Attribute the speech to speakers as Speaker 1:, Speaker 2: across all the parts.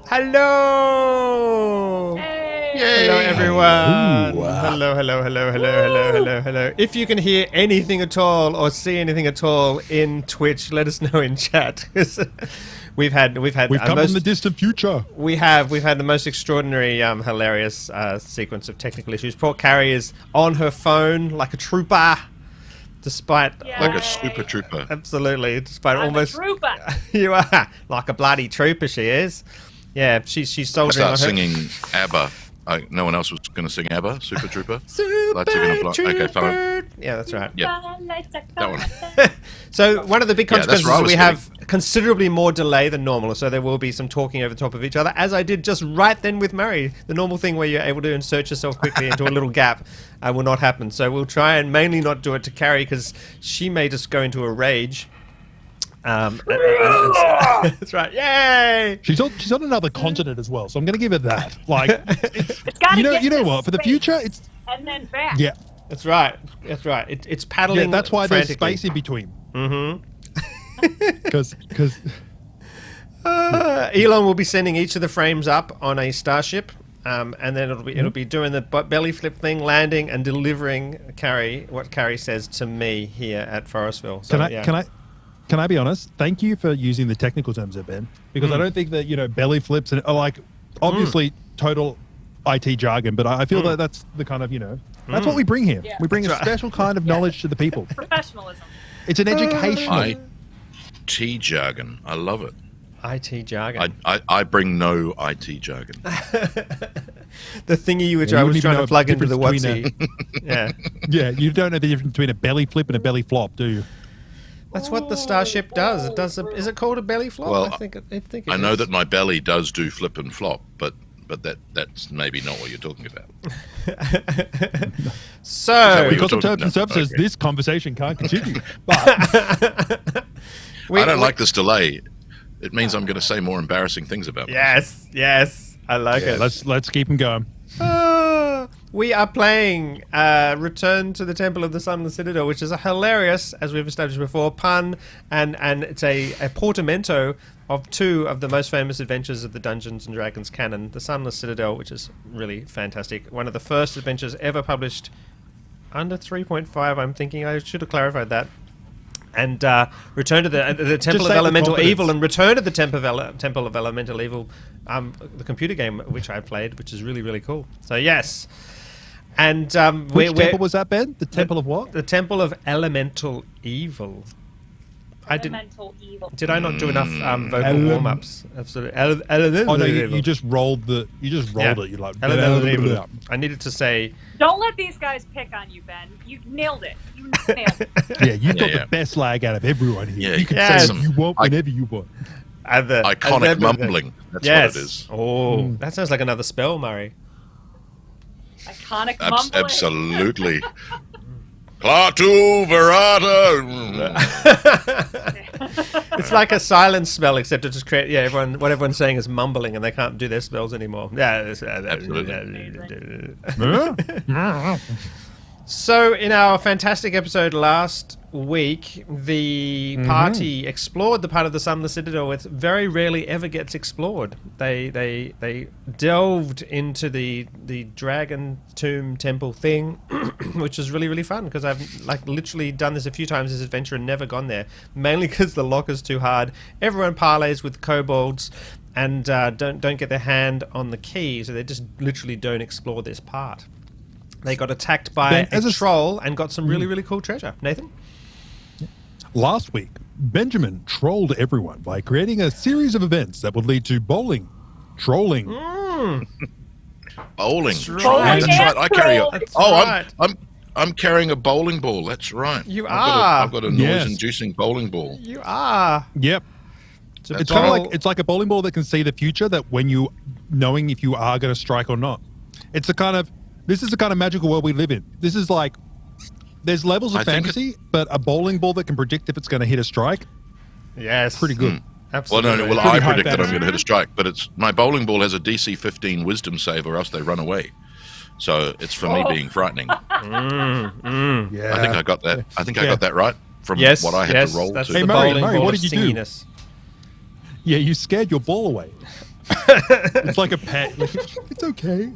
Speaker 1: Hello!
Speaker 2: Hey!
Speaker 1: Hello, everyone! Hello. If you can hear anything at all or see anything at all in Twitch, let us know in chat. We've come
Speaker 3: from the distant future.
Speaker 1: We've had the most extraordinary, hilarious sequence of technical issues. Poor Cari is on her phone like a trooper. Despite
Speaker 2: like
Speaker 4: a super trooper.
Speaker 1: Absolutely. Despite
Speaker 2: I'm
Speaker 1: almost
Speaker 2: a trooper.
Speaker 1: You are like a bloody trooper, she is. Yeah, she's soldiering on her.
Speaker 4: Singing ABBA. No one else was going to sing ABBA, Super Trooper.
Speaker 1: Super Trooper.
Speaker 4: Okay, fine.
Speaker 1: Yeah, that's right.
Speaker 4: Yeah, that one.
Speaker 1: So one of the big consequences is we
Speaker 4: thinking.
Speaker 1: have considerably more delay than normal, so there will be some talking over the top of each other, as I did just right then with Murray. The normal thing where you're able to insert yourself quickly into a little gap will not happen. So we'll try and mainly not do it to Cari, because she may just go into a rage. That's right. Yay!
Speaker 3: She's on another continent as well, so I'm going to give her that. Like,
Speaker 2: It's gotta get
Speaker 3: you know
Speaker 2: to
Speaker 3: what? For the future, it's
Speaker 2: and then back.
Speaker 3: yeah.
Speaker 1: That's right. It's paddling.
Speaker 3: Yeah, that's why there's
Speaker 1: frantically.
Speaker 3: space in between.
Speaker 1: Mm-hmm.
Speaker 3: Because
Speaker 1: Elon will be sending each of the frames up on a starship, and then it'll be doing the belly flip thing, landing and delivering what Cari says to me here at Forestville. So,
Speaker 3: Can I be honest? Thank you for using the technical terms there, Ben, because I don't think that belly flips are like obviously total IT jargon, but I feel that that's the kind of that's what we bring here.
Speaker 2: Yeah.
Speaker 3: We bring a special kind of knowledge to the people.
Speaker 2: Professionalism.
Speaker 3: It's an educational.
Speaker 4: IT jargon. I love it.
Speaker 1: IT jargon.
Speaker 4: I bring no IT jargon.
Speaker 1: The thingy which I was trying to plug into the WhatsApp. Yeah.
Speaker 3: Yeah, you don't know the difference between a belly flip and a belly flop, do you?
Speaker 1: That's what the starship does. It does. Is it called a belly flop?
Speaker 4: Well,
Speaker 1: I think it
Speaker 4: I know
Speaker 1: is.
Speaker 4: that my belly does do flip and flop, but that's maybe not what you're talking about.
Speaker 1: So,
Speaker 3: Because of terms and services, this conversation can't continue. But
Speaker 4: I don't like this delay. It means I'm going to say more embarrassing things about myself.
Speaker 1: Yes, I like it.
Speaker 3: let's keep them going.
Speaker 1: We are playing Return to the Temple of the Sunless Citadel, which is a hilarious, as we've established before, pun, and it's a portamento of two of the most famous adventures of the Dungeons & Dragons canon, the Sunless Citadel, which is really fantastic. One of the first adventures ever published under 3.5, I'm thinking. I should have clarified that. And Return to the Temple of Elemental Evil, and Return to the Temple of Elemental Evil, the computer game which I played, which is really, really cool. So, yes. And
Speaker 3: which temple was that, Ben? The Temple of what?
Speaker 1: The Temple of Elemental Evil.
Speaker 2: Elemental evil.
Speaker 1: Did I not do enough vocal warm-ups? Absolutely.
Speaker 3: Oh no, you just rolled it. You like.
Speaker 1: I needed to say.
Speaker 2: Don't let these guys pick on you, Ben. You nailed it. You nailed it.
Speaker 3: Yeah, you've got the best lag out of everyone here.
Speaker 4: Yeah,
Speaker 3: you can say what you want whenever you want.
Speaker 4: Iconic mumbling. That's what it is.
Speaker 1: Oh, that sounds like another spell, Murray.
Speaker 2: Iconic mumbling.
Speaker 4: Absolutely. Klaatu Verata.
Speaker 1: It's like a silence spell, except it just create. Yeah, what everyone's saying is mumbling, and they can't do their spells anymore. Yeah,
Speaker 4: Absolutely.
Speaker 1: So, in our fantastic episode last week, the party explored the part of the Sunless Citadel that very rarely ever gets explored. They delved into the Dragon Tomb Temple thing, which was really, really fun, because I've literally done this a few times this adventure and never gone there, mainly because the lock is too hard. Everyone parlays with kobolds and don't get their hand on the key, so they just literally don't explore this part. They got attacked by a troll and got some really, really cool treasure. Nathan?
Speaker 3: Last week, Benjamin trolled everyone by creating a series of events that would lead to bowling, trolling.
Speaker 4: Bowling.
Speaker 1: That's
Speaker 4: Right. That's right. I carry a.
Speaker 1: That's
Speaker 4: Oh,
Speaker 1: right.
Speaker 4: I'm carrying a bowling ball. That's right.
Speaker 1: I've
Speaker 4: got a noise-inducing bowling ball.
Speaker 1: You are.
Speaker 3: Yep. It's kind of like it's like a bowling ball that can see the future. That when you knowing if you are going to strike or not. This is the kind of magical world we live in. This is like, there's levels of fantasy, but a bowling ball that can predict if it's going to hit a strike.
Speaker 1: Yes.
Speaker 3: Pretty good.
Speaker 1: Absolutely.
Speaker 4: Well, I predict that I'm going to hit a strike, but my bowling ball has a DC 15 wisdom save, or else they run away. So it's for me being frightening.
Speaker 3: Yeah.
Speaker 4: I think I got that. I got that right from what I had to roll.
Speaker 1: That's
Speaker 4: to.
Speaker 1: the
Speaker 3: Murray,
Speaker 1: bowling ball
Speaker 3: what
Speaker 1: of
Speaker 3: did you do?
Speaker 1: stinginess.
Speaker 3: Yeah, you scared your ball away. It's like a pet. Like, it's okay.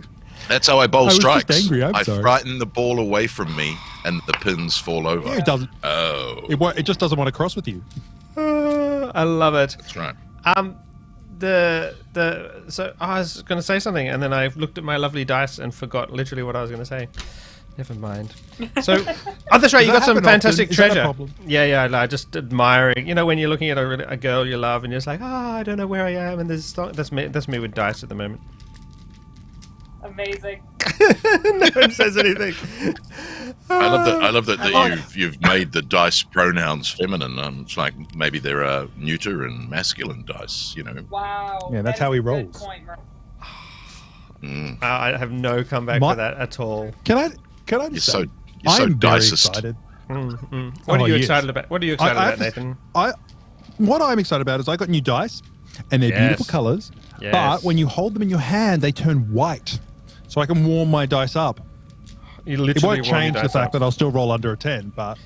Speaker 4: That's how I bowl
Speaker 3: was just
Speaker 4: strikes.
Speaker 3: angry, I'm
Speaker 4: I
Speaker 3: sorry.
Speaker 4: frighten the ball away from me, and the pins fall over.
Speaker 3: Yeah, it doesn't.
Speaker 4: Oh,
Speaker 3: It just doesn't want to cross with you.
Speaker 1: I love it.
Speaker 4: that's right.
Speaker 1: So I was going to say something, and then I looked at my lovely dice and forgot literally what I was going to say. Never mind. So, that's right. You got some fantastic treasure. Yeah. I just admiring. You know, when you're looking at a girl you love, and you're just like, I don't know where I am, and that's me with dice at the moment.
Speaker 2: Amazing.
Speaker 1: No one says anything.
Speaker 4: I love that you've made the dice pronouns feminine. It's like maybe there are neuter and masculine dice. You know.
Speaker 2: Wow.
Speaker 3: Yeah, that's
Speaker 2: that
Speaker 3: how
Speaker 2: is
Speaker 3: he
Speaker 2: a good
Speaker 3: rolls.
Speaker 2: point, Murray.
Speaker 1: I have no comeback for that at all.
Speaker 3: Can I just
Speaker 4: You're
Speaker 3: say,
Speaker 4: so
Speaker 3: I'm very
Speaker 4: dicist.
Speaker 3: excited.
Speaker 1: What are you
Speaker 3: yes.
Speaker 1: excited about? What are you excited about, Nathan?
Speaker 3: What I'm excited about is I got new dice, and they're beautiful colors.
Speaker 1: Yes.
Speaker 3: But when you hold them in your hand, they turn white, so I can warm my dice up.
Speaker 1: You literally
Speaker 3: It won't
Speaker 1: warm your
Speaker 3: change the
Speaker 1: dice
Speaker 3: fact
Speaker 1: up.
Speaker 3: that I'll still roll under a 10, but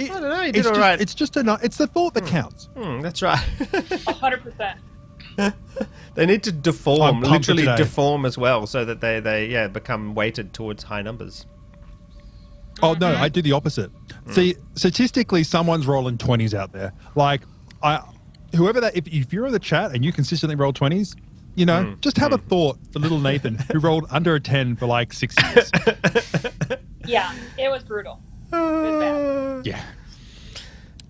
Speaker 1: I don't know. You
Speaker 3: it's
Speaker 1: did all right.
Speaker 3: It's just it's the thought that counts.
Speaker 1: That's right.
Speaker 2: 100%.
Speaker 1: They need to
Speaker 3: I'm
Speaker 1: deform,
Speaker 3: pumped
Speaker 1: literally
Speaker 3: today.
Speaker 1: deform as well, so that they become weighted towards high numbers.
Speaker 3: Oh no, I do the opposite. See, statistically, someone's rolling 20s out there. Like, whoever that, if you're in the chat and you consistently roll 20s, you know, just have a thought for little Nathan who rolled under a 10 for like 6 years.
Speaker 2: Yeah, it was brutal. It was bad.
Speaker 3: Yeah.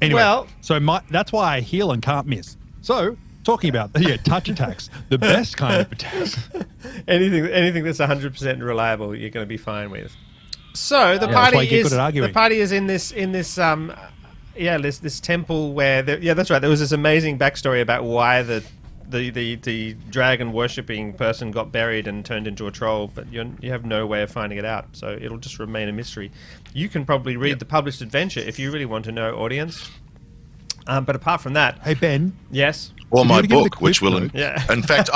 Speaker 3: Anyway,
Speaker 1: Well-
Speaker 3: so that's why I heal and can't miss. So, talking about touch attacks, the best kind of attacks.
Speaker 1: Anything that's 100% reliable, you're going to be fine with. So the
Speaker 3: Yeah, that's why you
Speaker 1: party
Speaker 3: get
Speaker 1: is
Speaker 3: good at arguing.
Speaker 1: the party is in this temple where that's right. There was this amazing backstory about why the dragon worshipping person got buried and turned into a troll, but you have no way of finding it out. So it'll just remain a mystery. You can probably read the published adventure if you really want to know, audience. But apart from that,
Speaker 3: Hey, Ben.
Speaker 1: yes.
Speaker 4: Or my
Speaker 3: you give me the
Speaker 4: book, which will,
Speaker 3: quick note?
Speaker 4: in fact,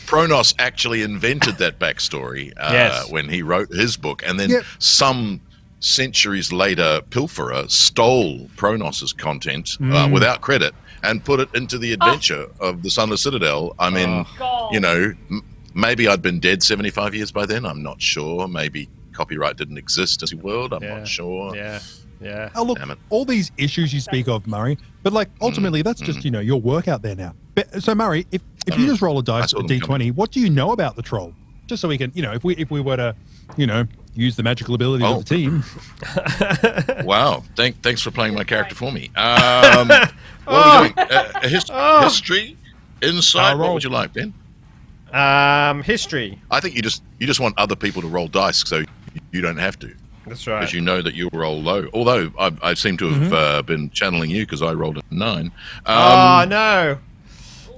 Speaker 4: Pronos actually invented that backstory
Speaker 1: Yes.
Speaker 4: when he wrote his book, and then
Speaker 3: Yep.
Speaker 4: some centuries later, pilferer stole Pronos's content without credit and put it into the adventure of the Sunless Citadel. I mean, you know, maybe I'd been dead 75 years by then. I'm not sure. Maybe copyright didn't exist in the world. I'm not sure.
Speaker 1: Yeah.
Speaker 3: Oh, look,
Speaker 4: Damn it.
Speaker 3: all these issues you speak of, Murray, but like ultimately that's just, your work out there now. But, so Murray, if you just roll a dice,
Speaker 4: saw
Speaker 3: a
Speaker 4: them
Speaker 3: D20,
Speaker 4: coming.
Speaker 3: what do you know about the troll? Just so we can, if we were to, use the magical abilities of the team.
Speaker 4: Wow. Thanks for playing my character for me. What are we doing? History? Insight? What would you like, Ben?
Speaker 1: History.
Speaker 4: I think you just want other people to roll dice so you don't have to.
Speaker 1: That's right.
Speaker 4: Because you know that you'll roll low. Although I seem to have been channeling you because I rolled a 9.
Speaker 1: Oh no!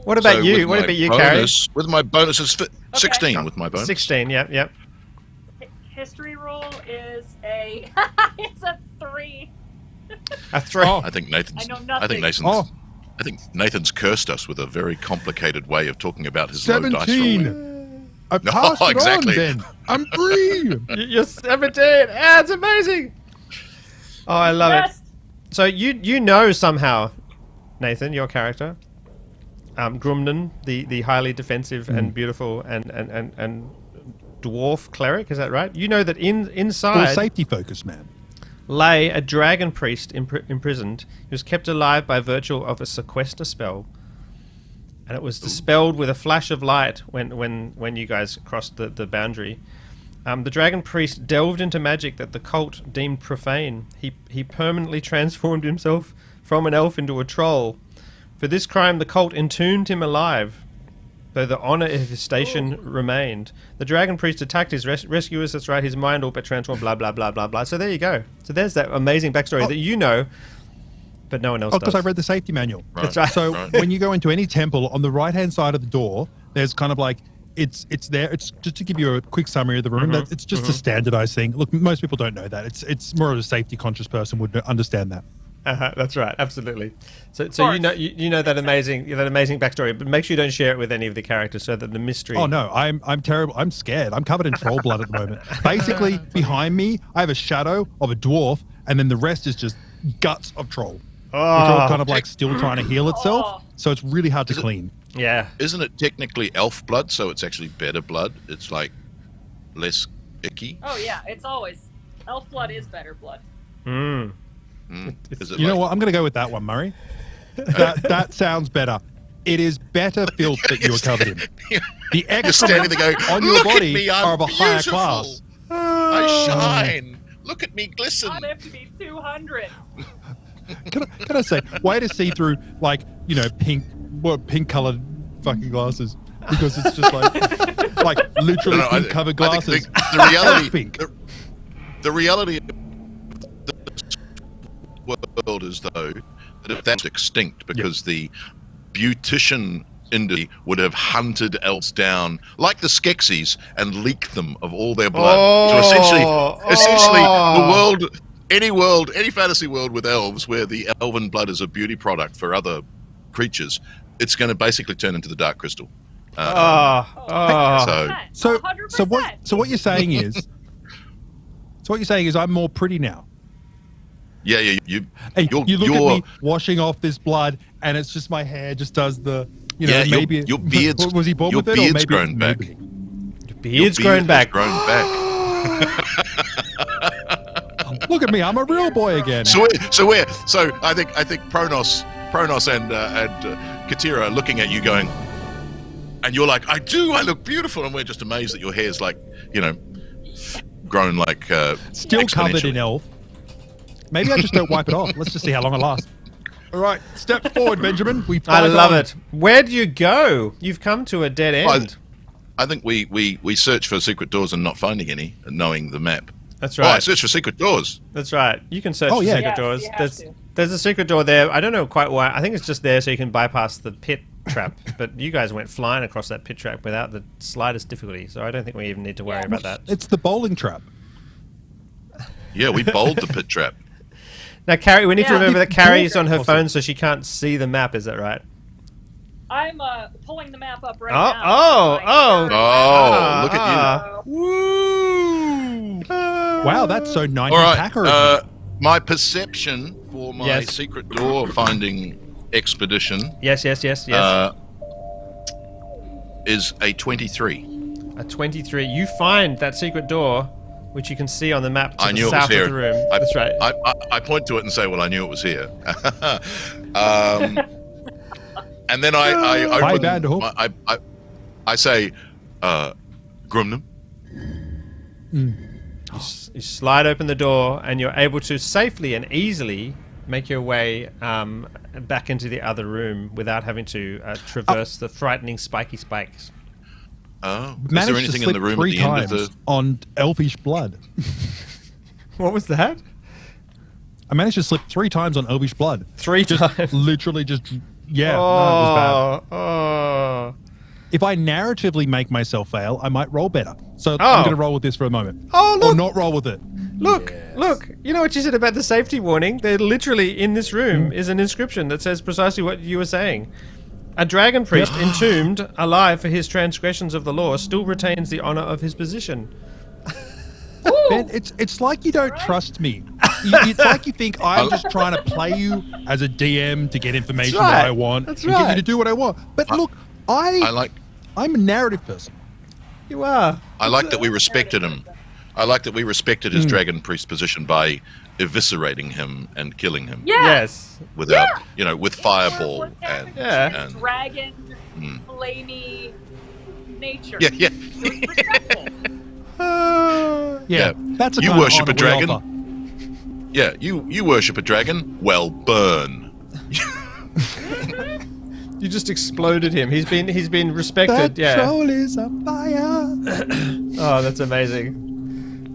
Speaker 1: What about
Speaker 4: so
Speaker 1: you?
Speaker 4: with
Speaker 1: What
Speaker 4: my
Speaker 1: about you, Cari?
Speaker 4: bonus, with my bonus, it's 16 with my bonus.
Speaker 1: 16. Yep.
Speaker 2: History roll is a it's a 3.
Speaker 1: A 3.
Speaker 4: I think Nathan's.
Speaker 2: I know nothing.
Speaker 4: I think Nathan's cursed us with a very complicated way of talking about his low dice roll.
Speaker 3: 17. I passed it
Speaker 4: exactly.
Speaker 3: on, Ben. I'm free.
Speaker 1: You're 17. It's amazing. Oh, I love it. So you know somehow, Nathan, your character, Grumnan, the highly defensive and beautiful and dwarf cleric, is that right? You know that inside
Speaker 3: safety focus, man.
Speaker 1: lay a dragon priest imprisoned. He was kept alive by virtue of a sequester spell. And it was dispelled with a flash of light when you guys crossed the boundary. The dragon priest delved into magic that the cult deemed profane. He permanently transformed himself from an elf into a troll. For this crime, the cult entombed him alive, though the honor of his station remained. The dragon priest attacked his rescuers. That's right, his mind all but transformed. Blah blah blah blah blah. So there you go. So there's that amazing backstory that you know. But no one else does.
Speaker 3: Because I read the safety manual.
Speaker 4: Right.
Speaker 1: That's right.
Speaker 3: So when you go into any temple, on the right-hand side of the door, there's kind of like, it's there. It's just to give you a quick summary of the room. It's just a standardized thing. Look, most people don't know that. It's more of a safety-conscious person would understand that.
Speaker 1: That's right, absolutely. So you know that amazing backstory, but make sure you don't share it with any of the characters, so that the mystery.
Speaker 3: Oh no, I'm terrible. I'm scared. I'm covered in troll blood at the moment. Basically, behind me, I have a shadow of a dwarf, and then the rest is just guts of troll. which are all kind of like still trying to heal itself. So it's really hard to clean.
Speaker 1: Yeah.
Speaker 4: Isn't it technically elf blood, so it's actually better blood? It's like less icky.
Speaker 2: Oh yeah, it's always elf blood is better blood.
Speaker 4: Is it
Speaker 3: You know what? I'm going to go with that one, Murray. That sounds better. It is better filth that you are covered in. The excrement on your body are of a higher class.
Speaker 4: I shine. Look at me glisten.
Speaker 2: I live to be 200.
Speaker 3: Can I say, way to see through, like, you know, pink colored fucking glasses, because it's just like literally pink covered glasses.
Speaker 4: I think the reality,
Speaker 3: pink.
Speaker 4: The reality of the world is though that if that's extinct, because the beautician industry would have hunted elves down like the Skeksis and leaked them of all their blood. So essentially, the world, any fantasy world with elves, where the elven blood is a beauty product for other creatures, it's going to basically turn into the Dark Crystal.
Speaker 3: So what you're saying is, I'm more pretty now.
Speaker 4: Yeah.
Speaker 3: You look at me washing off this blood, and it's just my hair just does the, you know, maybe
Speaker 4: your beard's,
Speaker 3: was he born with it, or maybe
Speaker 4: grown back.
Speaker 1: Your beard's grown back.
Speaker 3: Look at me, I'm a real boy again.
Speaker 4: So I think Pronos and Katira are looking at you going, and you're like, I look beautiful, and we're just amazed that your hair's like, you know, grown like
Speaker 3: still covered in elf. Maybe I just don't wipe it off. Let's just see how long it lasts. All right, step forward, Benjamin.
Speaker 1: I love it. Where do you go? You've come to a dead end.
Speaker 4: I think we search for secret doors and not finding any, and knowing the map.
Speaker 1: That's right.
Speaker 4: Oh, I search for secret doors.
Speaker 1: That's right. You can search for secret doors. There's a secret door there. I don't know quite why. I think it's just there so you can bypass the pit trap. But you guys went flying across that pit trap without the slightest difficulty. So I don't think we even need to worry about that.
Speaker 3: It's the bowling trap.
Speaker 4: Yeah, we bowled the pit trap.
Speaker 1: Now, Cari, we need to remember that Cari is on her phone, so she can't see the map. Is that right?
Speaker 2: I'm pulling the map up right now.
Speaker 4: Look at you.
Speaker 2: Woo!
Speaker 3: Wow, that's so 90s
Speaker 4: All right,
Speaker 3: hacker.
Speaker 4: my perception for my secret door finding expedition.
Speaker 1: Yes.
Speaker 4: Is a 23.
Speaker 1: A 23. You find that secret door, which you can see on the map to the
Speaker 4: knew
Speaker 1: south
Speaker 4: it was here.
Speaker 1: of the room. That's right.
Speaker 4: I point to it and say, well, I knew it was here. And then I open, I say, Grumnum.
Speaker 1: You slide open the door, and you're able to safely and easily make your way back into the other room without having to traverse the frightening spiky spikes.
Speaker 4: Oh, is there anything in the room at the end of the...
Speaker 3: on elfish blood?
Speaker 1: What was that?
Speaker 3: I managed to slip 3 times on elvish blood.
Speaker 1: 3 times?
Speaker 3: Literally just... Yeah,
Speaker 1: it was bad.
Speaker 3: If I narratively make myself fail, I might roll better. So I'm going to roll with this for a moment.
Speaker 1: Oh, look.
Speaker 3: Or not roll with it.
Speaker 1: Look. You know what you said about the safety warning? There literally, in this room, is an inscription that says precisely what you were saying. A dragon priest entombed, alive for his transgressions of the law, still retains the honor of his position.
Speaker 3: Ben, it's like you don't trust me. It's like you think I'm just trying to play you as a DM to get information that I want and get you to do what I want. But look, I'm a narrative person.
Speaker 1: You are.
Speaker 4: I like that we respected him. I like that we respected his dragon priest position by eviscerating him and killing him.
Speaker 1: Yes.
Speaker 4: Without, with fireball and
Speaker 2: dragon, flamey nature.
Speaker 4: Yeah.
Speaker 3: Yeah. That's a
Speaker 4: you
Speaker 3: kind
Speaker 4: worship
Speaker 3: of
Speaker 4: a
Speaker 3: honor
Speaker 4: dragon.
Speaker 3: we offer.
Speaker 4: Yeah, you worship a dragon. Well, burn.
Speaker 1: You just exploded him. He's been respected.
Speaker 3: That troll is a fire.
Speaker 1: Oh, that's amazing.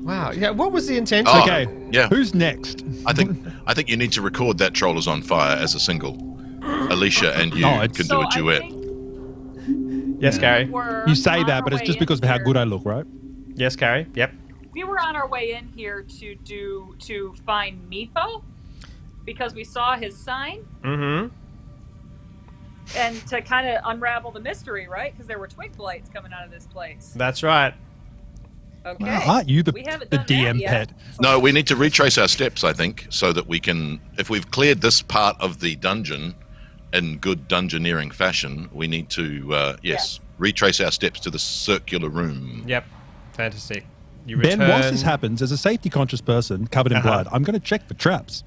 Speaker 1: Wow. Yeah. What was the intention?
Speaker 4: Oh,
Speaker 3: okay.
Speaker 4: Yeah.
Speaker 3: Who's next?
Speaker 4: I think you need to record that troll is on fire as a single. Alicia and you can do a duet.
Speaker 1: Yes, Cari.
Speaker 3: You say that, but it's just because of how good I look, right?
Speaker 1: Yes, Cari. Yep.
Speaker 2: We were on our way in here to find Meepo because we saw his sign.
Speaker 1: Mm-hmm.
Speaker 2: And to kind of unravel the mystery, right? Because there were twig blights coming out of this place.
Speaker 1: That's right.
Speaker 2: Okay.
Speaker 3: Aren't you the
Speaker 2: We haven't
Speaker 3: the
Speaker 2: done that
Speaker 3: DM
Speaker 2: yet.
Speaker 3: pet?
Speaker 4: No, we need to retrace our steps, I think, so that we can, if we've cleared this part of the dungeon in good dungeoneering fashion, we need to, retrace our steps to the circular room.
Speaker 1: Yep. Fantastic. You return...
Speaker 3: Ben, whilst this happens, as a safety-conscious person covered in blood, I'm going to check for traps.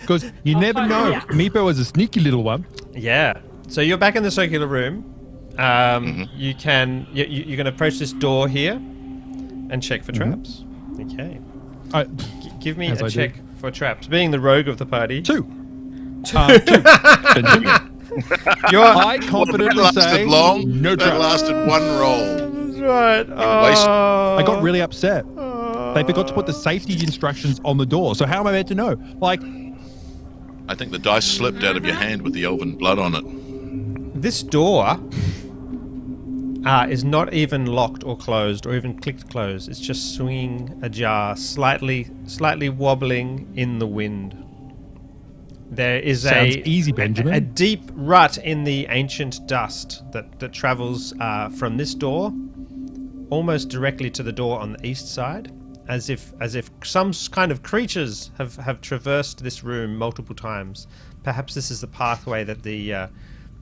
Speaker 3: Because you never know.
Speaker 2: Yeah.
Speaker 3: Meepo is a sneaky little one.
Speaker 1: Yeah. So you're back in the circular room. You can... You can approach this door here and check for traps. Okay. Give me a check for traps. Being the rogue of the party.
Speaker 3: 2.
Speaker 1: I
Speaker 3: confidently say no
Speaker 4: That
Speaker 3: traps.
Speaker 4: lasted 1 roll.
Speaker 1: That's right.
Speaker 3: I got really upset. They forgot to put the safety instructions on the door. So how am I meant to know? Like,
Speaker 4: I think the dice slipped out of your hand with the elven blood on it.
Speaker 1: This door is not even locked or closed or even clicked closed. It's just swinging ajar, slightly wobbling in the wind. There is
Speaker 3: sounds easy, Benjamin.
Speaker 1: a deep rut in the ancient dust that travels from this door almost directly to the door on the east side, as if some kind of creatures have traversed this room multiple times. Perhaps this is the pathway that the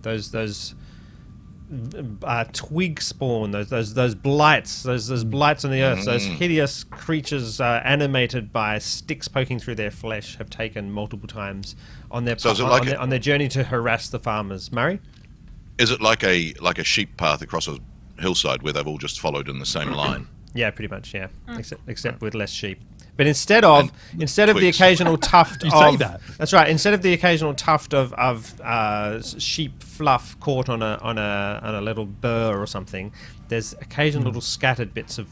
Speaker 1: those twig spawn, those blights, those blights on the earth, those hideous creatures animated by sticks poking through their flesh, have taken multiple times on their on their journey to harass the farmers. Murray?
Speaker 4: Is it like a sheep path across a hillside where they've all just followed in the same line?
Speaker 1: Yeah, pretty much. Yeah, except with less sheep. But instead of the occasional tuft of that's right. Instead of the occasional tuft of sheep fluff caught on a little burr or something, there's occasional little scattered bits of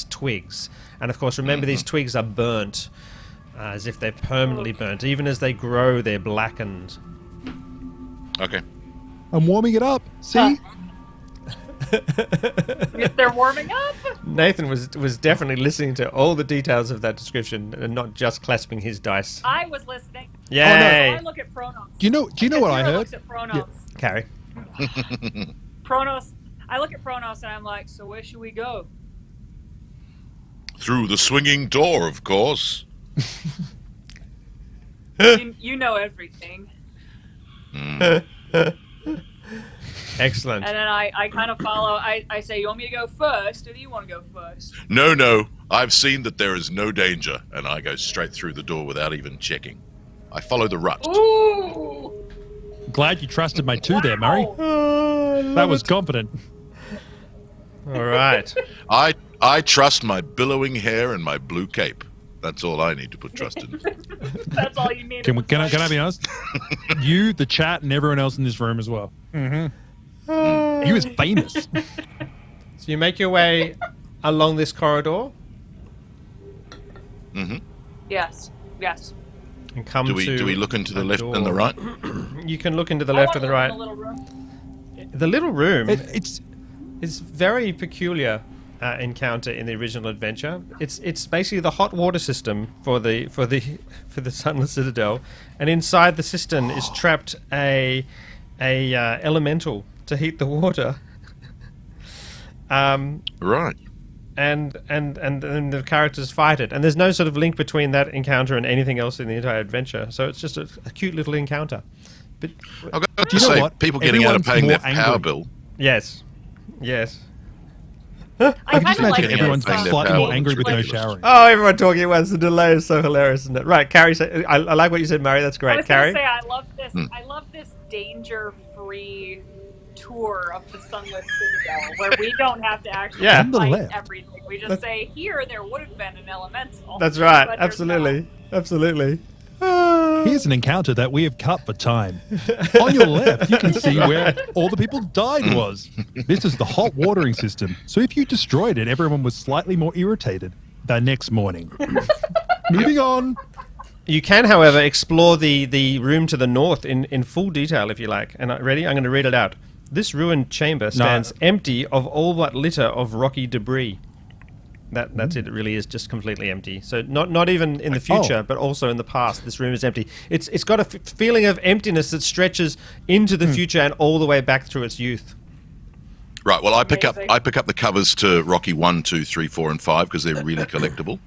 Speaker 1: twigs. And of course, remember these twigs are burnt, as if they're permanently burnt. Even as they grow, they're blackened.
Speaker 4: Okay.
Speaker 3: I'm warming it up. See?
Speaker 2: If they're warming up.
Speaker 1: Nathan was definitely listening to all the details of that description and not just clasping his dice.
Speaker 2: I was listening.
Speaker 1: Yay!
Speaker 2: So I look at Pronos.
Speaker 3: Do you know what I heard?
Speaker 2: Looks at Pronos.
Speaker 1: Cari.
Speaker 2: Pronos. I look at Pronos and I'm like, so where should we go?
Speaker 4: Through the swinging door, of course.
Speaker 2: You know everything.
Speaker 1: Excellent.
Speaker 2: And then I kind of follow. I say, you want me to go first, or do you want to go first?
Speaker 4: No. I've seen that there is no danger, and I go straight through the door without even checking. I follow the rut.
Speaker 2: Ooh!
Speaker 3: Glad you trusted my 2 there, Murray. That was confident.
Speaker 1: All right.
Speaker 4: I trust my billowing hair and my blue cape. That's all I need to put trust in.
Speaker 2: That's all you need.
Speaker 3: Can I be honest? You, the chat, and everyone else in this room as well. He was famous.
Speaker 1: So you make your way along this corridor.
Speaker 2: Yes.
Speaker 1: And come
Speaker 4: do we look into the left and the right?
Speaker 1: You can look into the left and the right. The little room.
Speaker 3: It's
Speaker 1: very peculiar encounter in the original adventure. It's basically the hot water system for the Sunless Citadel, and inside the cistern is trapped a elemental to heat the water.
Speaker 4: Right.
Speaker 1: And the characters fight it, and there's no sort of link between that encounter and anything else in the entire adventure. So it's just a cute little encounter. But
Speaker 4: I've got to say, people getting out of paying their power bill.
Speaker 1: Yes.
Speaker 2: I
Speaker 3: can just imagine
Speaker 2: like
Speaker 3: everyone's
Speaker 2: this.
Speaker 3: slightly more angry with no showering.
Speaker 1: Oh, everyone talking at once. The delay is so hilarious, isn't it? Right, Cari. I like what you said, Murray. That's great.
Speaker 2: I was
Speaker 1: Cari.
Speaker 2: gonna say I love this. I love this danger-free tour of the Sunless Citadel, where we don't have to actually fight everything. We just say, here there would have been an elemental.
Speaker 1: That's right. Absolutely.
Speaker 3: Here's an encounter that we have cut for time. On your left, you can see where all the people died was. This is the hot watering system. So if you destroyed it, everyone was slightly more irritated the next morning. Moving on.
Speaker 1: You can, however, explore the room to the north in full detail if you like. And ready? I'm going to read it out. This ruined chamber stands empty of all but litter of rocky debris. That's it. It really is just completely empty. So not even in the future, but also in the past, this room is empty. It's got a feeling of emptiness that stretches into the future and all the way back through its youth.
Speaker 4: Right. Well, I pick up the covers to Rocky 1, 2, 3, 4, and 5 because they're really collectible.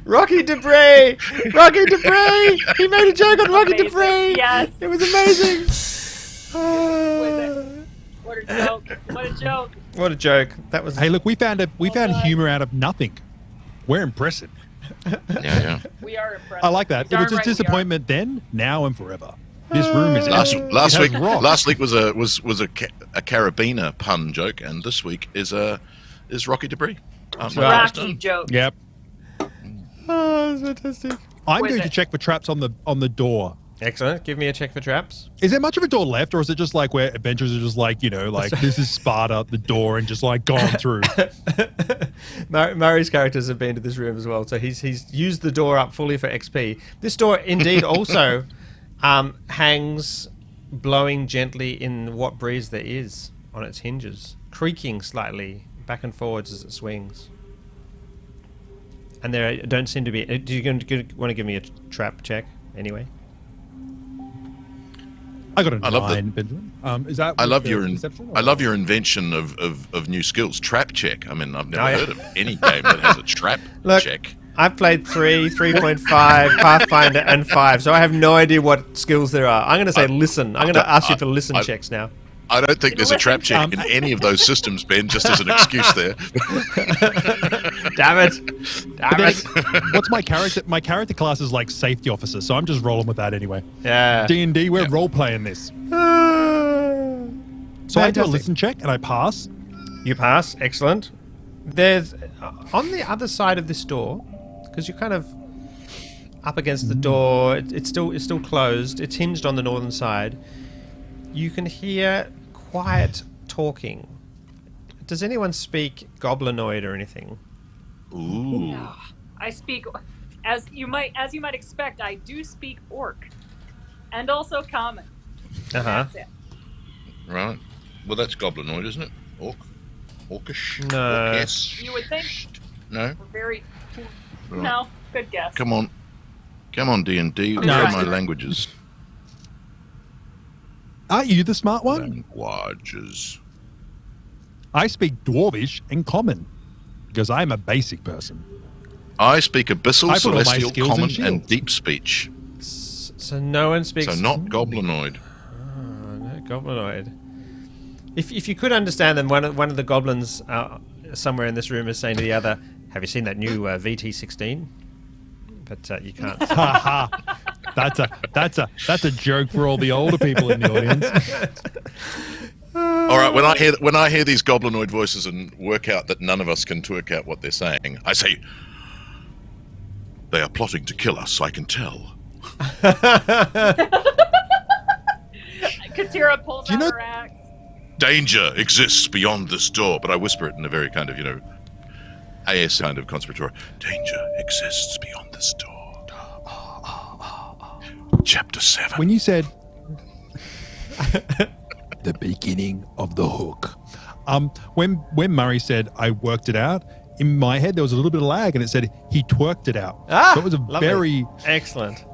Speaker 1: Rocky Debris! Rocky Debris! He made a joke on Rocky Debris!
Speaker 2: Yes.
Speaker 1: It was amazing!
Speaker 2: What a joke. What a joke.
Speaker 1: What a joke. That was.
Speaker 3: Hey, look, we found humor out of nothing. We're impressive.
Speaker 4: Yeah.
Speaker 2: We are impressed.
Speaker 3: I like that. It was a disappointment then, now, and forever. This room is
Speaker 4: last week.
Speaker 3: rock.
Speaker 4: Last week was a carabiner pun joke, and this week is Rocky Debris.
Speaker 2: Rocky joke.
Speaker 3: Yep.
Speaker 1: Oh, that's fantastic.
Speaker 3: I'm going to check for traps on the door.
Speaker 1: Excellent. Give me a check for traps.
Speaker 3: Is there much of a door left, or is it just like where adventurers are just like, this is Sparta, the door, and just like gone through?
Speaker 1: Murray's characters have been to this room as well, so he's used the door up fully for XP. This door indeed also hangs, blowing gently in what breeze there is on its hinges, creaking slightly back and forwards as it swings. And there don't seem to be. Do you want to give me a trap check anyway?
Speaker 3: I got a 9, Benjamin. Is that?
Speaker 4: I love your invention of new skills. Trap check. I mean, I've never heard of any game that has a trap check.
Speaker 1: I've played 3, 3.5, Pathfinder, and 5, so I have no idea what skills there are. I'm going to say listen. I'm going to ask you for listen checks now.
Speaker 4: I don't think there's a trap check in any of those systems, Ben, just as an excuse there.
Speaker 1: Damn it.
Speaker 3: What's my character? My character class is like safety officer, so I'm just rolling with that anyway.
Speaker 1: Yeah.
Speaker 3: D&D, we're role-playing this. So I do a listen check, and I pass.
Speaker 1: You pass. Excellent. There's, on the other side of this door, because you're kind of up against the door, it's still closed. It's hinged on the northern side. You can hear quiet talking. Does anyone speak goblinoid or anything?
Speaker 4: Ooh.
Speaker 2: No. I speak, as you might expect, I do speak orc, and also common. That's it.
Speaker 4: Right. Well, that's goblinoid, isn't it? Orcish.
Speaker 1: No.
Speaker 4: Yes.
Speaker 2: You would think.
Speaker 4: No.
Speaker 2: We're very. No. Good guess.
Speaker 4: Come on, D&D. Where are my languages?
Speaker 3: Aren't you the smart one?
Speaker 4: Languages.
Speaker 3: I speak Dwarvish and Common, because I'm a basic person.
Speaker 4: I speak Abyssal, Celestial, Common, and Deep Speech.
Speaker 1: So no one speaks...
Speaker 4: So not Goblinoid.
Speaker 1: Oh, no Goblinoid. If you could understand them, one of the goblins somewhere in this room is saying to the other, have you seen that new VT-16? But you can't.
Speaker 3: That's a joke for all the older people in the audience.
Speaker 4: All right, when I hear these goblinoid voices and work out that none of us can work out what they're saying, I say, they are plotting to kill us, I can tell.
Speaker 2: Katira pulls out her axe.
Speaker 4: Danger exists beyond this door, but I whisper it in a very kind of, AS kind of conspiratorial. Danger exists beyond this door. Chapter 7.
Speaker 3: When you said the beginning of the hook, when Murray said I worked it out, in my head there was a little bit of lag, and it said he twerked it out. So it was a very
Speaker 1: excellent.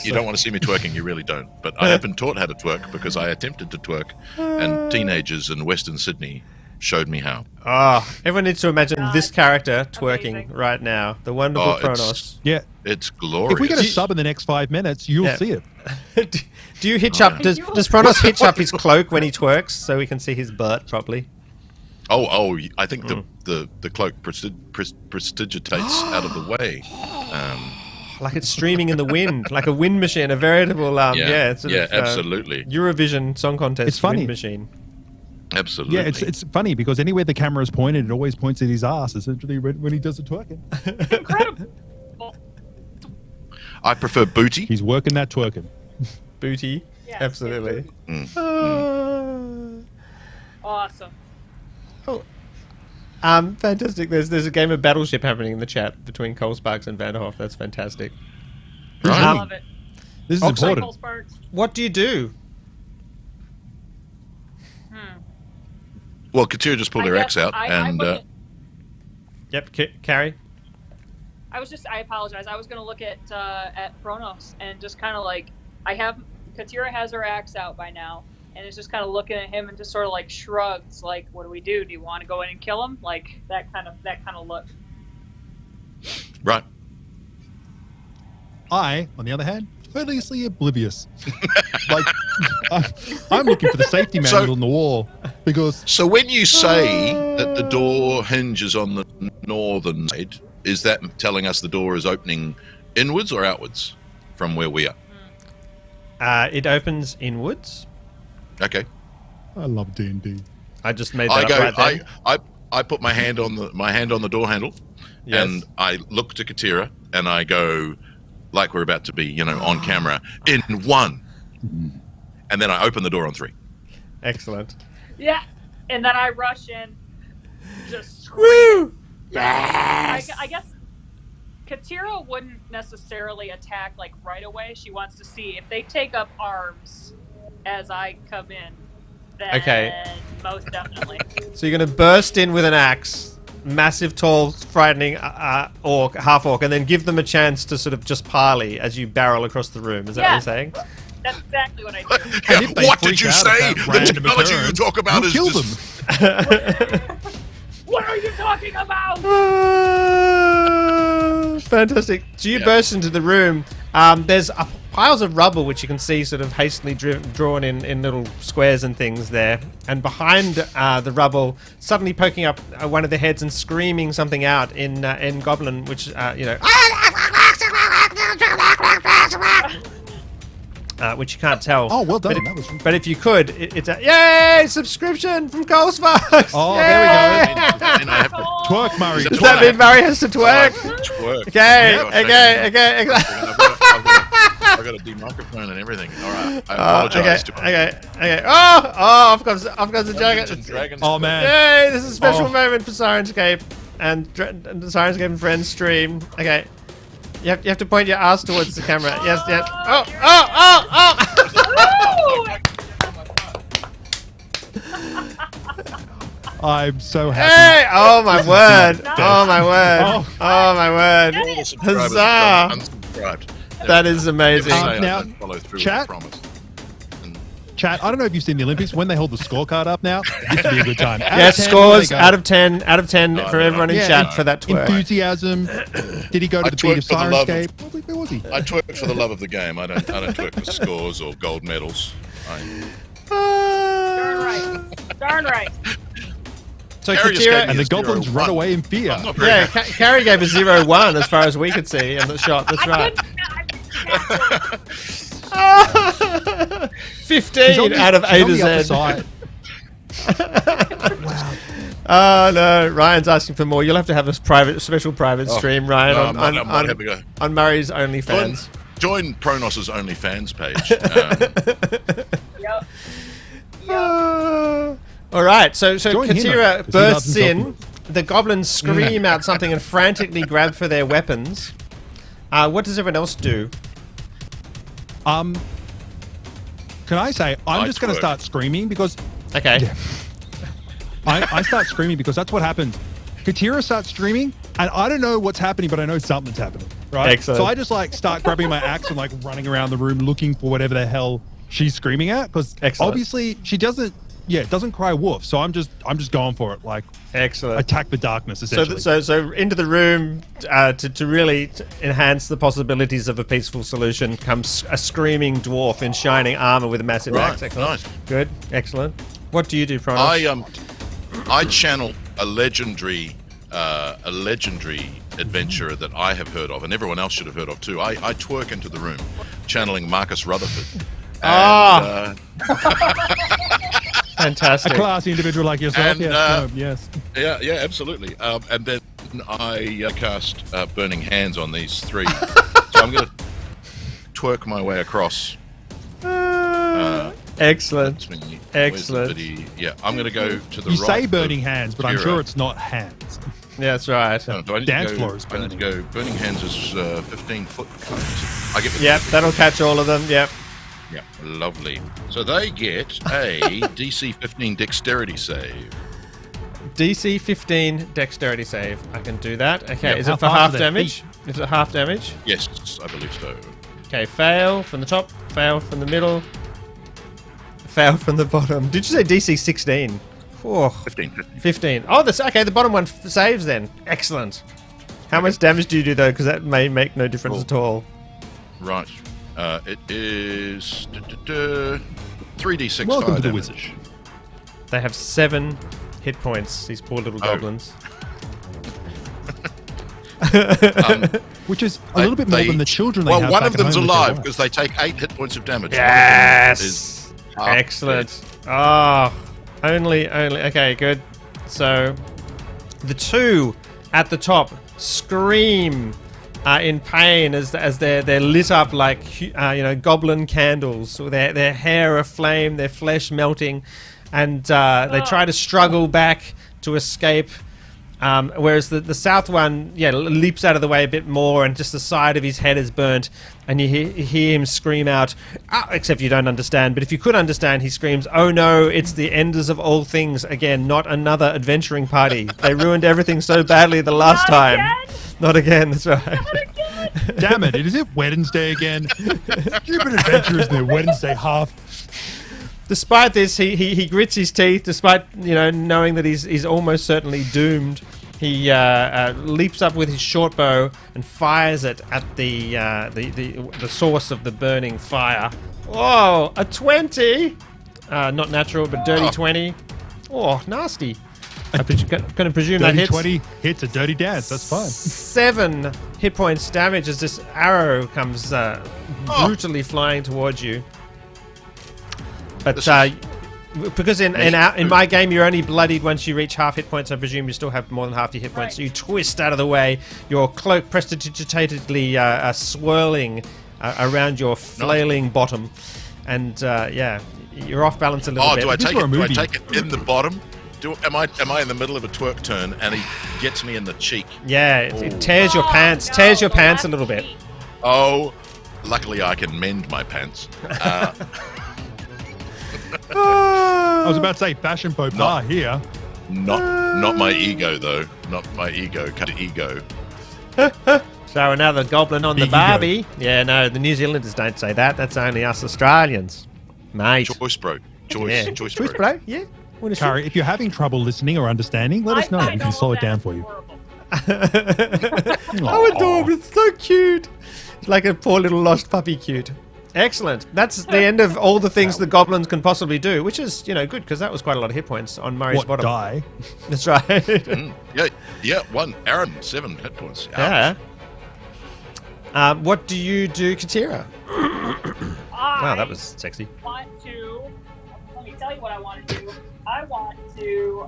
Speaker 4: You don't want to see me twerking, you really don't. But I have been taught how to twerk because I attempted to twerk, and teenagers in Western Sydney showed me how.
Speaker 1: Everyone needs to imagine this character twerking right now. The wonderful Kronos.
Speaker 4: It's glorious.
Speaker 3: If we get a sub in the next 5 minutes, you'll see it.
Speaker 1: Do you hitch up? Does Kronos hitch up his cloak when he twerks so we can see his butt properly?
Speaker 4: Oh! I think the cloak prestidigitates out of the way.
Speaker 1: Like it's streaming in the wind, like a wind machine, a veritable
Speaker 4: absolutely.
Speaker 1: Eurovision Song Contest.
Speaker 3: It's funny.
Speaker 1: Wind machine.
Speaker 4: Absolutely.
Speaker 3: Yeah, it's funny because anywhere the camera is pointed, it always points at his ass, essentially, when he does the twerking.
Speaker 2: Incredible.
Speaker 4: I prefer booty.
Speaker 3: He's working that twerking.
Speaker 1: Booty.
Speaker 2: Yes,
Speaker 1: absolutely.
Speaker 2: Awesome.
Speaker 1: Oh. Fantastic. There's a game of Battleship happening in the chat between Cole Sparks and Vanderhoff. That's fantastic.
Speaker 4: Right.
Speaker 2: I love it.
Speaker 3: This is important.
Speaker 1: What do you do?
Speaker 4: Well, Katira just pulled her axe out, and
Speaker 1: yep, Cari.
Speaker 2: I apologize. I was going to look at Kronos and just kind of like, Katira has her axe out by now, and is just kind of looking at him and just sort of like shrugs, like, "What do we do? Do you want to go in and kill him?" Like that kind of look.
Speaker 4: Right.
Speaker 3: I, on the other hand, hilariously oblivious. Like, I'm looking for the safety manual on the wall because.
Speaker 4: So when you say that the door hinges on the northern side, is that telling us the door is opening inwards or outwards from where we are?
Speaker 1: It opens inwards.
Speaker 4: Okay.
Speaker 3: I love D&D.
Speaker 1: I just made that up right then.
Speaker 4: I put my hand on the door handle, and I look to Katira, and I go, like we're about to be, on camera, in 1. And then I open the door on 3.
Speaker 1: Excellent.
Speaker 2: Yeah. And then I rush in, just scream. Yes! I guess Katira wouldn't necessarily attack, like, right away. She wants to see if they take up arms as I come in. Then most definitely.
Speaker 1: So you're going to burst in with an axe. Massive, tall, frightening orc, half orc, and then give them a chance to sort of just parley as you barrel across the room. Is that what you're saying?
Speaker 2: That's exactly what I do.
Speaker 4: What did you say? The technology you talk about is
Speaker 3: kill
Speaker 4: just...
Speaker 3: them.
Speaker 2: What are you talking about?
Speaker 1: Fantastic. So you burst into the room. There's piles of rubble which you can see sort of hastily drawn in little squares and things there. And behind the rubble, suddenly poking up one of the heads and screaming something out in Goblin, which, which you can't tell.
Speaker 3: Oh, well done.
Speaker 1: But if you could, it's a yay subscription from Goldsparks.
Speaker 3: Oh,
Speaker 1: yay!
Speaker 3: there we go. Twerk, Murray.
Speaker 1: Does that mean Murray has to twerk?
Speaker 4: Twerk.
Speaker 1: Okay.
Speaker 4: I've got a demicrophone and everything. All right. I apologize.
Speaker 1: Okay. Oh, I've got the jacket.
Speaker 3: Oh, man.
Speaker 1: Yay, this is a special moment for Syrinscape and the Syrinscape and Friends stream. Okay. You have to point your ass towards the camera. Yes. Oh!
Speaker 3: I'm so happy.
Speaker 1: Hey! Oh my word! Oh my word! Oh my word! Huzzah!
Speaker 4: Unsubscribed.
Speaker 1: That is amazing.
Speaker 3: Now, chat, I don't know if you've seen the Olympics. When they hold the scorecard up now, this would be a good time.
Speaker 1: Scores out of 10 for everyone in chat for that twerk.
Speaker 3: Enthusiasm. Did he go to the beat of Syrinscape? Where was he?
Speaker 4: I twerk for the love of the game. I don't twerk for scores or gold medals.
Speaker 2: Darn right.
Speaker 1: So Katira
Speaker 3: and the goblins run away in fear.
Speaker 1: Cari gave a 0-1 as far as we could see in the shot. That's right. 15 out of A to Z.
Speaker 3: Wow.
Speaker 1: Oh no, Ryan's asking for more. You'll have to have a special private stream, Ryan, on Murray's OnlyFans.
Speaker 4: Join Pronos's OnlyFans page.
Speaker 1: All right, so Katira bursts in. The goblins scream out something and frantically grab for their weapons. What does everyone else do?
Speaker 3: Can I say I'm just going to start screaming because...
Speaker 1: Okay.
Speaker 3: Yeah. I start screaming because that's what happens. Katira starts screaming, and I don't know what's happening, but I know something's happening, right?
Speaker 1: Excellent.
Speaker 3: So I just start grabbing my axe and running around the room looking for whatever the hell she's screaming at, because obviously she doesn't cry wolf, so I'm just going for it,
Speaker 1: excellent.
Speaker 3: Attack the darkness, essentially.
Speaker 1: So into the room to really enhance the possibilities of a peaceful solution comes a screaming dwarf in shining armor with a massive axe. Excellent.
Speaker 4: Nice.
Speaker 1: Good. Excellent. What do you do, Pronos?
Speaker 4: I channel a legendary adventurer that I have heard of, and everyone else should have heard of too. I twerk into the room, channeling Marcus Rutherford.
Speaker 1: Fantastic.
Speaker 3: A classy individual like yourself.
Speaker 4: And,
Speaker 3: yes.
Speaker 4: Yeah, absolutely. And then I cast Burning Hands on these 3. So I'm going to twerk my way across.
Speaker 1: Excellent. Excellent.
Speaker 4: Yeah, I'm going to go to the
Speaker 3: right. You say Burning
Speaker 4: Hands,
Speaker 3: but I'm sure it's not hands.
Speaker 1: Yeah, that's right.
Speaker 4: No,
Speaker 3: Dance floor is burning.
Speaker 4: I need to go. Burning Hands is 15-foot. I get.
Speaker 1: Yep, that'll catch all of them. Yep.
Speaker 4: Yeah, lovely. So they get a DC 15 dexterity save.
Speaker 1: DC 15 dexterity save. I can do that. Okay, is it for half damage? Is it half damage?
Speaker 4: Yes, I believe so.
Speaker 1: Okay, fail from the top, fail from the middle, fail from the bottom. Did you say DC 16? Oh, 15. Oh, okay. The bottom one saves then. Excellent. How much damage do you do though? Because that may make no difference at all.
Speaker 4: Right. It is 3d6
Speaker 3: Welcome
Speaker 4: fire
Speaker 3: to the
Speaker 4: damage.
Speaker 3: wizard.
Speaker 1: They have 7 hit points. These poor little goblins.
Speaker 3: Which is a little bit more than the children they have.
Speaker 4: Well, one
Speaker 3: back
Speaker 4: of
Speaker 3: at
Speaker 4: them's
Speaker 3: home with
Speaker 4: alive
Speaker 3: their
Speaker 4: because they take 8 hit points of damage.
Speaker 1: Yes. Excellent. Oh, only. Okay, good. So, the 2 at the top scream in pain as they're lit up like goblin candles. Their hair aflame, their flesh melting, and they try to struggle back to escape. Whereas the south one, leaps out of the way a bit more, and just the side of his head is burnt, and you hear him scream out, except you don't understand, but if you could understand, he screams, "Oh no, it's the enders of all things again, not another adventuring party. They ruined everything so badly the last time."
Speaker 2: Again?
Speaker 1: Not again, that's right.
Speaker 2: Not again.
Speaker 3: Damn it, is it Wednesday again? Stupid adventurers in their Wednesday half.
Speaker 1: Despite this, he grits his teeth. Despite knowing that he's almost certainly doomed, he leaps up with his short bow and fires it at the source of the burning fire. Oh, a 20! Not natural, but dirty 20. Oh, nasty. I'm going to presume that hits.
Speaker 3: 20 hits a dirty dance. That's fine.
Speaker 1: 7 hit points damage as this arrow comes brutally flying towards you. But because in my game you're only bloodied once you reach half hit points, I presume you still have more than half your hit points. So you twist out of the way, your cloak prestidigitatedly swirling around your flailing bottom, and you're off balance a little bit.
Speaker 4: Do I take it in the bottom? Am I in the middle of a twerk turn and he gets me in the cheek?
Speaker 1: Yeah, it tears your pants, tears your pants a little bit.
Speaker 4: Oh, luckily I can mend my pants.
Speaker 3: I was about to say fashion faux pas here.
Speaker 4: Not my ego though. Not my ego. Cut ego.
Speaker 1: So another goblin on the Barbie. Yeah, no, the New Zealanders don't say that. That's only us Australians, mate.
Speaker 4: Choice bro. Choice
Speaker 1: bro. Yeah.
Speaker 3: Cari, if you're having trouble listening or understanding, let us know. We can slow it down for you.
Speaker 1: Oh, adorable. It's so cute. It's like a poor little lost puppy cute. Excellent. That's the end of all the things the goblins can possibly do, which is, good, because that was quite a lot of hit points on Murray's bottom.
Speaker 3: Die?
Speaker 1: That's right.
Speaker 4: Yeah, 1. Aaron, 7 hit points.
Speaker 1: Yeah. What do you do, Katira? Wow, that was sexy.
Speaker 2: Let me tell you what I want to do. I want to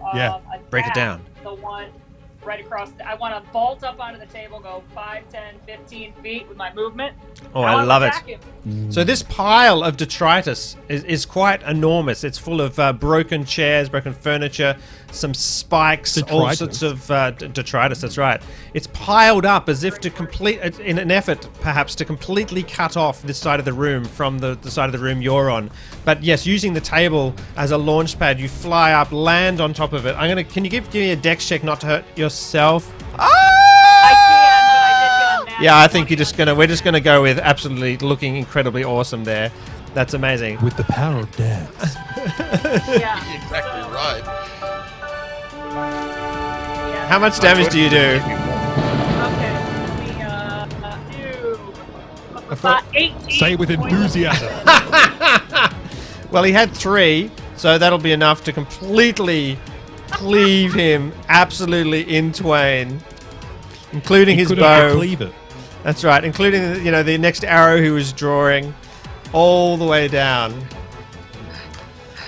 Speaker 1: break it down.
Speaker 2: The one right across. I want to vault up onto the table, go 5, 10, 15 feet with my movement.
Speaker 1: Oh, I love it. So this pile of detritus is quite enormous. It's full of broken chairs, broken furniture, some spikes, all sorts of detritus. That's right. It's piled up as if in an effort, perhaps, to completely cut off this side of the room from the side of the room you're on. But yes, using the table as a launch pad, you fly up, land on top of it. Can you give me a dex check not to hurt yourself? Yeah, I think we're just gonna go with absolutely looking incredibly awesome there. That's amazing.
Speaker 3: With the power of dance.
Speaker 2: Yeah,
Speaker 4: exactly right.
Speaker 2: Yeah,
Speaker 1: how much damage do you do?
Speaker 2: Okay, we do 18.
Speaker 3: Say it with enthusiasm.
Speaker 1: Well, he had 3, so that'll be enough to completely cleave him absolutely in twain, including his bow.
Speaker 3: Cleave it.
Speaker 1: That's right, including the next arrow he was drawing, all the way down.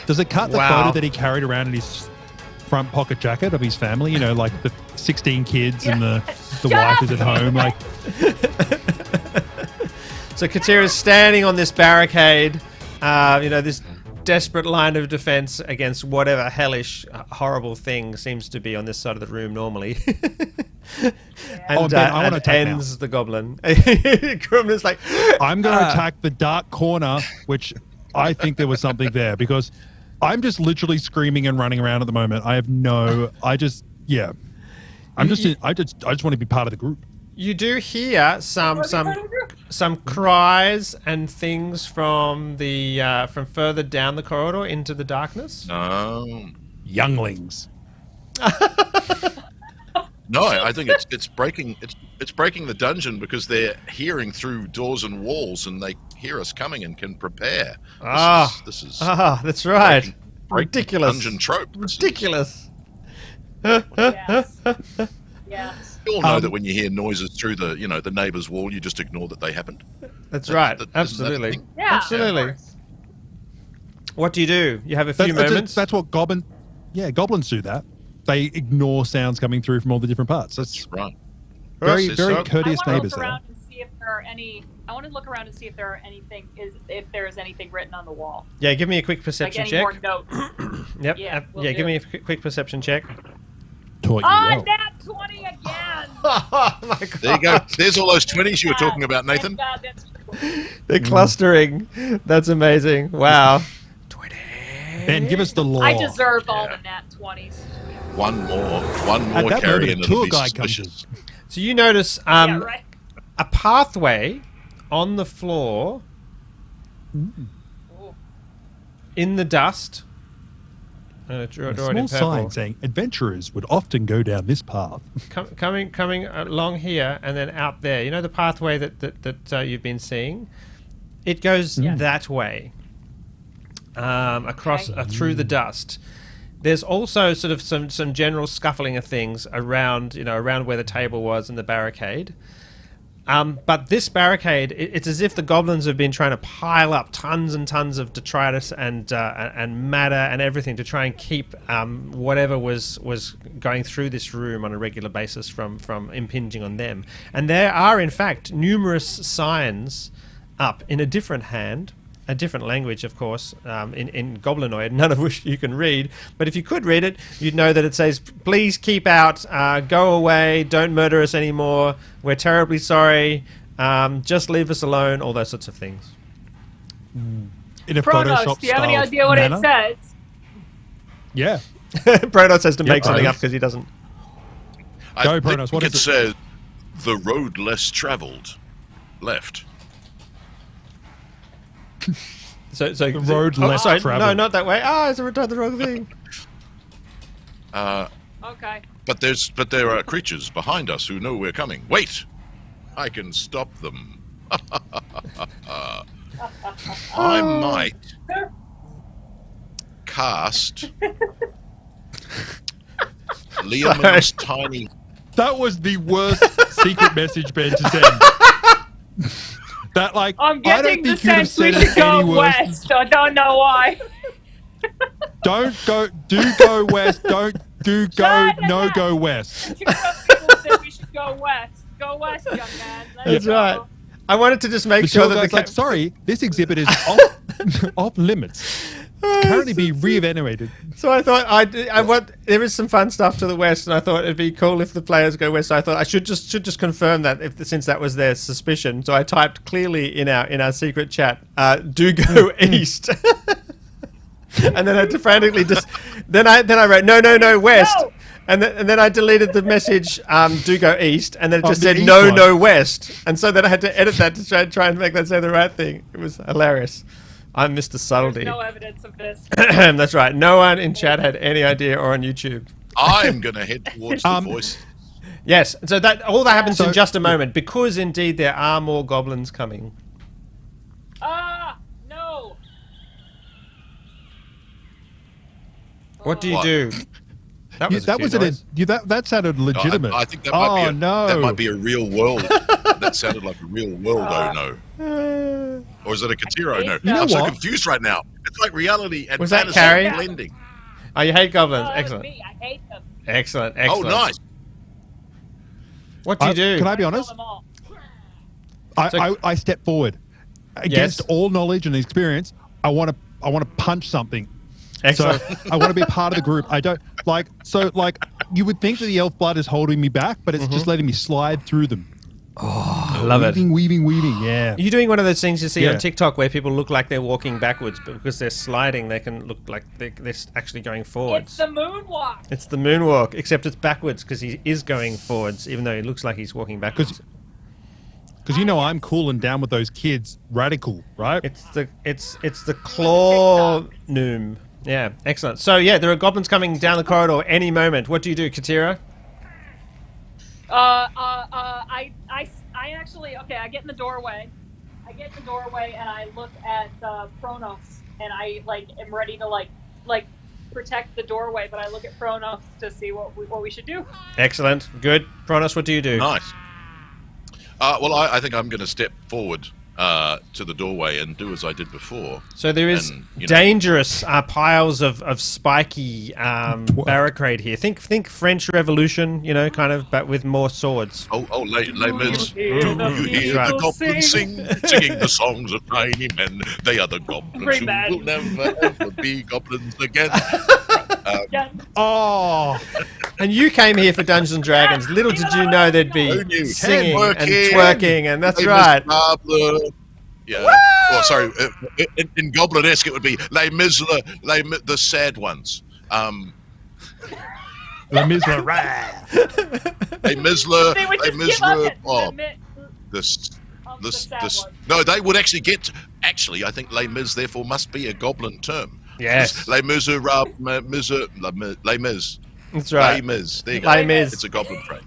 Speaker 3: Does it cut the photo that he carried around in his front pocket jacket of his family? Like the 16 kids and the wife is at home. Like,
Speaker 1: so Katira's standing on this barricade, this desperate line of defense against whatever hellish, horrible thing seems to be on this side of the room normally. And,
Speaker 3: Ben, I want to attack
Speaker 1: ends the goblin. Grumman's like,
Speaker 3: I'm going to attack the dark corner, which I think there was something there because I'm just literally screaming and running around at the moment. I just want to be part of the group.
Speaker 1: You do hear some cries and things from the from further down the corridor into the darkness.
Speaker 3: Younglings.
Speaker 4: No, I think it's breaking the dungeon because they're hearing through doors and walls, and they hear us coming and can prepare. This is
Speaker 1: that's right.
Speaker 4: Ridiculous dungeon trope.
Speaker 1: Ridiculous.
Speaker 2: Yes. Yes.
Speaker 4: You all know that when you hear noises through the neighbour's wall, you just ignore that they happened.
Speaker 1: That's right. Absolutely.
Speaker 2: Yeah,
Speaker 1: absolutely. What do? You have a few moments.
Speaker 3: That's what goblins do. That they ignore sounds coming through from all the different parts. That's
Speaker 4: right.
Speaker 3: Very courteous neighbours.
Speaker 2: I want to look around and see if there is anything written on the wall.
Speaker 1: Yeah, give me a quick perception check.
Speaker 2: More notes.
Speaker 1: Yep. Give me a quick perception check.
Speaker 2: Nat 20 again.
Speaker 1: Oh my God.
Speaker 4: There you go. There's all those 20s you were talking about, Nathan.
Speaker 1: They're clustering. That's amazing. Wow. 20.
Speaker 3: Ben, give us the law.
Speaker 2: I deserve all the nat 20s.
Speaker 4: One more Cari, and it'll be suspicious.
Speaker 1: So you notice a pathway on the floor in the dust.
Speaker 3: A small sign saying adventurers would often go down this path.
Speaker 1: Coming along here and then out there. You know the pathway that you've been seeing? It goes that way, across through the dust. There's also sort of some general scuffling of things around where the table was and the barricade. But this barricade, it's as if the goblins have been trying to pile up tons and tons of detritus and matter and everything to try and keep whatever was going through this room on a regular basis from impinging on them. And there are, in fact, numerous signs up in a different hand, a different language, of course, in Goblinoid, none of which you can read. But if you could read it, you'd know that it says, "Please keep out, go away, don't murder us anymore, we're terribly sorry, just leave us alone," all those sorts of things.
Speaker 3: In a
Speaker 2: Pronos,
Speaker 3: Photoshop
Speaker 2: do you have any
Speaker 3: style
Speaker 2: idea what
Speaker 3: manner?
Speaker 2: it says?
Speaker 3: Yeah.
Speaker 1: Pronos has to make something up because he doesn't.
Speaker 3: Go, Pronos. What
Speaker 4: it
Speaker 3: is it?
Speaker 4: says, "The road less travelled, left."
Speaker 1: So
Speaker 3: the road less traveled.
Speaker 1: No, not that way. It's done the wrong thing.
Speaker 2: Okay.
Speaker 4: But there are creatures behind us who know we're coming. Wait, I can stop them. I might cast Liam's tiny.
Speaker 3: That was the worst secret message, Ben, to send.
Speaker 2: I'm getting the sense we should go west. I don't know why.
Speaker 3: Don't go. Do go west. Don't do go. No, go west.
Speaker 2: Two people said we should go west. Go west, young man.
Speaker 1: That's right. I wanted to just make sure that
Speaker 3: sorry, this exhibit is off limits. Currently be re-evaluated.
Speaker 1: So I thought there is some fun stuff to the west, and I thought it'd be cool if the players go west. So I thought I should just confirm that since that was their suspicion. So I typed clearly in our secret chat, "Do go east," and then I had to frantically then I wrote no west,
Speaker 2: No!
Speaker 1: and then I deleted the message, "Do go east," and then it just said no west, and so then I had to edit that to try and make that say the right thing. It was hilarious. I'm Mr. Subtlety.
Speaker 2: There's no evidence of this.
Speaker 1: That's right. No one in chat had any idea, or on YouTube.
Speaker 4: I'm going to head towards the voice.
Speaker 1: Yes. So all that happens in just a moment, because indeed there are more goblins coming.
Speaker 2: No.
Speaker 1: What do you do?
Speaker 3: That sounded legitimate.
Speaker 4: I think that might be a real world. That sounded like a real world. No. Or is it a Katiro? No. I'm so confused right now. It's like reality and fantasy
Speaker 1: Cari?
Speaker 4: blending.
Speaker 1: Oh, you hate goblins. Excellent.
Speaker 2: Me. I hate them.
Speaker 1: Excellent.
Speaker 4: Oh, nice.
Speaker 1: What do you do?
Speaker 3: Can I be honest? I step forward against all knowledge and experience. I want to punch something.
Speaker 1: Excellent.
Speaker 3: So I want to be part of the group. I don't you would think that the elf blood is holding me back, but it's just letting me slide through them.
Speaker 1: Oh, love it.
Speaker 3: Weaving. Yeah.
Speaker 1: You're doing one of those things you see on TikTok where people look like they're walking backwards, but because they're sliding, they can look like they're actually going forwards.
Speaker 2: It's the moonwalk.
Speaker 1: It's the moonwalk, except it's backwards because he is going forwards, even though he looks like he's walking backwards.
Speaker 3: Because you know I'm cool and down with those kids, radical, right?
Speaker 1: It's the claw Noom. Yeah, excellent. So yeah, there are goblins coming down the corridor any moment. What do you do, Katira?
Speaker 2: I actually, I get in the doorway. I get in the doorway and I look at Pronos and I am ready to protect the doorway, but I look at Pronos to see what we should do.
Speaker 1: Excellent, good. Pronos, what do you do?
Speaker 4: Nice. Well, I think I'm going to step forward to the doorway and do as I did before.
Speaker 1: So there is dangerous piles of spiky barricade here. Think French Revolution, kind of, but with more swords.
Speaker 4: Les Mis. Do you hear the goblins singing the songs of tiny men? They are the goblins who will never ever be goblins again.
Speaker 1: And you came here for Dungeons and Dragons. Little did you know there'd be singing and twerking, and that's right.
Speaker 4: Yeah. Well, sorry. In Goblin-esque, it would be Les Miserables, the sad ones.
Speaker 3: Les Miserables.
Speaker 4: Les Miserables. No, they would actually get. Actually, I think Les Mis therefore must be a goblin term.
Speaker 1: Yes.
Speaker 4: Les Miserables. Les Mis.
Speaker 1: That's right.
Speaker 4: Les Mis. There you go.
Speaker 1: Les Mis.
Speaker 4: It's a goblin phrase.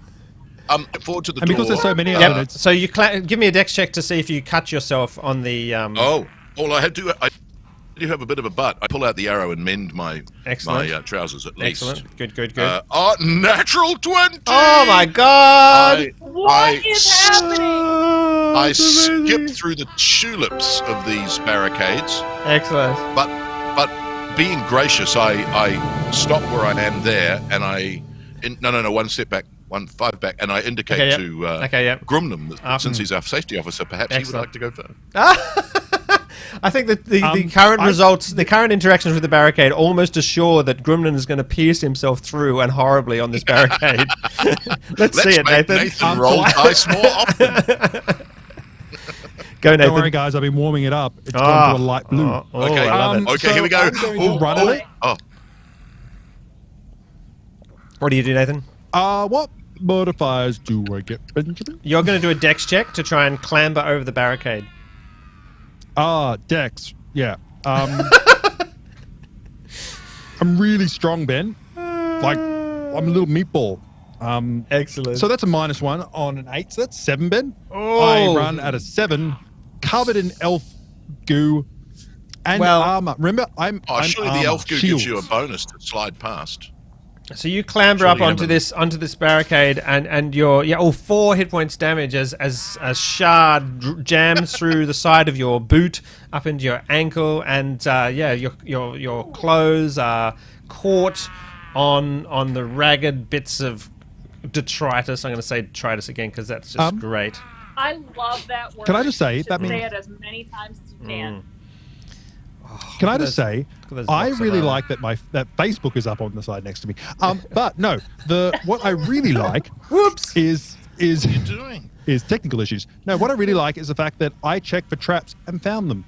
Speaker 4: Forward to the
Speaker 3: and
Speaker 4: door.
Speaker 3: because there's so many
Speaker 1: of
Speaker 3: it.
Speaker 1: So you give me a dex check to see if you cut yourself on the.
Speaker 4: Well, I do have a bit of a butt. I pull out the arrow and mend my trousers at least.
Speaker 1: Excellent. Good.
Speaker 4: Natural 20.
Speaker 1: Oh my God!
Speaker 2: What is happening?
Speaker 4: I skip through the tulips of these barricades.
Speaker 1: Excellent.
Speaker 4: But being gracious, I stop where I am there, and no, one step back. 5 back, and I indicate to Grumnum that since he's our safety officer, perhaps he would like to go first.
Speaker 1: I think that the current results, the current interactions with the barricade, almost assure that Grumnum is going to pierce himself through and horribly on this barricade. Let's see it, Nathan.
Speaker 4: Nathan roll dice more often.
Speaker 1: Go, Nathan.
Speaker 3: Don't worry, guys. I've been warming it up. It's gone to a light blue.
Speaker 4: Okay,
Speaker 1: I love it.
Speaker 4: Okay, here we go.
Speaker 3: Run it.
Speaker 1: What do you do, Nathan?
Speaker 3: What modifiers do I get, Benjamin?
Speaker 1: You're going to do a dex check to try and clamber over the barricade.
Speaker 3: Dex. Yeah. I'm really strong, Ben. I'm a little meatball.
Speaker 1: Excellent.
Speaker 3: So that's a -1 on an 8. So that's 7, Ben.
Speaker 1: Oh.
Speaker 3: I run at a 7, covered in elf goo and armor. Remember, I'm
Speaker 4: surely
Speaker 3: armor.
Speaker 4: the elf goo
Speaker 3: Shields.
Speaker 4: gives you a bonus to slide past.
Speaker 1: So you clamber up onto this barricade, and you're 4 hit points damage as a shard jams through the side of your boot up into your ankle, and your clothes are caught on the ragged bits of detritus. I'm going to say detritus again because that's just great.
Speaker 2: I love that word.
Speaker 3: Can I just say
Speaker 2: that means say it as many times as you can.
Speaker 3: Can I just say, I really like that that Facebook is up on the side next to me. But no, what I really like is technical issues. No, what I really like is the fact that I checked for traps and found them.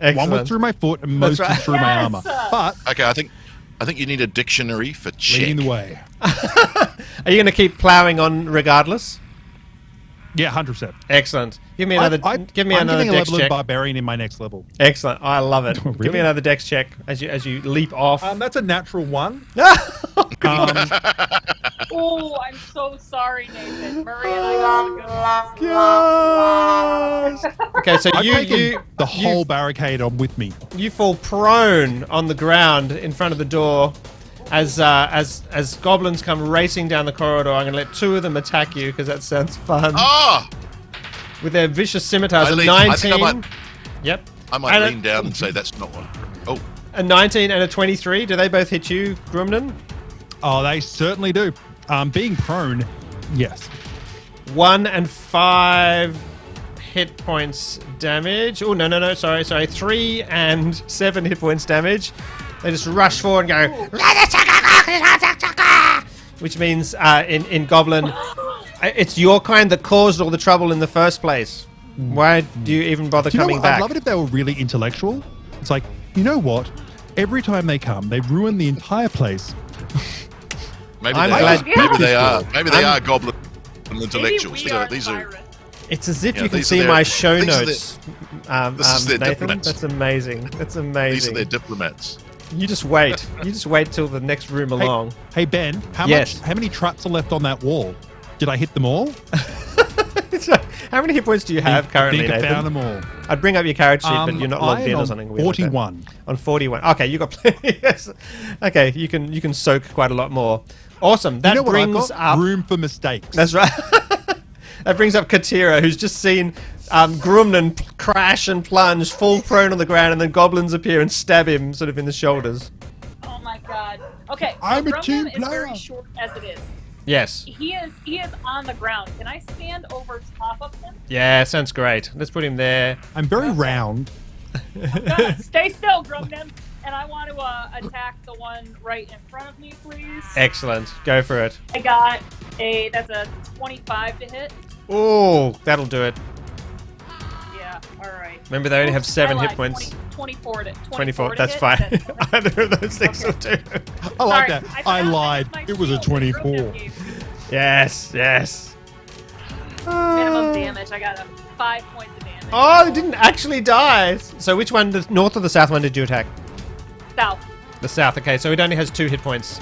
Speaker 1: Excellent.
Speaker 3: One was through my foot and most was through my armor. But
Speaker 4: okay, I think you need a dictionary for check.
Speaker 3: Leading the way.
Speaker 1: Are you going to keep ploughing on regardless?
Speaker 3: Yeah, 100%.
Speaker 1: Excellent. Give me another. Give me another dex
Speaker 3: level
Speaker 1: check.
Speaker 3: Of barbarian in my next level.
Speaker 1: Excellent. I love it.
Speaker 3: Really?
Speaker 1: Give me another dex check as you leap off.
Speaker 3: That's a natural 1.
Speaker 2: Oh, I'm so sorry, Nathan. Murray and I got a good one.
Speaker 1: Okay, so you
Speaker 3: the whole barricade on with me.
Speaker 1: You fall prone on the ground in front of the door. As goblins come racing down the corridor, I'm going to let 2 of them attack you because that sounds fun. With their vicious scimitars. A 19. Yep.
Speaker 4: I might lean down and say that's not one. Oh.
Speaker 1: A 19 and a 23. Do they both hit you, Grumnan?
Speaker 3: Oh, they certainly do. Being prone, yes.
Speaker 1: 1 and 5 hit points damage. Oh, no. Sorry. 3 and 7 hit points damage. They just rush forward and go, which means in Goblin, It's your kind that caused all the trouble in the first place. Why do you even bother coming back?
Speaker 3: I'd love it if they were really intellectual. It's like, you know what? Every time they come, they ruin the entire place.
Speaker 4: Maybe they are goblin intellectuals. These are.
Speaker 1: It's as if you can see my show notes.
Speaker 4: This is their
Speaker 1: Nathan.
Speaker 4: diplomats.
Speaker 1: That's amazing. That's amazing.
Speaker 4: These are their diplomats.
Speaker 1: You just wait. You just wait till the next room along.
Speaker 3: Hey Ben, how many traps are left on that wall? Did I hit them all?
Speaker 1: How many hit points do you have currently,
Speaker 3: Nathan? I
Speaker 1: Nathan?
Speaker 3: found them all.
Speaker 1: I'd bring up your character sheet, but you're not logged in or something.
Speaker 3: 41.
Speaker 1: Like on 41. Okay, you got plenty. Yes. Okay, you can soak quite a lot more. Awesome. That brings up
Speaker 3: room for mistakes.
Speaker 1: That's right. That brings up Katira, who's just seen Grumnan crash and plunge, fall prone on the ground, and then goblins appear and stab him sort of in the shoulders.
Speaker 2: Oh my god. Okay, so
Speaker 3: I'm a team
Speaker 2: Grumnan is
Speaker 3: player.
Speaker 2: very short as it is.
Speaker 1: Yes.
Speaker 2: He is on the ground. Can I stand over top of him?
Speaker 1: Yeah, sounds great. Let's put him there.
Speaker 3: I'm very round.
Speaker 2: Stay still, Grumnan. And I want to attack the one right in front of me, please.
Speaker 1: Excellent. Go for it.
Speaker 2: I got that's a 25 to hit.
Speaker 1: Oh, that'll do it.
Speaker 2: Yeah, alright.
Speaker 1: Remember, they only have 7 hit
Speaker 2: 20,
Speaker 1: points.
Speaker 2: 24 to
Speaker 1: 24,
Speaker 2: to
Speaker 1: that's
Speaker 2: hit.
Speaker 1: fine. Either of those things will do.
Speaker 3: I like
Speaker 2: Sorry,
Speaker 3: that. I lied. It was a 24.
Speaker 1: Yes, yes.
Speaker 2: Minimum damage. I got 5 points of damage.
Speaker 1: Oh, they didn't actually die. So which one, the north or the south one, did you attack?
Speaker 2: South.
Speaker 1: The south, okay. So it only has 2 hit points.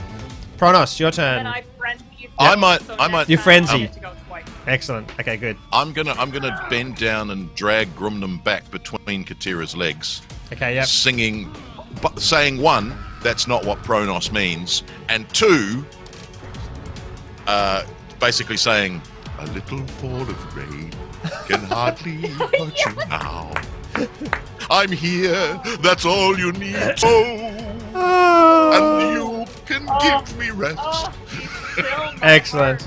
Speaker 1: Pronos, your turn.
Speaker 2: And I frenzy.
Speaker 4: I might.
Speaker 1: You frenzy.
Speaker 2: To go twice.
Speaker 1: Excellent. Okay, good.
Speaker 4: I'm gonna bend down and drag Grumnum back between Katira's legs.
Speaker 1: Okay, yep.
Speaker 4: Singing, saying 1, that's not what Pronos means, and 2, basically saying a little fall of rain can hardly hurt you now. I'm here. That's all you need. And you can give me rest.
Speaker 1: Excellent.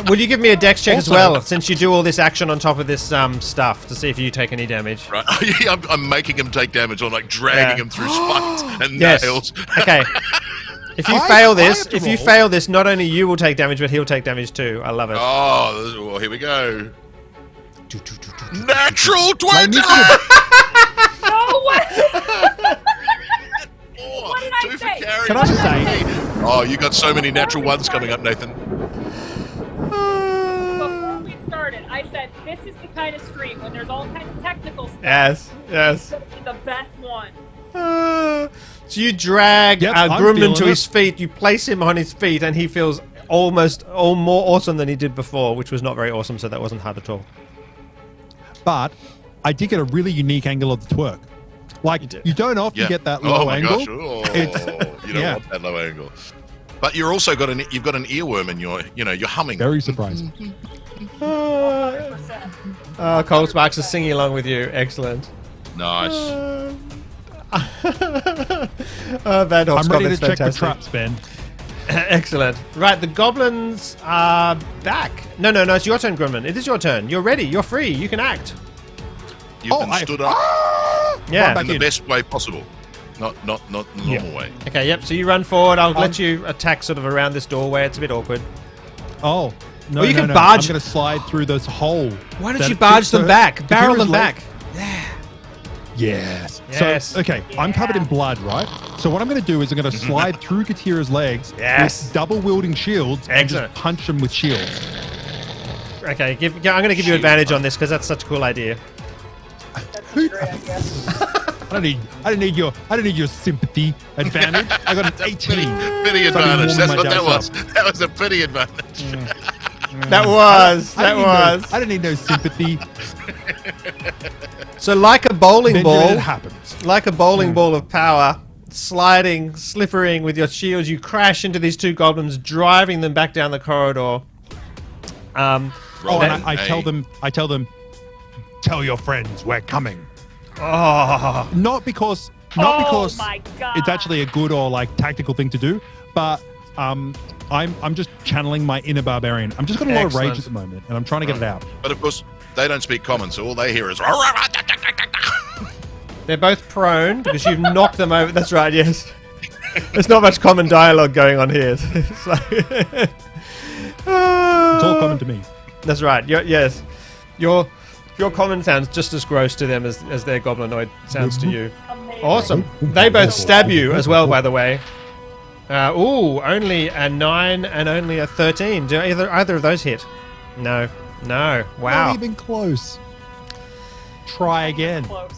Speaker 1: Will you give me a dex check as well, since you do all this action on top of this stuff, to see if you take any damage?
Speaker 4: Right. I'm making him take damage. I'm like dragging him through spikes and
Speaker 1: yes.
Speaker 4: nails.
Speaker 1: Okay. If you fail this, not only you will take damage, but he'll take damage too. I love it.
Speaker 4: Oh, well, here we go. Natural 20!
Speaker 2: No way!
Speaker 4: Oh,
Speaker 2: What did I
Speaker 4: 2 for
Speaker 2: say?
Speaker 4: Cari.
Speaker 3: Can I say?
Speaker 4: Oh, you got so many natural ones coming up, Nathan.
Speaker 2: Before we started, I said this is the kind of stream when there's all kinds of technical stuff.
Speaker 1: Yes, yes.
Speaker 2: The best one.
Speaker 1: So you drag
Speaker 3: I'm
Speaker 1: Grumman
Speaker 3: feeling
Speaker 1: to
Speaker 3: it.
Speaker 1: his feet, you place him on his feet, and he feels almost more awesome than he did before, which was not very awesome, so that wasn't hard at all.
Speaker 3: But I did get a really unique angle of the twerk. Like, you don't often get that low angle.
Speaker 4: Gosh. Oh, you don't want that low angle. But you've also got an earworm in you're humming.
Speaker 3: Very surprising.
Speaker 2: 100%.
Speaker 1: Cole Sparks is singing along with you. Excellent.
Speaker 4: Nice.
Speaker 1: Bad
Speaker 3: I'm ready to check the traps, Ben.
Speaker 1: Excellent. Right, the goblins are back. No, it's your turn, Grumman. It is your turn. You're ready. You're free. You can act.
Speaker 4: You've been stood up
Speaker 1: Yeah.
Speaker 4: in the best way possible. Not the normal way.
Speaker 1: Okay, yep. So you run forward. I'll let you attack sort of around this doorway. It's a bit awkward.
Speaker 3: Oh. No,
Speaker 1: you can
Speaker 3: no.
Speaker 1: barge.
Speaker 3: I'm going to slide through this hole.
Speaker 1: Why don't you barge them back? Barrel them back.
Speaker 3: Yes.
Speaker 1: Yes.
Speaker 3: So, okay, I'm covered in blood, right? So what I'm going to do is I'm going to slide through Katira's legs with double-wielding shields and just punch them with shields.
Speaker 1: Okay, I'm going to give you advantage on this because that's such a cool idea.
Speaker 2: That's a great idea.
Speaker 3: I don't need your sympathy advantage. I got an 18.
Speaker 4: Pity advantage. That's what that was. That was a pity advantage.
Speaker 1: That was.
Speaker 3: I don't need no sympathy.
Speaker 1: So like a bowling ball,
Speaker 3: It happens.
Speaker 1: like a bowling ball of power, sliding, slippering with your shields, you crash into these 2 goblins, driving them back down the corridor.
Speaker 3: And I tell them, tell your friends we're coming.
Speaker 1: Oh,
Speaker 3: Not because
Speaker 2: my God.
Speaker 3: it's actually a good or like tactical thing to do, but I'm just channeling my inner barbarian. I'm just got a lot of rage
Speaker 1: Excellent.
Speaker 3: at the moment, and I'm trying to get it out.
Speaker 4: But of course, they don't speak common, so all they hear is.
Speaker 1: they're both prone because you've knocked them over. That's right, yes. There's not much common dialogue going on here. It's like
Speaker 3: It's all common to me.
Speaker 1: That's right. Your common sounds just as gross to them as their goblinoid sounds to you.
Speaker 2: Amazing.
Speaker 1: Awesome. They both stab you as well, by the way. Only a 9 and only a 13. Do either of those hit? No. Wow.
Speaker 3: Not even close. Try again.
Speaker 2: Close.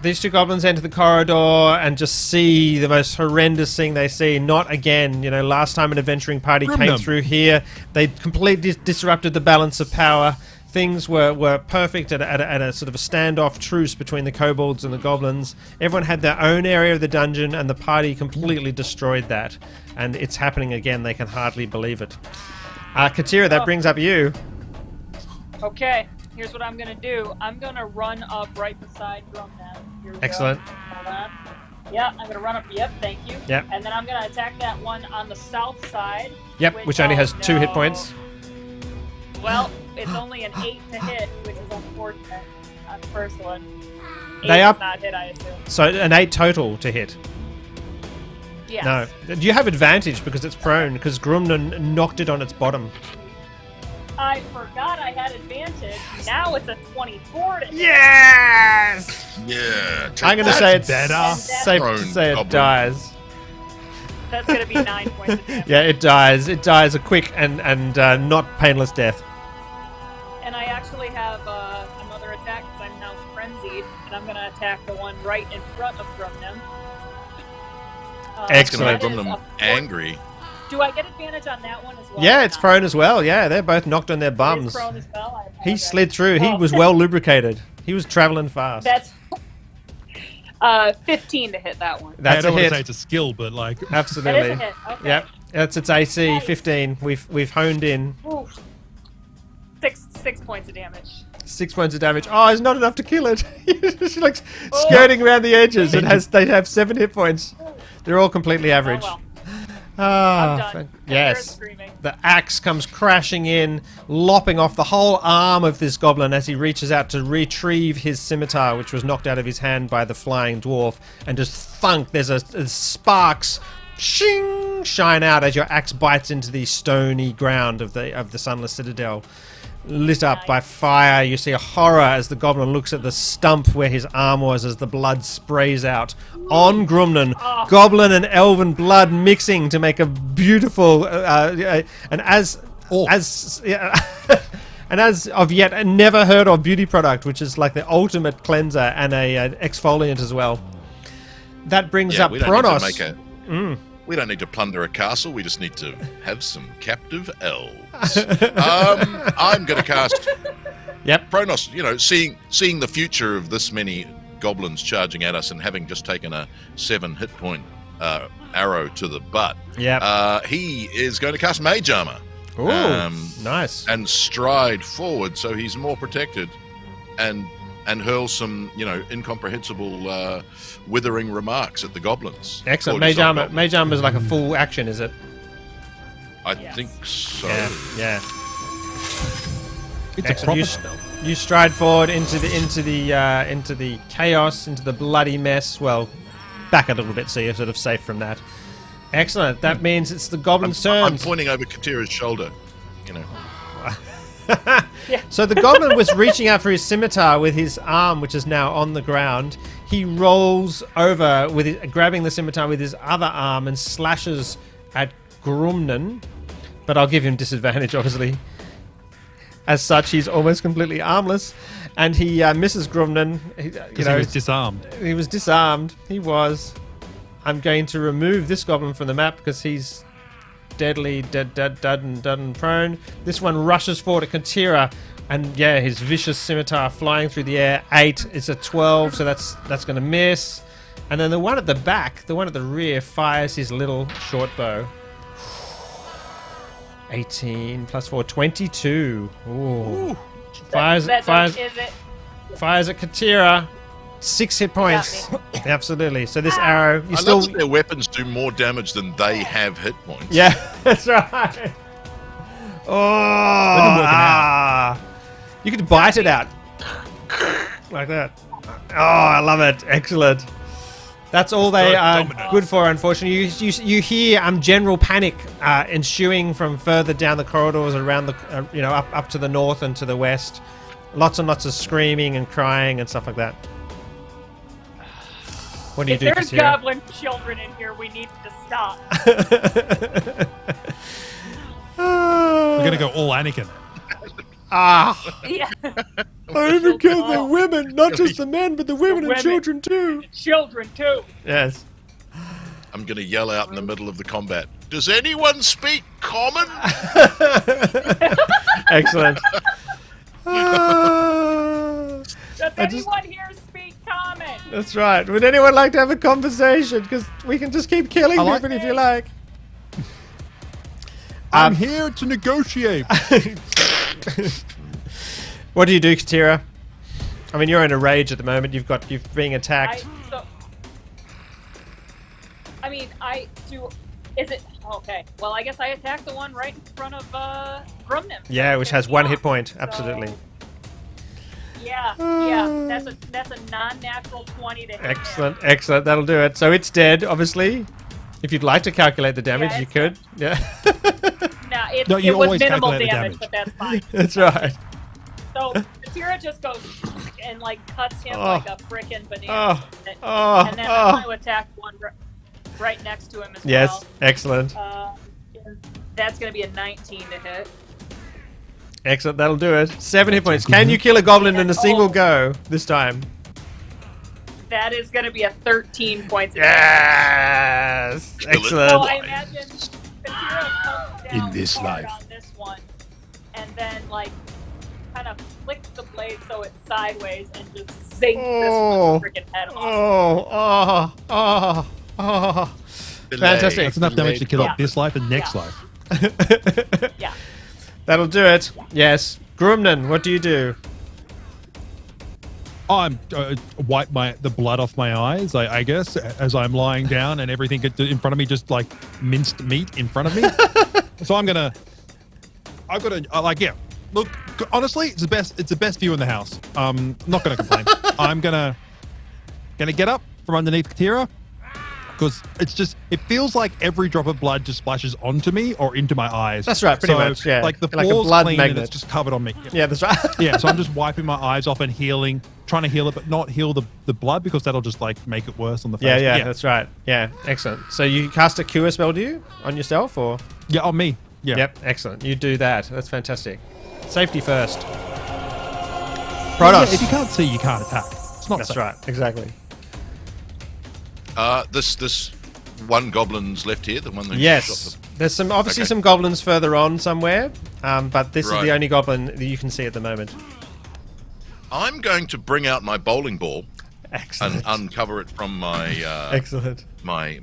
Speaker 1: These two goblins enter the corridor and just see the most horrendous thing they see. Not again. Last time an adventuring party came through here, they completely disrupted the balance of power. Things were perfect at a sort of a standoff truce between the kobolds and the goblins. Everyone had their own area of the dungeon, and the party completely destroyed that. And it's happening again. They can hardly believe it. Katira, that brings up you.
Speaker 2: Okay, here's what I'm going to do. I'm going to run up right beside Grumman. Here we
Speaker 1: Excellent.
Speaker 2: Go. Hold on. Yeah, I'm going to run up. Yep, thank you.
Speaker 1: Yep.
Speaker 2: And then I'm going to attack that one on the south side.
Speaker 1: Yep, which only has 2 hit points.
Speaker 2: Well, it's only an 8 to hit, which is unfortunate on the first one. 8
Speaker 1: They are
Speaker 2: does not hit, I assume.
Speaker 1: So an 8 total to hit.
Speaker 2: Yes.
Speaker 1: No. You have advantage because it's prone, because Grumnan knocked it on its bottom.
Speaker 2: I forgot I had advantage. Now it's a 24 to hit.
Speaker 1: Yes!
Speaker 4: Yeah.
Speaker 1: I'm going to say it's
Speaker 3: better.
Speaker 1: safe to say it
Speaker 4: Goblin.
Speaker 1: dies.
Speaker 2: That's going to be 9 points of damage.
Speaker 1: Yeah, it dies. It dies a quick and not painless death.
Speaker 2: And I actually have another attack because I'm now frenzied, and I'm going to attack the one right in front of Grumnum.
Speaker 1: Excellent.
Speaker 2: that is
Speaker 4: Grumnum
Speaker 2: a four-
Speaker 4: angry.
Speaker 2: Do I get advantage on that one as well?
Speaker 1: Yeah,
Speaker 2: or
Speaker 1: it's
Speaker 2: not?
Speaker 1: prone as well. Yeah, they're both knocked on their
Speaker 2: It is
Speaker 1: bums.
Speaker 2: prone as well? I
Speaker 1: He
Speaker 2: apologize.
Speaker 1: slid through. He
Speaker 2: Oh.
Speaker 1: was well lubricated. He was traveling fast.
Speaker 2: That's 15 to hit that one.
Speaker 1: That's
Speaker 3: I don't
Speaker 1: a
Speaker 3: want to
Speaker 1: hit.
Speaker 3: say it's a skill, but like
Speaker 2: That is
Speaker 1: Absolutely.
Speaker 2: a hit. Okay.
Speaker 1: Yep. That's its AC.
Speaker 2: Nice.
Speaker 1: 15. We've honed in.
Speaker 2: Oof. 6 points of damage.
Speaker 1: 6 points of damage. Oh, it's not enough to kill it. She's like skirting around the edges. They have 7 hit points. They're all completely average.
Speaker 2: Oh, well.
Speaker 1: Ah,
Speaker 2: I'm done.
Speaker 1: thank-
Speaker 2: I hear it
Speaker 1: yes.
Speaker 2: screaming.
Speaker 1: The axe comes crashing in, lopping off the whole arm of this goblin as he reaches out to retrieve his scimitar, which was knocked out of his hand by the flying dwarf, and just thunk. There's a sparks shing shine out as your axe bites into the stony ground of the Sunless Citadel. Lit up by fire, you see a horror as the goblin looks at the stump where his arm was as the blood sprays out on Grumnan. Goblin and elven blood mixing to make a beautiful and as of yet never heard of beauty product, which is like the ultimate cleanser and an exfoliant as well. That brings up
Speaker 4: we don't need to
Speaker 1: Pronos.
Speaker 4: make we don't need to plunder a castle. We just need to have some captive elves. I'm going to cast
Speaker 1: Yep.
Speaker 4: Pronos. Seeing the future of this many goblins charging at us and having just taken a 7 hit point arrow to the butt.
Speaker 1: Yep.
Speaker 4: He is going to cast Mage Armor.
Speaker 1: Ooh, nice.
Speaker 4: And stride forward so he's more protected, and hurl some incomprehensible withering remarks at the goblins.
Speaker 1: Excellent.
Speaker 4: Gorgeous
Speaker 1: Mage
Speaker 4: old
Speaker 1: armor.
Speaker 4: goblins.
Speaker 1: Mage armor is like a full action, is it?
Speaker 4: I
Speaker 2: Yes.
Speaker 4: think so.
Speaker 1: Yeah.
Speaker 3: it's a
Speaker 1: Excellent.
Speaker 3: proper
Speaker 1: You,
Speaker 3: spell.
Speaker 1: you stride forward into the chaos, into the bloody mess. Well, back a little bit so you're sort of safe from that. Excellent. That means it's the goblin's turn.
Speaker 4: I'm pointing over Katira's shoulder.
Speaker 1: So the goblin was reaching out for his scimitar with his arm, which is now on the ground. He rolls over grabbing the scimitar with his other arm and slashes at Grumnan. But I'll give him disadvantage, obviously. As such, he's almost completely armless, and he misses Grumnan.
Speaker 3: He was disarmed.
Speaker 1: He was disarmed. He was. I'm going to remove this goblin from the map because he's dead and prone. This one rushes forward at Katira, and his vicious scimitar flying through the air. 8. It's a 12, so that's going to miss. And then the one at the back, the one at the rear, fires his little short bow. 18 plus 4, 22. Ooh. Fires at Katira. 6 hit points. Absolutely. So this arrow,
Speaker 4: I love that their weapons do more damage than they have hit points.
Speaker 1: Yeah, that's right. Oh, you could bite it out like that. Oh, I love it. Excellent. That's all they are good for, unfortunately. You hear general panic ensuing from further down the corridors around the, up to the north and to the west. Lots and lots of screaming and crying and stuff like that. What do you do,
Speaker 2: If there's
Speaker 1: Katia?
Speaker 2: goblin children in here, we need to stop.
Speaker 3: We're going to go all Anakin.
Speaker 2: Yeah.
Speaker 1: I even killed the women, not just the men, but the women and children too.
Speaker 2: Children too.
Speaker 1: Yes.
Speaker 4: I'm going to yell out in the middle of the combat. Does anyone speak common?
Speaker 1: Excellent.
Speaker 2: Does anyone here speak common?
Speaker 1: That's right. Would anyone like to have a conversation? Because we can just keep killing people if you like.
Speaker 3: I'm here to negotiate.
Speaker 1: What do you do, Katira? I mean, you're in a rage at the moment. You're being attacked.
Speaker 2: I do. Is it okay? Well, I guess I attack the one right in front of Grumnim.
Speaker 1: Yeah, which has 1 hit point. Absolutely.
Speaker 2: So, yeah. That's a non-natural 20 to hit.
Speaker 1: Excellent. That'll do it. So it's dead, obviously. If you'd like to calculate the damage, you could. Yeah.
Speaker 2: No, it was minimal damage, but that's fine.
Speaker 1: That's right.
Speaker 2: So Katira just goes and cuts him like a frickin' banana. And then I'm going to attack one right next to him as well.
Speaker 1: Yes, excellent.
Speaker 2: That's going to be a 19 to hit.
Speaker 1: Excellent, that'll do it. 7 hit points. Can you kill a goblin in a single go this time?
Speaker 2: That is going to be a 13 points.
Speaker 1: Yes! Excellent.
Speaker 2: So I imagine Katira comes down
Speaker 3: In this
Speaker 2: hard
Speaker 3: life.
Speaker 2: on this one, and then kind of flicks the blade so it's sideways and just zings this one's freaking head off.
Speaker 1: Fantastic.
Speaker 3: That's enough damage to kill off this life and next life.
Speaker 2: Yeah.
Speaker 1: That'll do it. Yes. Grumnan, what do you do?
Speaker 3: I'm wipe the blood off my eyes, I guess, as I'm lying down and everything in front of me just like minced meat in front of me. So I've got to look, honestly, it's the best view in the house. Not going to complain. I'm gonna get up from underneath Katira because it feels like every drop of blood just splashes onto me or into my eyes.
Speaker 1: That's right, pretty much. Yeah,
Speaker 3: like the
Speaker 1: like a
Speaker 3: floor's
Speaker 1: blood
Speaker 3: clean
Speaker 1: magnet.
Speaker 3: and it's just covered on me.
Speaker 1: Yeah, that's right.
Speaker 3: Yeah, so I'm just wiping my eyes off and trying to heal it, but not heal the blood because that'll just make it worse on the face.
Speaker 1: Yeah, that's right. Yeah, excellent. So you cast a cure spell, do you, on yourself or?
Speaker 3: Yeah, on me. Yeah.
Speaker 1: Yep, excellent. You do that. That's fantastic. Safety first. Protos.
Speaker 3: Yeah, if you can't see, you can't attack. It's not
Speaker 1: That's
Speaker 3: safe.
Speaker 1: right. Exactly.
Speaker 4: This one goblin's left here, the one that
Speaker 1: Yes. There's some goblins further on somewhere, but this is the only goblin that you can see at the moment.
Speaker 4: I'm going to bring out my bowling ball
Speaker 1: Excellent.
Speaker 4: and uncover it from my
Speaker 1: Excellent.
Speaker 4: my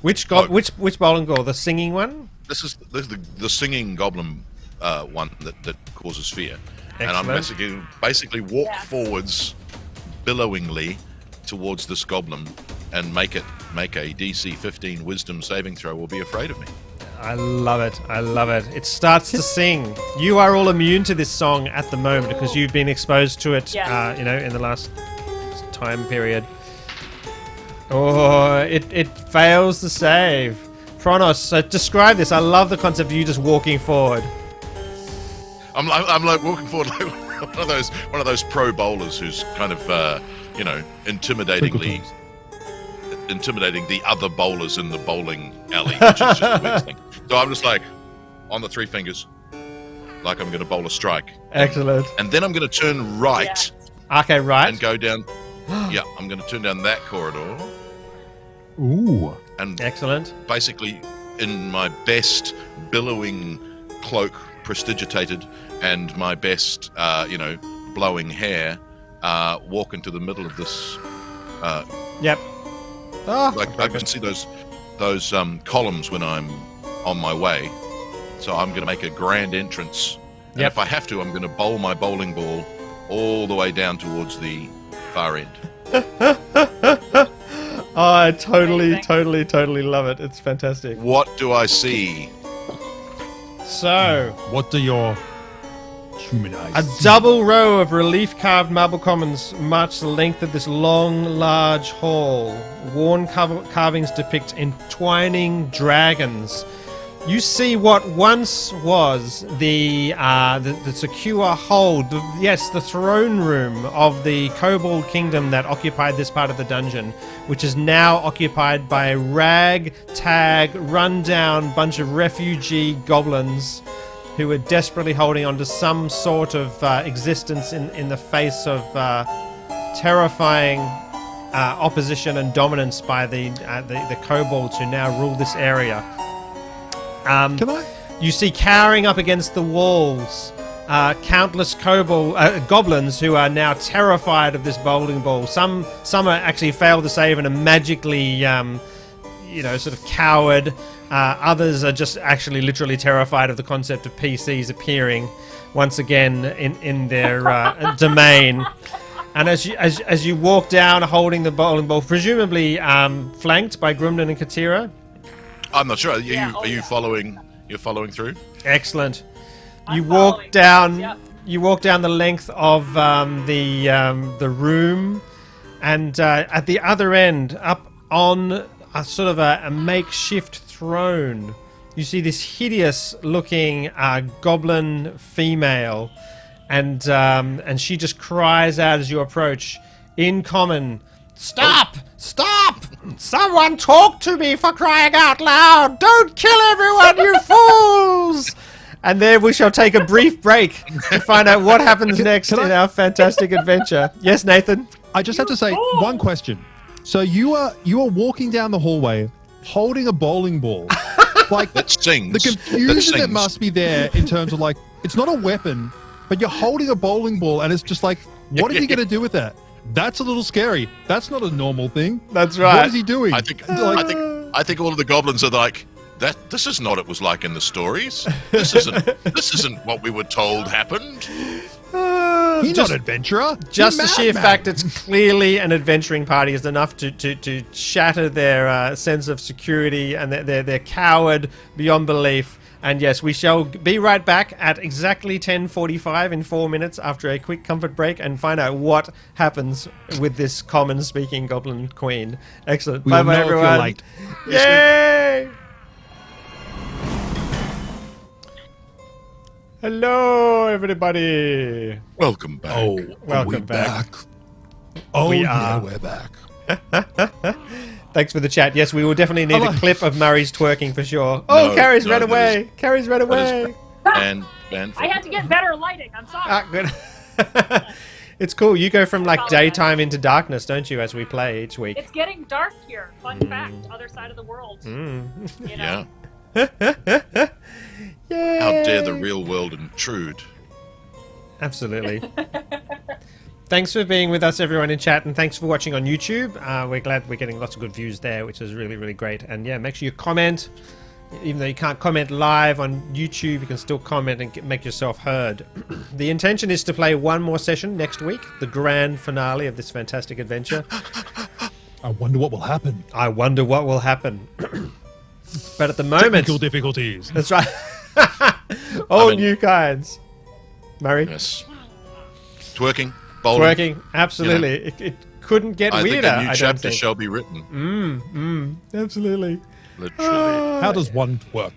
Speaker 1: Which bowling ball? The singing one?
Speaker 4: This is the singing goblin one that causes fear.
Speaker 1: Excellent.
Speaker 4: And I'm basically walk forwards billowingly towards this goblin and make a DC 15 wisdom saving throw or be afraid of me.
Speaker 1: I love it. I love it. It starts to sing. You are all immune to this song at the moment because you've been exposed to it, in the last time period. Oh, it fails the save. Pronos, so describe this. I love the concept of you just walking forward.
Speaker 4: I'm like walking forward like one of those pro bowlers who's kind of intimidating the other bowlers in the bowling alley, which is just a weird thing. So I'm just like on the 3 fingers, like I'm going to bowl a strike.
Speaker 1: Excellent.
Speaker 4: And then I'm going to turn right.
Speaker 1: Yeah. Okay, right.
Speaker 4: And go down. Yeah, I'm going to turn down that corridor.
Speaker 3: Ooh.
Speaker 4: And
Speaker 1: excellent.
Speaker 4: Basically, in my best billowing cloak, prestidigitated, and my best, blowing hair, walk into the middle of this.
Speaker 1: Yep. Oh,
Speaker 4: I can see those columns when I'm on my way. So I'm going to make a grand entrance. And if I have to, I'm going to bowl my bowling ball all the way down towards the far end.
Speaker 1: Oh, I totally love it. It's fantastic.
Speaker 4: What do I see?
Speaker 1: So,
Speaker 3: what do your Humanized.
Speaker 1: A double row of relief-carved marble commons march the length of this long, large hall. Worn carvings depict entwining dragons. You see what once was the secure hold, the throne room of the Kobold Kingdom that occupied this part of the dungeon, which is now occupied by a ragtag, rundown bunch of refugee goblins who are desperately holding on to some sort of existence in the face of terrifying opposition and dominance by the kobolds who now rule this area. You see cowering up against the walls countless goblins who are now terrified of this bowling ball. Some are actually failed to save and are magically sort of coward. Others are just actually literally terrified of the concept of PCs appearing once again in their domain. And as you walk down holding the bowling ball, presumably flanked by Grumden and Katira.
Speaker 4: I'm not sure. Are you following? You're following through?
Speaker 1: Excellent. You walk down the length of the room, and at the other end, up on a sort of a makeshift throne, you see this hideous-looking goblin female, and she just cries out as you approach in common. Stop! Stop! Someone talk to me, for crying out loud! Don't kill everyone, you fools! And there we shall take a brief break to find out what happens next in our fantastic adventure. Yes, Nathan?
Speaker 3: I just have to say one question. So you are walking down the hallway holding a bowling ball. Like
Speaker 4: that sings.
Speaker 3: The confusion that must be there in terms of like, it's not a weapon, but you're holding a bowling ball and it's just like, what is he going to do with that? That's a little scary. That's not a normal thing.
Speaker 1: That's right.
Speaker 3: What is he doing?
Speaker 4: I think all of the goblins are like, this is not what it was like in the stories. This isn't what we were told happened.
Speaker 3: He's not an adventurer.
Speaker 1: Just the sheer fact it's clearly an adventuring party is enough to shatter their sense of security, and they're coward beyond belief. And yes, we shall be right back at exactly 10:45 in 4 minutes after a quick comfort break and find out what happens with this common-speaking goblin queen. Excellent. Bye-bye, everyone. Yay! Hello, everybody.
Speaker 4: Welcome back.
Speaker 3: Oh,
Speaker 1: welcome back.
Speaker 3: Oh,
Speaker 1: we're
Speaker 3: back.
Speaker 1: Thanks for the chat. Yes, we will definitely need a clip of Murray's twerking for sure. Oh, Cari's ran away. Cari's ran away.
Speaker 2: I had to get better lighting. I'm sorry.
Speaker 1: Good. It's cool. You go from like daytime into darkness, don't you, as we play each week?
Speaker 2: It's getting dark here. Fun fact. Other side of the world. You know?
Speaker 4: Yeah. How dare the real world intrude?
Speaker 1: Absolutely. Thanks for being with us, everyone in chat, and thanks for watching on YouTube. We're glad we're getting lots of good views there, which is really, really great. And yeah, make sure you comment. Even though you can't comment live on YouTube, you can still comment and make yourself heard. The intention is to play one more session next week, the grand finale of this fantastic adventure.
Speaker 3: I wonder what will happen.
Speaker 1: I wonder what will happen. But at the moment...
Speaker 3: Technical difficulties.
Speaker 1: That's right. All new kinds. Murray?
Speaker 4: Yes. Twerking. Bowling.
Speaker 1: Twerking. Absolutely. You know, it couldn't get weirder,
Speaker 4: I think a new chapter shall be written.
Speaker 1: Absolutely.
Speaker 4: Literally.
Speaker 3: How does one twerk?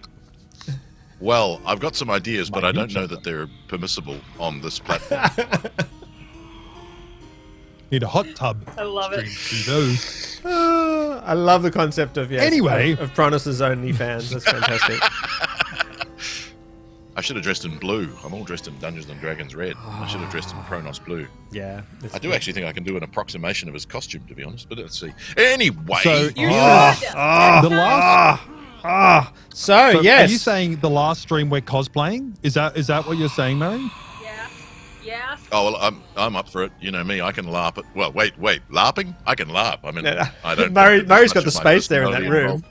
Speaker 4: Well, I've got some ideas, but I don't know that they're permissible on this platform.
Speaker 3: Need a hot tub.
Speaker 2: I love it.
Speaker 3: Those.
Speaker 1: I love the concept of, of Pronos's OnlyFans. That's fantastic.
Speaker 4: I should have dressed in blue. I'm all dressed in Dungeons and Dragons red. I should have dressed in Pronos blue.
Speaker 1: Yeah.
Speaker 4: I do actually think I can do an approximation of his costume, to be honest, but let's see. Anyway.
Speaker 3: So,
Speaker 1: yes.
Speaker 3: Are you saying the last stream we're cosplaying? Is that what you're saying, Mary?
Speaker 2: Yeah.
Speaker 4: Oh, well, I'm up for it. You know me, I can LARP it. Well, wait, LARPing? I can LARP. I mean, I don't...
Speaker 1: Murray's got the space there in that room.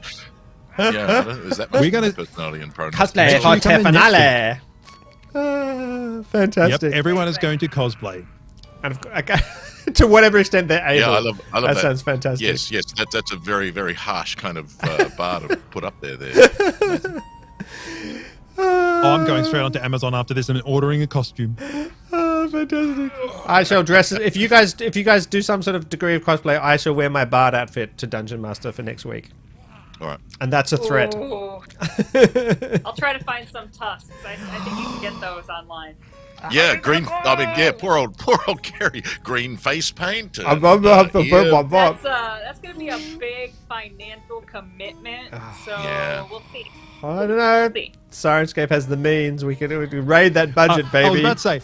Speaker 4: Yeah, is that
Speaker 3: we're gonna
Speaker 4: personality in Pronos?
Speaker 1: Cosplay hot finale. Fantastic.
Speaker 3: Yep, everyone is going to cosplay.
Speaker 1: And to whatever extent they're able.
Speaker 4: Yeah, I love that.
Speaker 1: Sounds fantastic.
Speaker 4: Yes, that's a very, very harsh kind of bar to put up there.
Speaker 3: I'm going straight onto Amazon after this and ordering a costume.
Speaker 1: Oh, fantastic! I shall dress. If you guys do some sort of degree of cosplay, I shall wear my bard outfit to Dungeon Master for next week.
Speaker 4: All right.
Speaker 1: And that's a threat.
Speaker 2: I'll try to find some tusks. I think you can get those online.
Speaker 4: Yeah, green. I mean, yeah, poor old Cari. Green face paint.
Speaker 1: That's going
Speaker 2: to be a big financial commitment. So
Speaker 4: yeah.
Speaker 2: we'll see.
Speaker 1: I don't know. Syrinscape has the means. We can raid that budget, baby.
Speaker 3: I was about to say.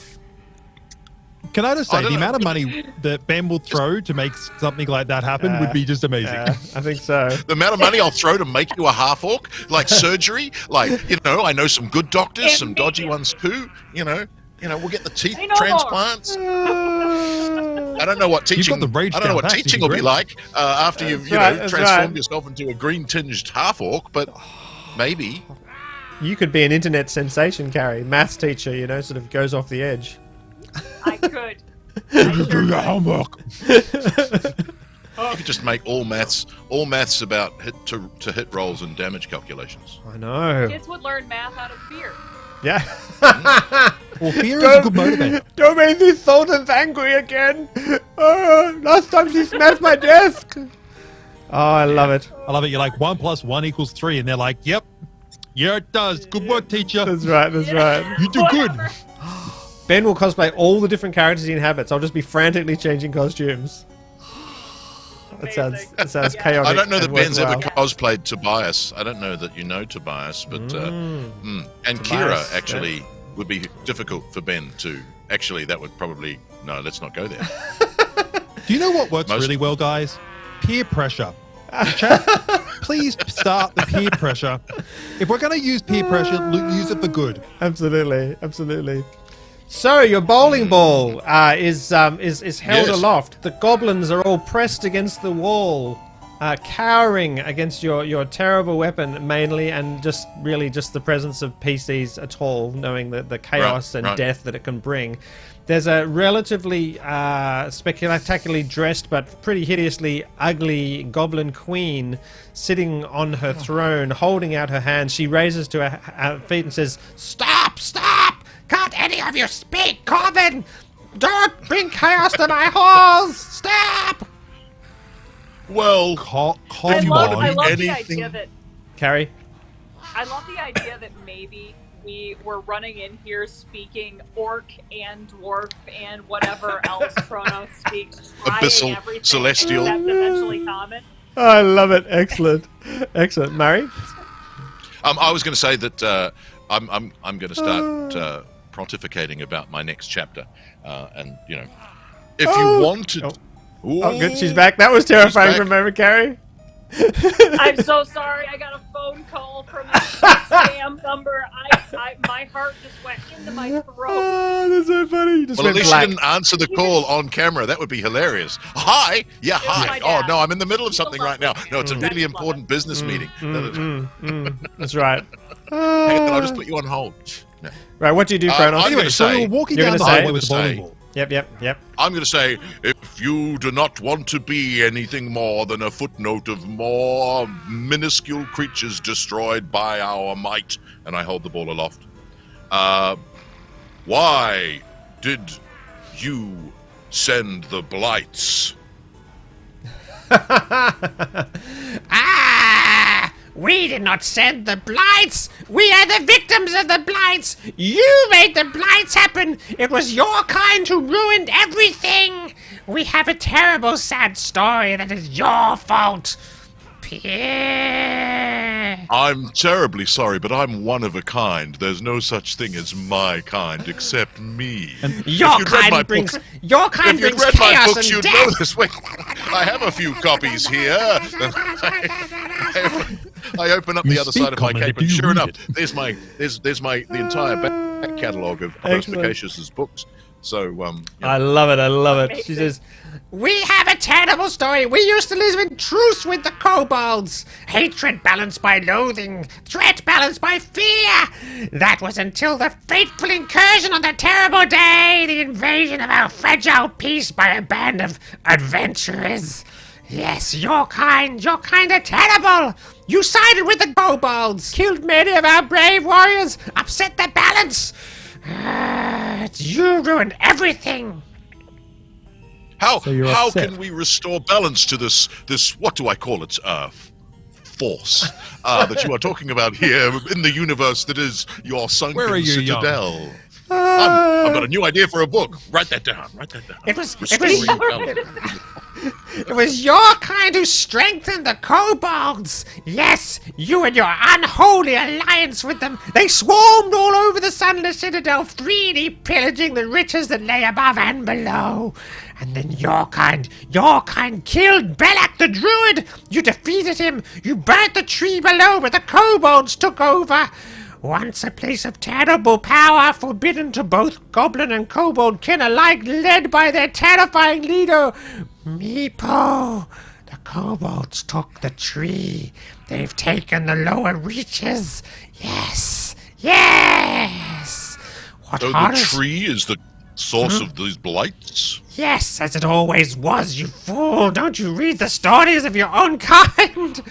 Speaker 3: Can I just say, the amount of money that Ben will throw to make something like that happen would be just amazing.
Speaker 1: I think so.
Speaker 4: The amount of money I'll throw to make you a half-orc, like surgery, like, I know some good doctors, some dodgy ones too, we'll get the teeth transplants. I don't know what teaching. Teaching will be like after you've transformed yourself into a green-tinged half-orc, but maybe
Speaker 1: you could be an internet sensation, Cari. Maths teacher, sort of goes off the edge.
Speaker 2: I could.
Speaker 3: Do your homework.
Speaker 4: You could just make all maths about hit rolls and damage calculations.
Speaker 1: I know.
Speaker 2: Kids would learn math out of fear.
Speaker 1: Yeah.
Speaker 3: Well, fear is a good motivator.
Speaker 1: Don't make these sultans angry again. Last time she smashed my desk. Oh, I love it.
Speaker 3: I love it. You're like 1 + 1 = 3, and they're like, "Yep, yeah, it does. Good work, teacher."
Speaker 1: That's right.
Speaker 3: You do good.
Speaker 1: Ben will cosplay all the different characters he inhabits. I'll just be frantically changing costumes. It sounds chaotic.
Speaker 4: I don't know that Ben's ever cosplayed Tobias. I don't know that you know Tobias, but and
Speaker 1: Tobias,
Speaker 4: Kira actually would be difficult for Ben to. Actually, that would probably let's not go there.
Speaker 3: Do you know what works really well, guys? Peer pressure. Chat, please start the peer pressure. If we're going to use peer pressure, use it for good.
Speaker 1: Absolutely. So your bowling ball is held aloft. The goblins are all pressed against the wall, cowering against your terrible weapon mainly, and just the presence of PCs at all, knowing the chaos and death that it can bring. There's a relatively spectacularly dressed but pretty hideously ugly goblin queen sitting on her throne, holding out her hand. She raises to her feet and says, "Stop! Stop! Can't any of you speak common? Don't bring chaos to my halls! Stop!"
Speaker 4: Well,
Speaker 2: I love the idea that...
Speaker 1: Cari?
Speaker 2: I love the idea that maybe we were running in here speaking orc and dwarf and whatever else Chronos speaks.
Speaker 4: Abyssal, celestial.
Speaker 2: That's eventually common.
Speaker 1: I love it. Excellent. Murray?
Speaker 4: I was going to say that I'm going to start pontificating about my next chapter, and if you wanted.
Speaker 1: Oh, good. She's back. That was terrifying for a moment, Cari.
Speaker 2: I'm so sorry. I got a phone call from a spam number. My heart just went into my throat.
Speaker 1: Oh, that's so funny.
Speaker 4: Well, at least you didn't answer the call on camera. That would be hilarious. Hi. Yeah, hi. Oh, no, I'm in the middle of something right now. No, it's a really important business meeting.
Speaker 1: That's right.
Speaker 4: Hang on, I'll just put you on hold. No.
Speaker 1: Right, what do you do, Chronos?
Speaker 3: Anyway, so you're walking down the highway with the bowling ball.
Speaker 1: Yep.
Speaker 4: I'm going to say, if you do not want to be anything more than a footnote of more minuscule creatures destroyed by our might, and I hold the ball aloft, why did you send the blights?
Speaker 1: We did not send the blights. We are the victims of the blights. You made the blights happen. It was your kind who ruined everything. We have a terrible, sad story that is your fault. Pierre.
Speaker 4: I'm terribly sorry, but I'm one of a kind. There's no such thing as my kind except me.
Speaker 1: Your kind brings chaos and death. If you'd read my books, you'd know this.
Speaker 4: Wait, I have a few copies here. I open up the other side of my cape, and sure enough, there's the entire back catalogue of Perspicacious' books. So,
Speaker 1: I love it. She says, "We have a terrible story. We used to live in truce with the kobolds. Hatred balanced by loathing. Threat balanced by fear. That was until the fateful incursion on the terrible day. The invasion of our fragile peace by a band of adventurers. Yes, your kind are terrible! You sided with the kobolds, killed many of our brave warriors, upset the balance! You ruined everything!
Speaker 4: How
Speaker 3: upset.
Speaker 4: can we restore balance to this what do I call it, force that you are talking about here in the universe that is your sunken Citadel? I've got a new idea for a book. Write that down.
Speaker 1: It was your kind who strengthened the kobolds. Yes, you and your unholy alliance with them. They swarmed all over the Sunless Citadel, freely pillaging the riches that lay above and below. And then your kind killed Belak the Druid. You defeated him. You burnt the tree below where the kobolds took over. Once a place of terrible power, forbidden to both goblin and kobold kin alike, led by their terrifying leader, Meepo. The kobolds took the tree. They've taken the lower reaches. Yes.
Speaker 4: So the tree is the source of these blights?
Speaker 1: Yes, as it always was, you fool! Don't you read the stories of your own kind?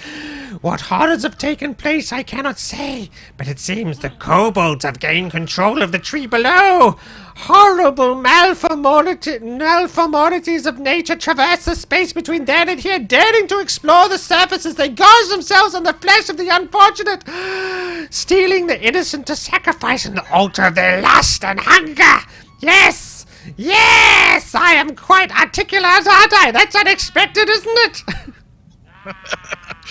Speaker 1: What horrors have taken place, I cannot say, but it seems the kobolds have gained control of the tree below. Horrible malformities of nature traverse the space between there and here, daring to explore the surface as they gorge themselves on the flesh of the unfortunate, stealing the innocent to sacrifice on the altar of their lust and hunger. Yes, I am quite articulate, aren't I? That's unexpected, isn't it?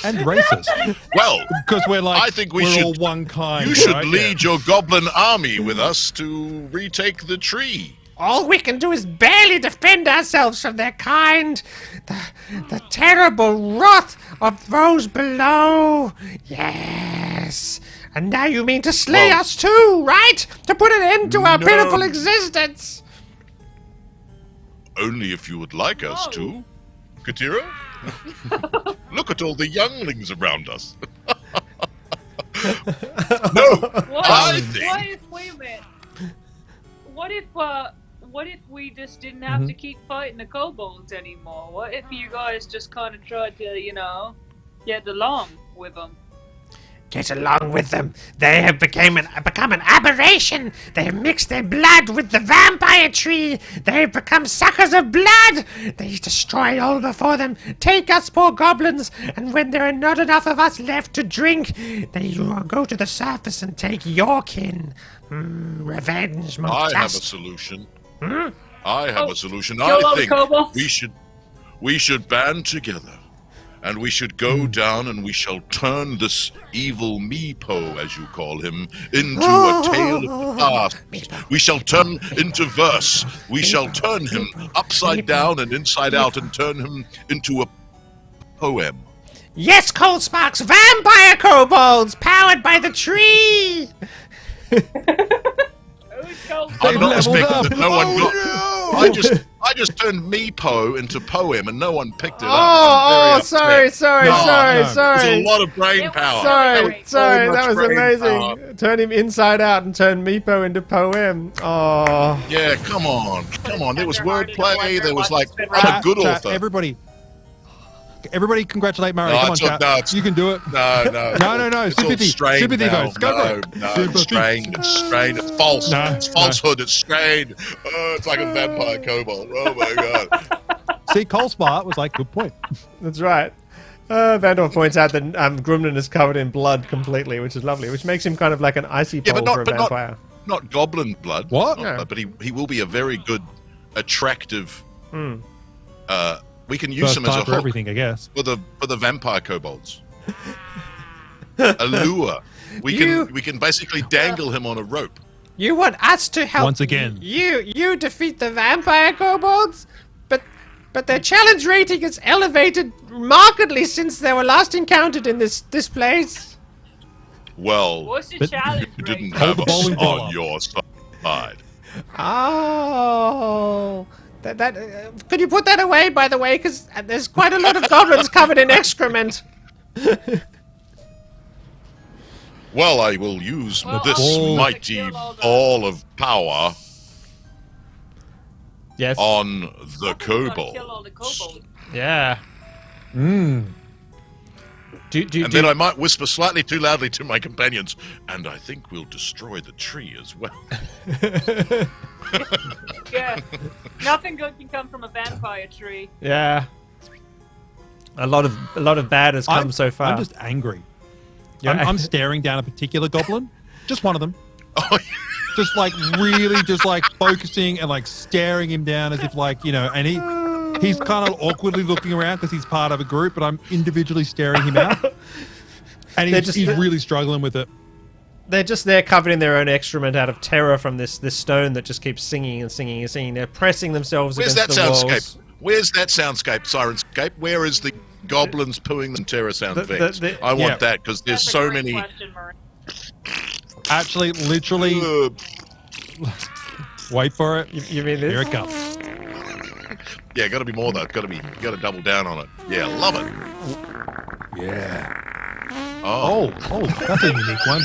Speaker 3: And racist.
Speaker 4: Well,
Speaker 3: because
Speaker 4: I think we're
Speaker 3: all one kind.
Speaker 4: You should lead your goblin army with us to retake the tree.
Speaker 1: All we can do is barely defend ourselves from their kind. The terrible wrath of those below. Yes. And now you mean to slay us too, right? To put an end to our pitiful existence.
Speaker 4: Only if you would like us to. Katira? Look at all the younglings around us.
Speaker 2: What if we just didn't have to keep fighting the kobolds anymore? What if you guys just kind of tried to, get along with them?
Speaker 1: Get along with them. They have become an aberration. They have mixed their blood with the vampire tree. They have become suckers of blood. They destroy all before them. Take us poor goblins, and when there are not enough of us left to drink, they go to the surface and take your kin. Revenge,
Speaker 4: I have a solution. I have a solution.
Speaker 2: I
Speaker 4: think we should band together. And we should go down and we shall turn this evil Meepo, as you call him, into a tale of the past. We shall turn into verse. We shall turn him upside down and inside out and turn him into a poem.
Speaker 1: Yes, Cold Sparks, vampire kobolds, powered by the tree!
Speaker 4: I'm not expecting that no one got... I just turned Meepo into poem and no one picked it up.
Speaker 1: Sorry.
Speaker 4: There's a lot of brain power.
Speaker 1: Sorry, that was amazing. Turn him inside out and turn Meepo into poem. Oh.
Speaker 4: Yeah, come on. There was wordplay. There was I'm a good author.
Speaker 3: Everybody congratulate Murray. Come on, chat. You can do it.
Speaker 4: No.
Speaker 3: Sympathy votes. Go for it.
Speaker 4: It's strained. It's false. It's falsehood. It's strained. It's like a vampire kobold. Oh my god.
Speaker 3: See, Cole's part was good point.
Speaker 1: That's right. Vandor points out that Grumnan is covered in blood completely, which is lovely, which makes him kind of like an icy pole for a vampire.
Speaker 4: Not goblin blood.
Speaker 3: What?
Speaker 4: But he will be a very good, attractive. We can use him as a hook
Speaker 3: everything, I guess.
Speaker 4: For the vampire kobolds. A lure. We can basically dangle him on a rope.
Speaker 1: You want us to help
Speaker 3: once again?
Speaker 1: You defeat the vampire kobolds, but their challenge rating is elevated markedly since they were last encountered in this place.
Speaker 4: Well,
Speaker 2: what's the challenge
Speaker 4: you didn't
Speaker 2: rating?
Speaker 4: have us on your side.
Speaker 1: Oh. Could you put that away, by the way? Because there's quite a lot of goblins covered in excrement.
Speaker 4: Well, I will use this mighty ball of power
Speaker 1: Yes.
Speaker 4: on the kobolds.
Speaker 2: Kill all the kobolds.
Speaker 1: Yeah.
Speaker 4: Then I might whisper slightly too loudly to my companions, and I think we'll destroy the tree as well.
Speaker 2: Yeah. Nothing good can come from a vampire tree.
Speaker 1: Yeah. A lot of bad has come so far.
Speaker 3: I'm just angry. I'm staring down a particular goblin. Just one of them.
Speaker 4: Oh,
Speaker 3: just like really just like focusing and like staring him down as if like, you know, and he's kind of awkwardly looking around because he's part of a group, but I'm individually staring him out. And he's really struggling with it.
Speaker 1: They're just there covered in their own excrement out of terror from this stone that just keeps singing and singing and singing. They're pressing themselves against the walls.
Speaker 4: Where's that soundscape, Syrinscape? Where is the goblins pooing and terror sound effects? I want that because there's so many.
Speaker 3: Actually, literally, wait for it.
Speaker 1: You mean this?
Speaker 3: Here it comes.
Speaker 4: Yeah, got to be more though. Got to double down on it. Yeah, love it.
Speaker 3: Yeah.
Speaker 4: Oh,
Speaker 3: that's a unique one.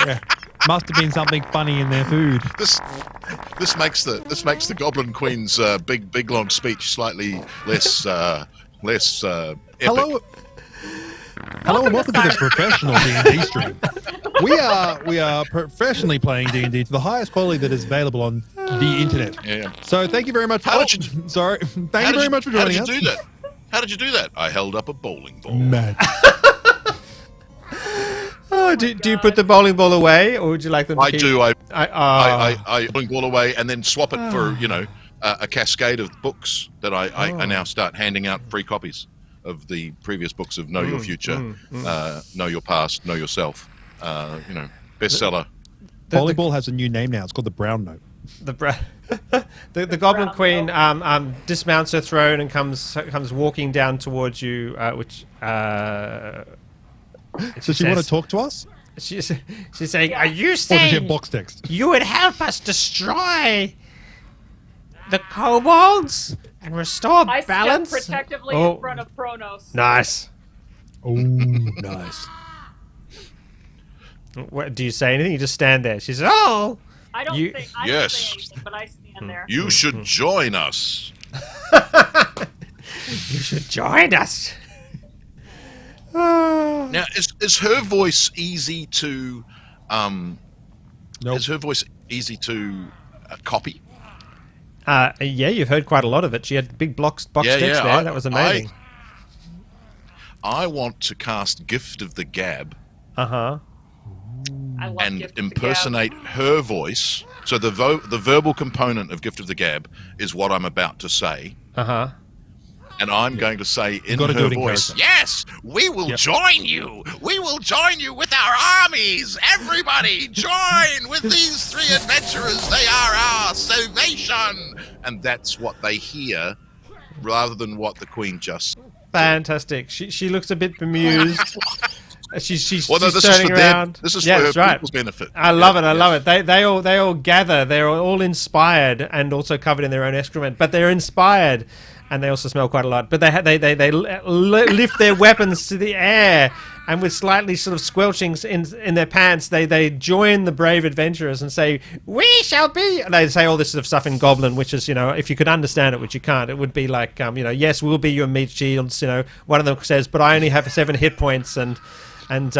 Speaker 3: Yeah, must have been something funny in their food.
Speaker 4: This makes the Goblin Queen's big long speech slightly less epic.
Speaker 3: Hello and welcome to the professional D&D stream. We are professionally playing D&D to the highest quality that is available on the internet.
Speaker 4: Yeah.
Speaker 3: So thank you very much. Thank you very much for joining us.
Speaker 4: How did you do that? I held up a bowling ball.
Speaker 3: Man.
Speaker 1: Do you put the bowling ball away, or would you like them to keep...
Speaker 4: do. I bowling ball away and then swap it for, a cascade of books that I now start handing out free copies of the previous books of Know Your Future, Know Your Past, Know Yourself. Bestseller.
Speaker 3: Bowling ball has a new name now. It's called the Brown Note.
Speaker 1: The Goblin Queen dismounts her throne and comes walking down towards you, which...
Speaker 3: So she want to talk to us?
Speaker 1: She's saying, "Are you saying
Speaker 3: or does she have box text?
Speaker 1: You would help us destroy the kobolds and restore balance?"
Speaker 2: I step protectively in front of Pronos.
Speaker 1: Nice.
Speaker 3: Oh, nice.
Speaker 1: What, do you say anything? You just stand there. She says, "Oh."
Speaker 2: I don't say anything, but I stand there.
Speaker 4: You should join us.
Speaker 1: You should join us.
Speaker 4: Now, is her voice easy to
Speaker 3: Nope.
Speaker 4: Is her voice easy to copy?
Speaker 1: Yeah, you've heard quite a lot of it. She had big box text there. That was amazing.
Speaker 4: I want to cast Gift of the Gab.
Speaker 1: Uh-huh.
Speaker 4: And impersonate her voice. So the verbal component of Gift of the Gab is what I'm about to say.
Speaker 1: Uh-huh.
Speaker 4: And I'm going to say in her voice, "Yes, we will join you. We will join you with our armies. Everybody join with these three adventurers. They are our salvation." And that's what they hear rather than what the Queen just said.
Speaker 1: Fantastic. She looks a bit bemused. She's
Speaker 4: this
Speaker 1: turning around.
Speaker 4: This is for her people's benefit.
Speaker 1: I love it. I love it. They all gather. They're all inspired and also covered in their own excrement, but they're inspired. And they also smell quite a lot. But they lift their weapons to the air, and with slightly sort of squelchings in their pants, they join the brave adventurers and say, "We shall be." And they say all this sort of stuff in Goblin, which is, if you could understand it, which you can't, it would be like, "Yes, we'll be your meat shields." One of them says, "But I only have 7 hit points," and I'm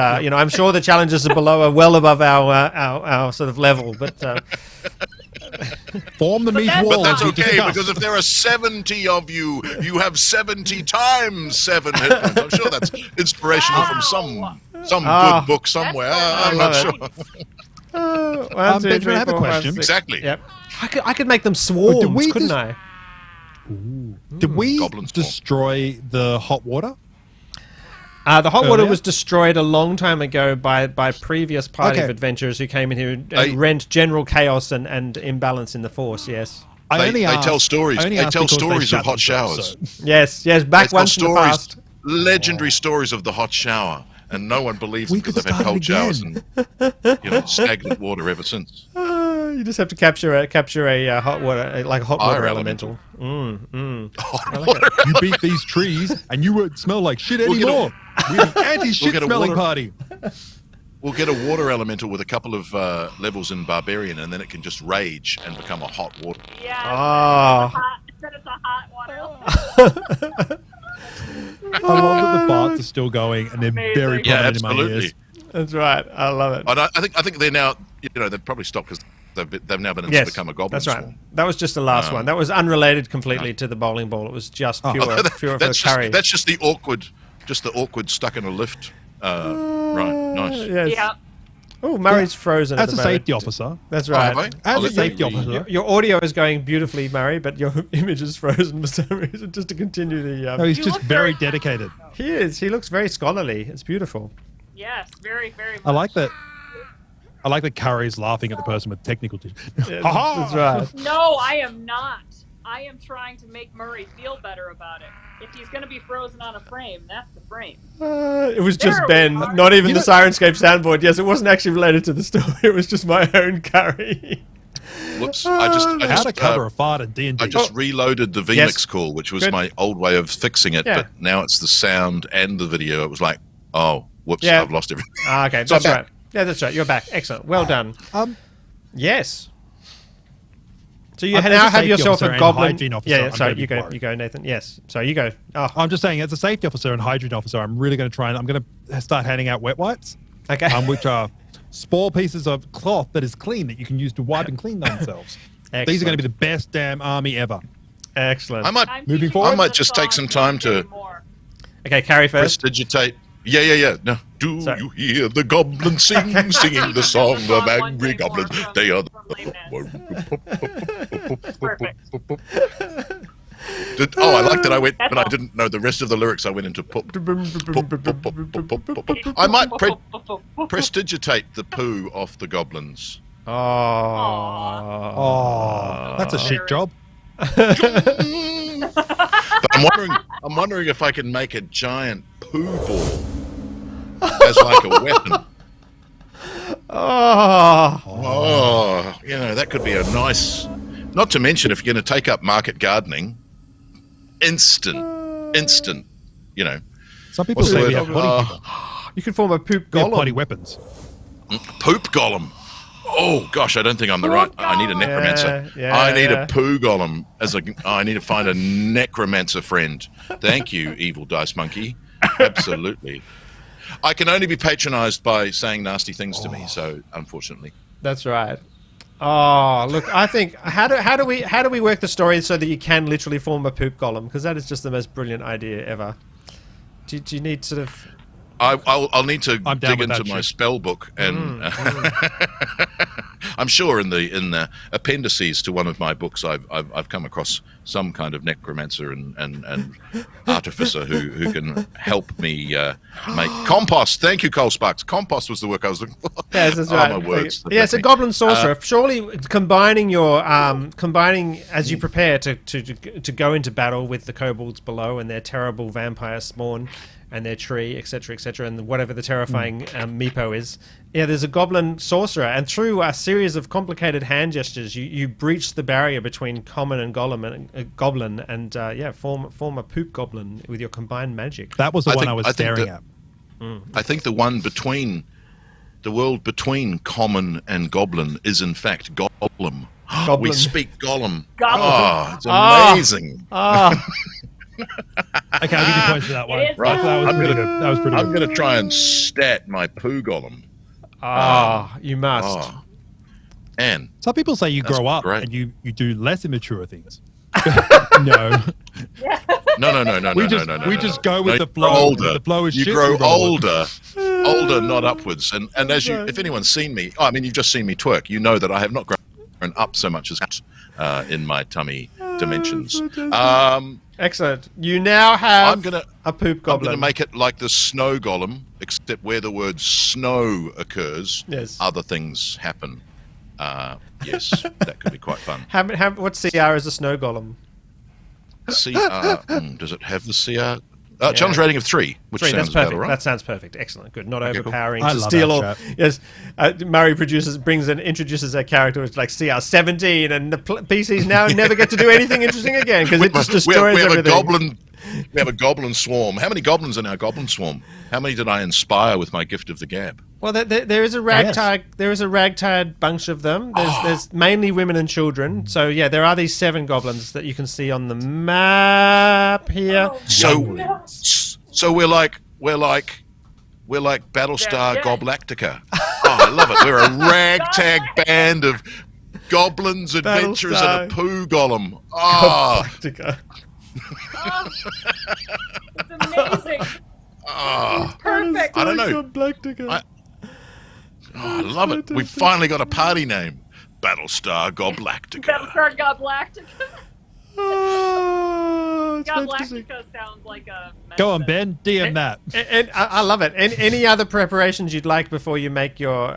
Speaker 1: sure the challenges are well above our sort of level, but.
Speaker 3: Form the meat wall.
Speaker 4: But that's okay, because if there are 70 of you, you have 70 times 7 hit points. I'm sure that's inspirational from some good book somewhere. I'm not sure.
Speaker 3: Benjamin, I have a question.
Speaker 4: Exactly.
Speaker 1: Yep. I could make them swarms, couldn't I?
Speaker 3: Did we destroy the hot water?
Speaker 1: The hot water was destroyed a long time ago by previous party of adventurers who came in here and rent general chaos and imbalance in the force. Yes,
Speaker 4: they tell stories. They tell stories of hot showers.
Speaker 1: Yes. Back once in the past.
Speaker 4: Legendary stories of the hot shower, and no one believes them because they've had cold showers and stagnant water ever since.
Speaker 1: You just have to capture a hot water, like a hot water elemental.
Speaker 4: Hot water.
Speaker 3: You beat these trees, and you won't smell like shit anymore. We're the anti-shit smelling party.
Speaker 4: We'll get a water elemental with a couple of levels in Barbarian, and then it can just rage and become a hot water.
Speaker 2: Yeah. Instead it's a hot water.
Speaker 3: I love that the farts are still going and they're very prominent in my ears.
Speaker 1: That's right. I love it.
Speaker 4: And I think they're now, they've probably stopped because they've now been become a Goblin Swarm.
Speaker 1: That's right. That was just the last one. That was unrelated completely to the bowling ball. It was just pure for Cari.
Speaker 4: That's just the awkward stuck in a lift. Right, nice.
Speaker 1: Yes.
Speaker 2: Yeah.
Speaker 1: Oh, Murray's frozen.
Speaker 3: As a safety officer.
Speaker 1: That's right.
Speaker 3: As a safety officer.
Speaker 1: Your audio is going beautifully, Murray, but your image is frozen for some reason, just to continue the...
Speaker 3: No, he's just very dedicated.
Speaker 1: He is. He looks very scholarly. It's beautiful.
Speaker 2: Yes, very, very much.
Speaker 3: I like that Cari's laughing at the person with technical issues.
Speaker 1: That's right.
Speaker 2: No, I am not. I am trying to make Murray feel better about it. If he's going to be frozen on a frame, that's the frame.
Speaker 1: It was just Ben, not even the Syrinscape soundboard. Yes, it wasn't actually related to the story. It was just my own Cari.
Speaker 4: Whoops! I
Speaker 3: How to cover a fart at D&D.
Speaker 4: I just reloaded the vMix call, which was my old way of fixing it, but now it's the sound and the video. It was like, oh, whoops! I've lost everything.
Speaker 1: Okay, that's right. Yeah, that's right. You're back. Excellent. Well done. Yes. So you now have yourself a goblin. Yeah, sorry, you go, Nathan. Yes. So you go. Oh.
Speaker 3: I'm just saying, as a safety officer and hygiene officer, I'm really going to try and I'm going to start handing out wet wipes.
Speaker 1: Okay.
Speaker 3: Which are small pieces of cloth that is clean that you can use to wipe and clean themselves. These are going to be the best damn army ever.
Speaker 1: Excellent.
Speaker 4: I might just take some time to.
Speaker 1: Okay, Cari first.
Speaker 4: Prestidigitate. Yeah. No. Do you hear the goblins singing the song of angry goblins? They are I liked that. I went when I didn't know the rest of the lyrics. I went into pop. I might prestidigitate the poo off the goblins.
Speaker 3: Oh, that's a shit job.
Speaker 4: But I'm wondering if I can make a giant poo ball as like a weapon. That could be a nice. Not to mention, if you're going to take up market gardening, instant.
Speaker 3: Some people say we have potty.
Speaker 1: You could form a poop golem.
Speaker 3: Potty weapons.
Speaker 4: Poop golem. Oh gosh, I don't think I'm the right. I need a necromancer. I need a poo golem I need to find a necromancer friend. Thank you, evil dice monkey. Absolutely. I can only be patronized by saying nasty things to me. So unfortunately,
Speaker 1: that's right. Oh, look, I think how do we work the story so that you can literally form a poop golem? Because that is just the most brilliant idea ever. Do you need sort of?
Speaker 4: I'll need to dig into my spell book, and I'm sure in the appendices to one of my books, I've come across some kind of necromancer and artificer who can help me make compost. Thank you, Cole Sparks. Compost was the work I was looking for.
Speaker 1: Yes, that's right.
Speaker 4: My words.
Speaker 1: Yes, a goblin sorcerer. Surely combining as you prepare to go into battle with the kobolds below and their terrible vampire spawn and their tree, etc., and whatever the terrifying Meepo is. Yeah, there's a goblin sorcerer, and through a series of complicated hand gestures, you breach the barrier between common and goblin, form a poop goblin with your combined magic.
Speaker 3: That was the one I was staring at.
Speaker 4: I think the one between the world between common and goblin is in fact Gollum. We speak Gollum. Oh, it's amazing.
Speaker 3: Okay, I'll give you points for that one.
Speaker 4: Right,
Speaker 3: that was pretty good.
Speaker 4: I'm going to try and stat my poo golem.
Speaker 1: You must.
Speaker 4: And
Speaker 3: some people say you grow up and you do less immature things. No.
Speaker 4: No.
Speaker 3: We just go with the flow.
Speaker 4: Older.
Speaker 3: The flow is
Speaker 4: you
Speaker 3: shit.
Speaker 4: grow older, not upwards. And as if anyone's seen me, you've just seen me twerk. You know that I have not grown up so much as in my tummy dimensions.
Speaker 1: Excellent. You now have a poop goblin.
Speaker 4: I'm going to make it like the snow golem, except where the word snow occurs, other things happen. Yes, that could be quite fun.
Speaker 1: What CR is a snow golem?
Speaker 4: CR, does it have the CR? Challenge rating of 3, which sounds about all right.
Speaker 1: That sounds perfect. Excellent. Good. Not overpowering.
Speaker 3: Cool.
Speaker 1: To steal all. Yes. Murray introduces a character with like CR 17, and the PCs now never get to do anything interesting again because it just destroys everything.
Speaker 4: We have a Goblin Swarm. How many goblins in our Goblin Swarm? How many did I inspire with my gift of the gab?
Speaker 1: Well, there is a ragtag. Yes. There is a ragtag bunch of them. There's mainly women and children. So yeah, there are these 7 goblins that you can see on the map here.
Speaker 4: So we're like Battlestar Goblactica. Oh, I love it. We're a ragtag band of goblins, adventurers, and a poo golem. Oh,
Speaker 1: Goblactica.
Speaker 2: It's amazing.
Speaker 4: Oh,
Speaker 2: Perfect.
Speaker 4: I don't know.
Speaker 1: Goblactica.
Speaker 4: I love it. We've finally got a party name. Battlestar Goblactica.
Speaker 2: Battlestar Goblactica.
Speaker 1: Oh, it's fantastic.
Speaker 2: Galactica sounds like a...
Speaker 3: Go on, Ben. DM that.
Speaker 1: And I love it. And any other preparations you'd like before you make your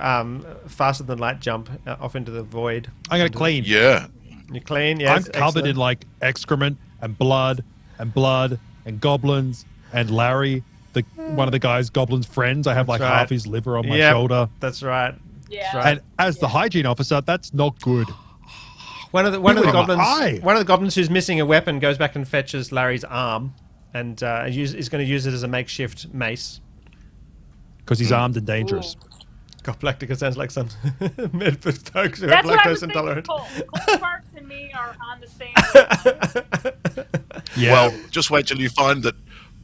Speaker 1: faster than light jump off into the void?
Speaker 3: I'm going to clean.
Speaker 4: Yeah.
Speaker 1: You clean, yes.
Speaker 3: I'm covered in like excrement and blood and goblins and Larry, one of the guy's Goblin's friends. I have like half his liver on my shoulder.
Speaker 1: That's right.
Speaker 2: Yeah.
Speaker 1: That's right.
Speaker 3: And as the hygiene officer, that's not good.
Speaker 1: One of the goblins who's missing a weapon goes back and fetches Larry's arm, and is going to use it as a makeshift mace.
Speaker 3: Because he's armed and dangerous.
Speaker 1: Goblactica sounds like some Medford folks who are
Speaker 2: That's what I
Speaker 1: lactose
Speaker 2: was
Speaker 1: intolerant.
Speaker 2: Cole Sparks and me are on the same level.
Speaker 3: Yeah.
Speaker 4: Well, just wait till you find that.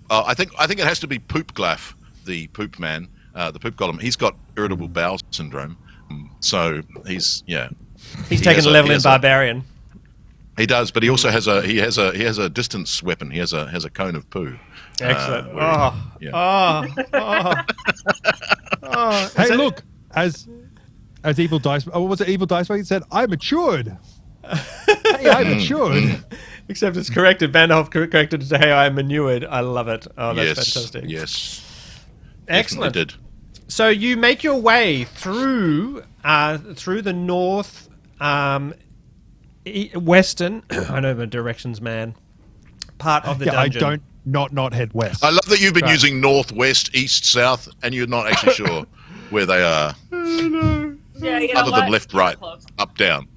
Speaker 4: I think it has to be Poop Glaff, the poop man, the poop golem. He's got irritable bowel syndrome, so he's
Speaker 1: taken a level in barbarian.
Speaker 4: He does, but he also has a distance weapon. He has a cone of poo.
Speaker 1: Excellent.
Speaker 3: Hey, look, as Evil Dice. Oh, what was it? Evil Dice? He said, "I matured." Hey, I matured.
Speaker 1: Except it's corrected. Vanderhoff corrected it to, "Hey, I manured." I love it. Oh, that's fantastic.
Speaker 4: Yes.
Speaker 1: Excellent.
Speaker 4: Did.
Speaker 1: So you make your way through the north, western. I know the directions, man. Part of the dungeon.
Speaker 3: I don't not head west.
Speaker 4: I love that you've been using north, west, east, south, and you're not actually sure where they are.
Speaker 2: Yeah,
Speaker 4: other than left, right, up, down.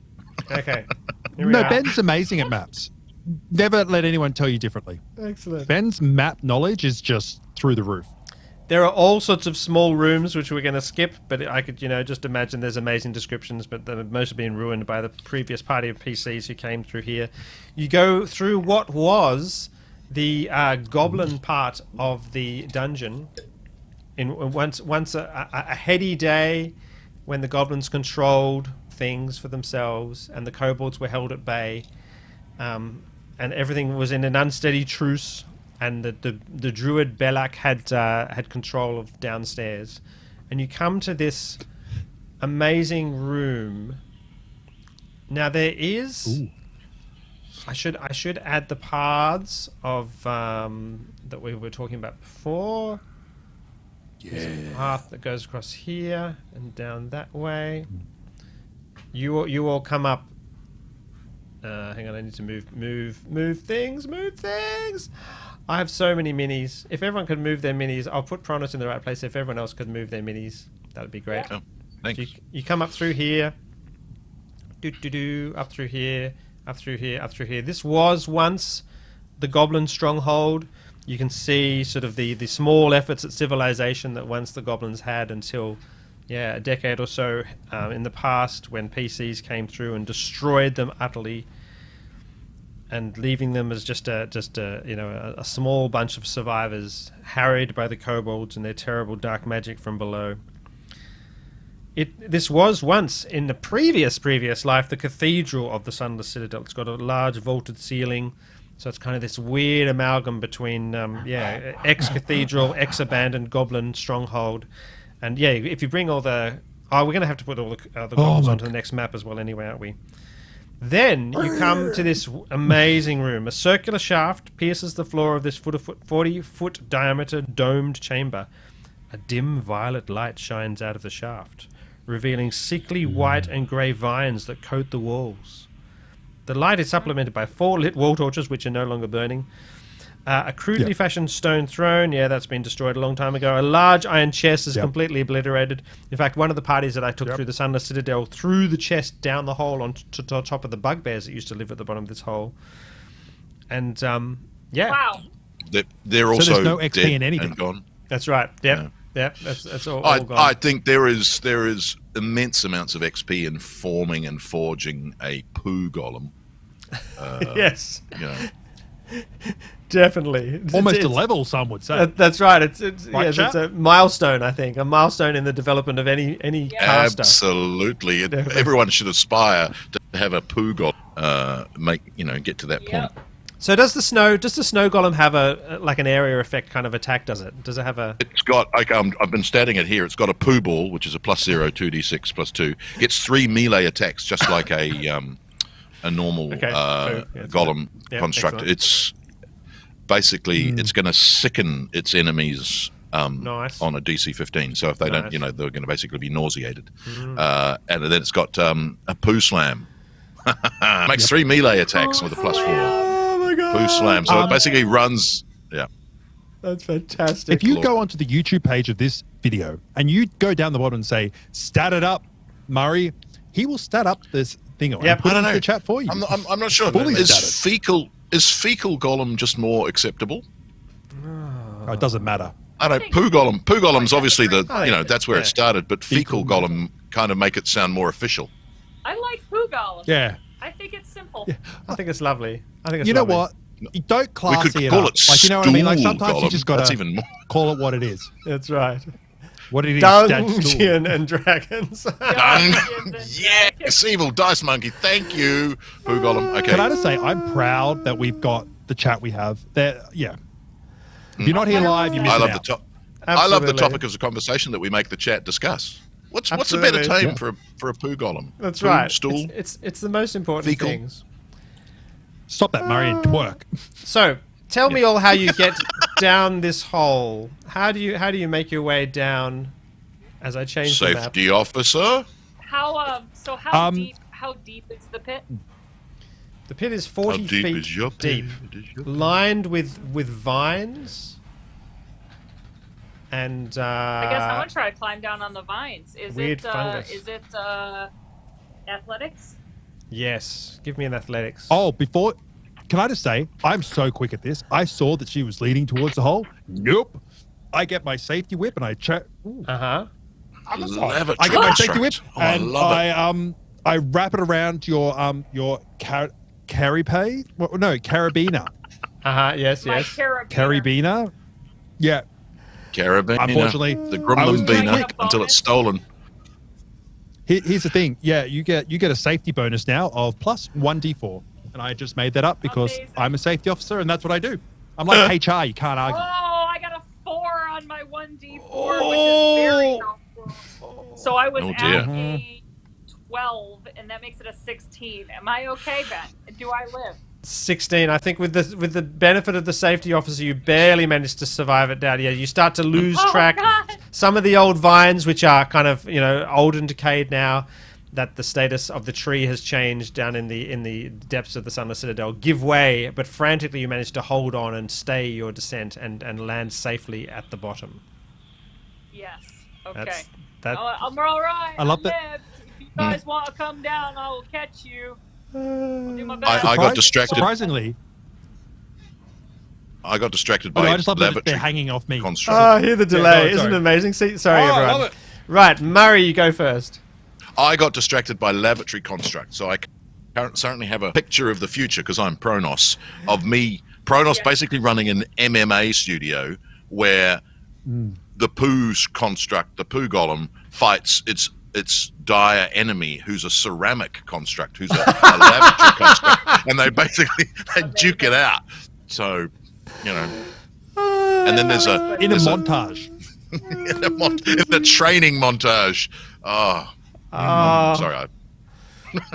Speaker 1: Okay.
Speaker 3: No, Ben's amazing at maps. Never let anyone tell you differently.
Speaker 1: Excellent.
Speaker 3: Ben's map knowledge is just through the roof.
Speaker 1: There are all sorts of small rooms which we're going to skip, but I could, just imagine there's amazing descriptions, but most have been ruined by the previous party of PCs who came through here. You go through what was the goblin part of the dungeon. Once a heady day when the goblins controlled things for themselves and the kobolds were held at bay, and everything was in an unsteady truce. And the druid Belak had control of downstairs, and you come to this amazing room. Now there is. Ooh. I should add the paths of that we were talking about before. Yeah. There's a path that goes across here and down that way. You all come up. Hang on, I need to move things. I have so many minis. If everyone could move their minis, I'll put Pronos in the right place. If everyone else could move their minis, that would be great.
Speaker 4: Oh, thanks.
Speaker 1: So you come up through here. Up through here. This was once the Goblin Stronghold. You can see sort of the small efforts at civilization that once the goblins had until, a decade or so in the past when PCs came through and destroyed them utterly. And leaving them as just a small bunch of survivors harried by the kobolds and their terrible dark magic from below. This was once in the previous life the cathedral of the Sunless Citadel. It's got a large vaulted ceiling, so it's kind of this weird amalgam between ex-cathedral, ex-abandoned Goblin Stronghold, and if you bring all the we're going to have to put all the goblins onto the next map as well anyway, aren't we? Then you come to this amazing room. A circular shaft pierces the floor of this 40-foot diameter domed chamber. A dim violet light shines out of the shaft, revealing sickly white and grey vines that coat the walls. The light is supplemented by 4 lit wall torches, which are no longer burning. A crudely fashioned stone throne, that's been destroyed a long time ago. A large iron chest is completely obliterated. In fact, one of the parties that I took through the Sunless Citadel threw the chest down the hole onto the top of the bugbears that used to live at the bottom of this hole. And,
Speaker 2: Wow.
Speaker 4: They're also
Speaker 3: there's no XP
Speaker 4: dead
Speaker 3: in anything.
Speaker 4: and gone.
Speaker 1: That's right. Yep. That's all gone.
Speaker 4: I think there is immense amounts of XP in forming and forging a poo golem.
Speaker 1: Yes. Definitely.
Speaker 3: Almost a level, some would say.
Speaker 1: That's right. It's
Speaker 3: Right,
Speaker 1: yes, it's a milestone, I think. A milestone in the development of any caster.
Speaker 4: Absolutely. Everyone should aspire to have a poo god get to that point.
Speaker 1: So does the snow golem have an area effect kind of attack, does it? Does it have a...
Speaker 4: It's got, I've been statting it here, it's got a poo ball, which is a +0, 2d6, +2. Gets 3 melee attacks, just like a normal golem construct.
Speaker 1: Excellent.
Speaker 4: It's basically, it's going to sicken its enemies on a DC 15. So if they don't, they're going to basically be nauseated. And then it's got a poo slam. Makes 3 melee attacks with a +4. Poo slam. So it basically runs. Yeah.
Speaker 1: That's fantastic.
Speaker 3: If you go onto the YouTube page of this video and you go down the bottom and say, stat it up, Murray, he will stat up this thing and put it in the chat for you.
Speaker 4: I'm not sure. Is fecal golem just more acceptable?
Speaker 3: Oh, it doesn't matter.
Speaker 4: I don't know. Poo golem's obviously that's where it started, but fecal golem kind of make it sound more official.
Speaker 2: I like poo golem.
Speaker 3: Yeah.
Speaker 2: I think it's simple.
Speaker 3: Yeah.
Speaker 1: I think it's lovely.
Speaker 3: You know what? You don't classy it up. Like, you know what I mean? Like, sometimes you just got to call it what it is.
Speaker 1: That's right.
Speaker 3: What it is.
Speaker 1: Dungeons and Dragons.
Speaker 4: Yes, evil dice monkey. Thank you, poo golem. Okay.
Speaker 3: Can I just say, I'm proud that we've got the chat we have. If you're not here live, you miss out.
Speaker 4: I love the topic of the conversation that we make the chat discuss. What's a better name for a poo golem?
Speaker 1: That's
Speaker 4: poo,
Speaker 1: right.
Speaker 4: Stool.
Speaker 1: It's the most important
Speaker 4: fecal
Speaker 1: things.
Speaker 3: Stop that, Murray, and twerk.
Speaker 1: So tell me all how you get down this hole. How do you make your way down? As I change the map.
Speaker 4: Safety officer.
Speaker 2: How deep is the pit?
Speaker 1: The pit is 40 feet deep, lined with vines. And
Speaker 2: I guess I want to try to climb down on the vines. Is it athletics?
Speaker 1: Yes. Give me an athletics.
Speaker 3: Oh, can I just say, I'm so quick at this. I saw that she was leading towards the hole. Nope. I get my safety whip and I check.
Speaker 1: Uh-huh.
Speaker 3: I get my safety whip and I wrap it around your carabiner.
Speaker 1: Yes.
Speaker 3: Carabiner. Yeah.
Speaker 4: Carabiner.
Speaker 3: Unfortunately,
Speaker 4: the Grumlambina until it's stolen.
Speaker 3: Here's the thing. Yeah, you get a safety bonus now of plus 1d4, and I just made that up because I'm a safety officer and that's what I do. I'm like HR. You can't argue.
Speaker 2: Oh, I got a 4 on my 1d4, which is very helpful. So I was at a 12, and that makes it a 16. Am I okay, Ben? Do I live?
Speaker 1: 16. I think with the benefit of the safety officer, you barely managed to survive it down. Yeah, you start to lose track.
Speaker 2: God.
Speaker 1: Some of the old vines, which are kind of old and decayed now, that the status of the tree has changed down in the depths of the Sunless Citadel, give way. But frantically, you managed to hold on and stay your descent and land safely at the bottom.
Speaker 2: Yes. Okay.
Speaker 1: I'm
Speaker 2: all right.
Speaker 3: I love that.
Speaker 2: If you guys want to come down, I will catch you. I'll do my best.
Speaker 4: I got distracted.
Speaker 3: Surprisingly,
Speaker 4: I got distracted by.
Speaker 3: I just love that they're hanging off me.
Speaker 1: Oh, hear the delay! Isn't it amazing? Sorry, everyone.
Speaker 3: I love it.
Speaker 1: Right, Murray, you go first.
Speaker 4: I got distracted by lavatory construct, so I certainly have a picture of the future because I'm Pronos basically running an MMA studio where the poo's construct, the poo golem, fights its dire enemy, who's a ceramic construct, who's a lavatory construct, and they duke it out. So, and then there's a
Speaker 3: montage.
Speaker 4: in the training montage. Sorry.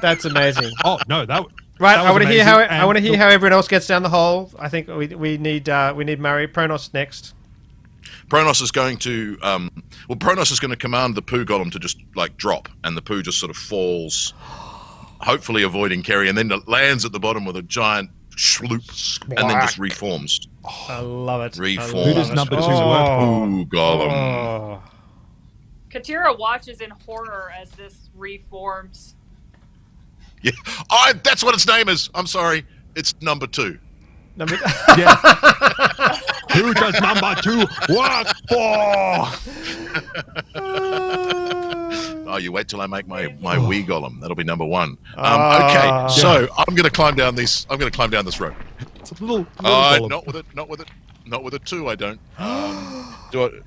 Speaker 1: That's amazing.
Speaker 3: Oh no, that
Speaker 1: right.
Speaker 3: That
Speaker 1: I want to hear how everyone else gets down the hole. I think we need Murray. Pronos next.
Speaker 4: Pronos is going to Pronos is going to command the poo golem to just drop, and the poo just sort of falls, hopefully avoiding Cari, and then it lands at the bottom with a giant sloop, and then just reforms.
Speaker 1: I love it.
Speaker 4: Reforms.
Speaker 3: Who does number 2 work?
Speaker 4: Poo golem.
Speaker 2: Katira watches in horror as this reforms.
Speaker 4: Yeah, that's what its name is. I'm sorry, it's number 2.
Speaker 3: Yeah. Who does number 2 work for?
Speaker 4: Oh, you wait till I make my wee golem. That'll be number 1. Okay, so I'm going to climb down this rope.
Speaker 3: It's a little
Speaker 4: not
Speaker 3: golem.
Speaker 4: not with a 2. I don't.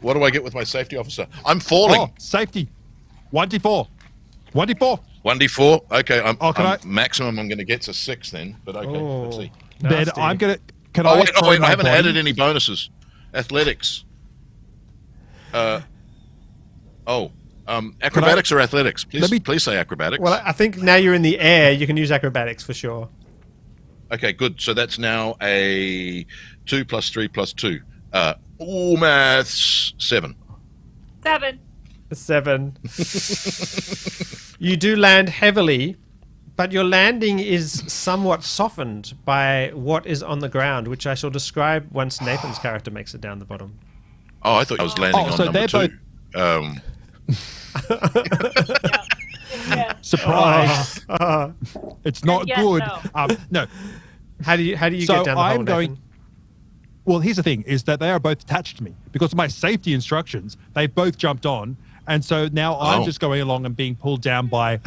Speaker 4: What do I get with my safety officer? I'm falling.
Speaker 3: Oh, safety. 1d4. 1d4.
Speaker 4: 1d4. Okay,
Speaker 3: I
Speaker 4: maximum I'm going to get's a 6 then. But okay, let's see.
Speaker 3: Then I'm gonna. Can
Speaker 4: Oh
Speaker 3: I?
Speaker 4: wait, I haven't added any bonuses. Athletics. Acrobatics or athletics? Please say acrobatics.
Speaker 1: Well, I think now you're in the air, you can use acrobatics for sure.
Speaker 4: Okay, good. So that's now a 2 + 3 + 2. Maths 7.
Speaker 2: 7.
Speaker 1: You do land heavily, but your landing is somewhat softened by what is on the ground, which I shall describe once Nathan's character makes it down the bottom.
Speaker 4: Oh, I thought I was landing on number 2.
Speaker 3: Surprise! It's not good. No.
Speaker 1: How do you get down the hole, Nathan?
Speaker 3: Well, here's the thing: is that they are both attached to me because of my safety instructions. They both jumped on, and so now I'm just going along and being pulled down by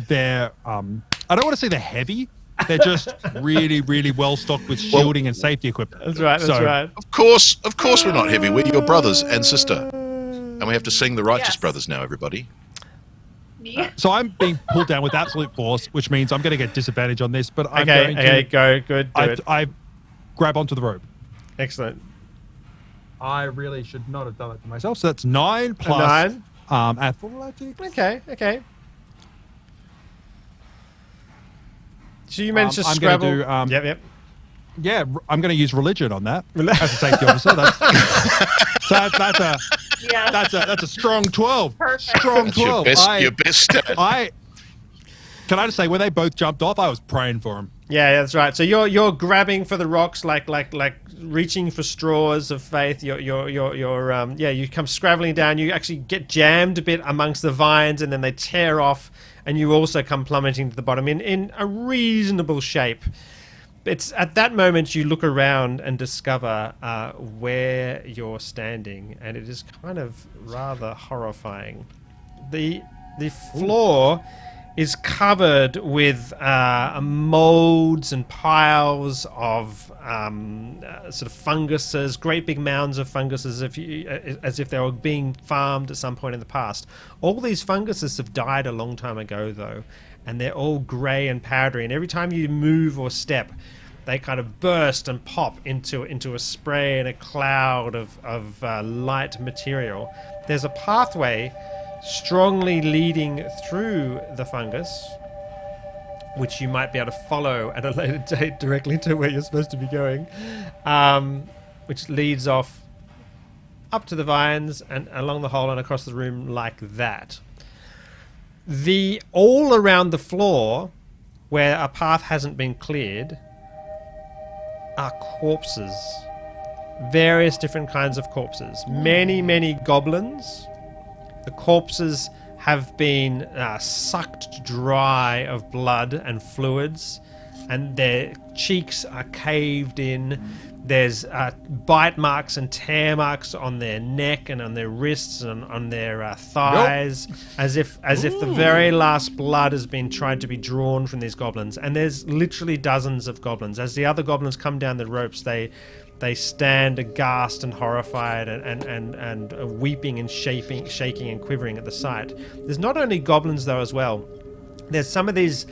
Speaker 3: their. I don't want to say they're heavy. They're just really, really well stocked with shielding and safety equipment.
Speaker 1: That's right. That's right.
Speaker 4: Of course, we're not heavy. We're your brothers and sister, and we have to sing the Righteous Brothers now, everybody.
Speaker 3: So I'm being pulled down with absolute force, which means I'm going to get disadvantage on this. But I'm
Speaker 1: going
Speaker 3: to
Speaker 1: go good.
Speaker 3: I grab onto the rope.
Speaker 1: Excellent.
Speaker 3: I really should not have done it to myself. So that's 9 plus 9. Athletics.
Speaker 1: Okay. So you managed to scrabble. Yep.
Speaker 3: Yeah, I'm going to use religion on that as a safety officer. That's a strong 12.
Speaker 2: Perfect.
Speaker 3: Strong 12.
Speaker 4: Your best stat.
Speaker 3: Can I just say, when they both jumped off, I was praying for them.
Speaker 1: Yeah, that's right. So you're grabbing for the rocks, like reaching for straws of faith. You come scrabbling down. You actually get jammed a bit amongst the vines, and then they tear off, and you also come plummeting to the bottom in a reasonable shape. It's at that moment you look around and discover where you're standing, and it is kind of rather horrifying. The floor is covered with molds and piles of sort of funguses, great big mounds of funguses, as if they were being farmed at some point in the past. All these funguses have died a long time ago, though, and they're all grey and powdery, and every time you move or step, they kind of burst and pop into a spray and a cloud of light material. There's a pathway strongly leading through the fungus, which you might be able to follow at a later date directly to where you're supposed to be going, which leads off up to the vines and along the hole and across the room like that. All around the floor, where a path hasn't been cleared, are corpses. Various different kinds of corpses. Many goblins. The corpses have been sucked dry of blood and fluids, and their cheeks are caved in. There's bite marks and tear marks on their neck and on their wrists and on their thighs, as if the very last blood has been tried to be drawn from these goblins. And there's literally dozens of goblins. As the other goblins come down the ropes, they stand aghast and horrified and weeping and shaking and quivering at the sight. There's not only goblins though as well. There's some of these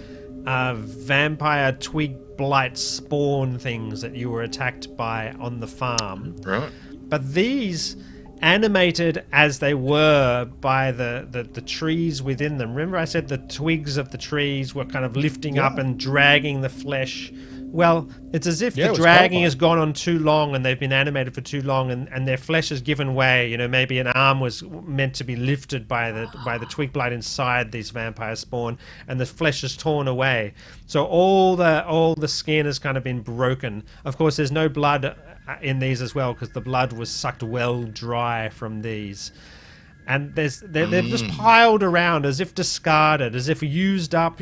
Speaker 1: vampire twig blight spawn things that you were attacked by on the farm.
Speaker 4: Right.
Speaker 1: But these, animated as they were by the trees within them. Remember I said the twigs of the trees were kind of lifting up and dragging the flesh. Well, it's as if the dragging has gone on too long and they've been animated for too long and their flesh has given way. You know, maybe an arm was meant to be lifted by the twig blight inside these vampire spawn, and the flesh is torn away. So all the skin has kind of been broken. Of course, there's no blood in these as well because the blood was sucked well dry from these. And they're just piled around as if discarded, as if used up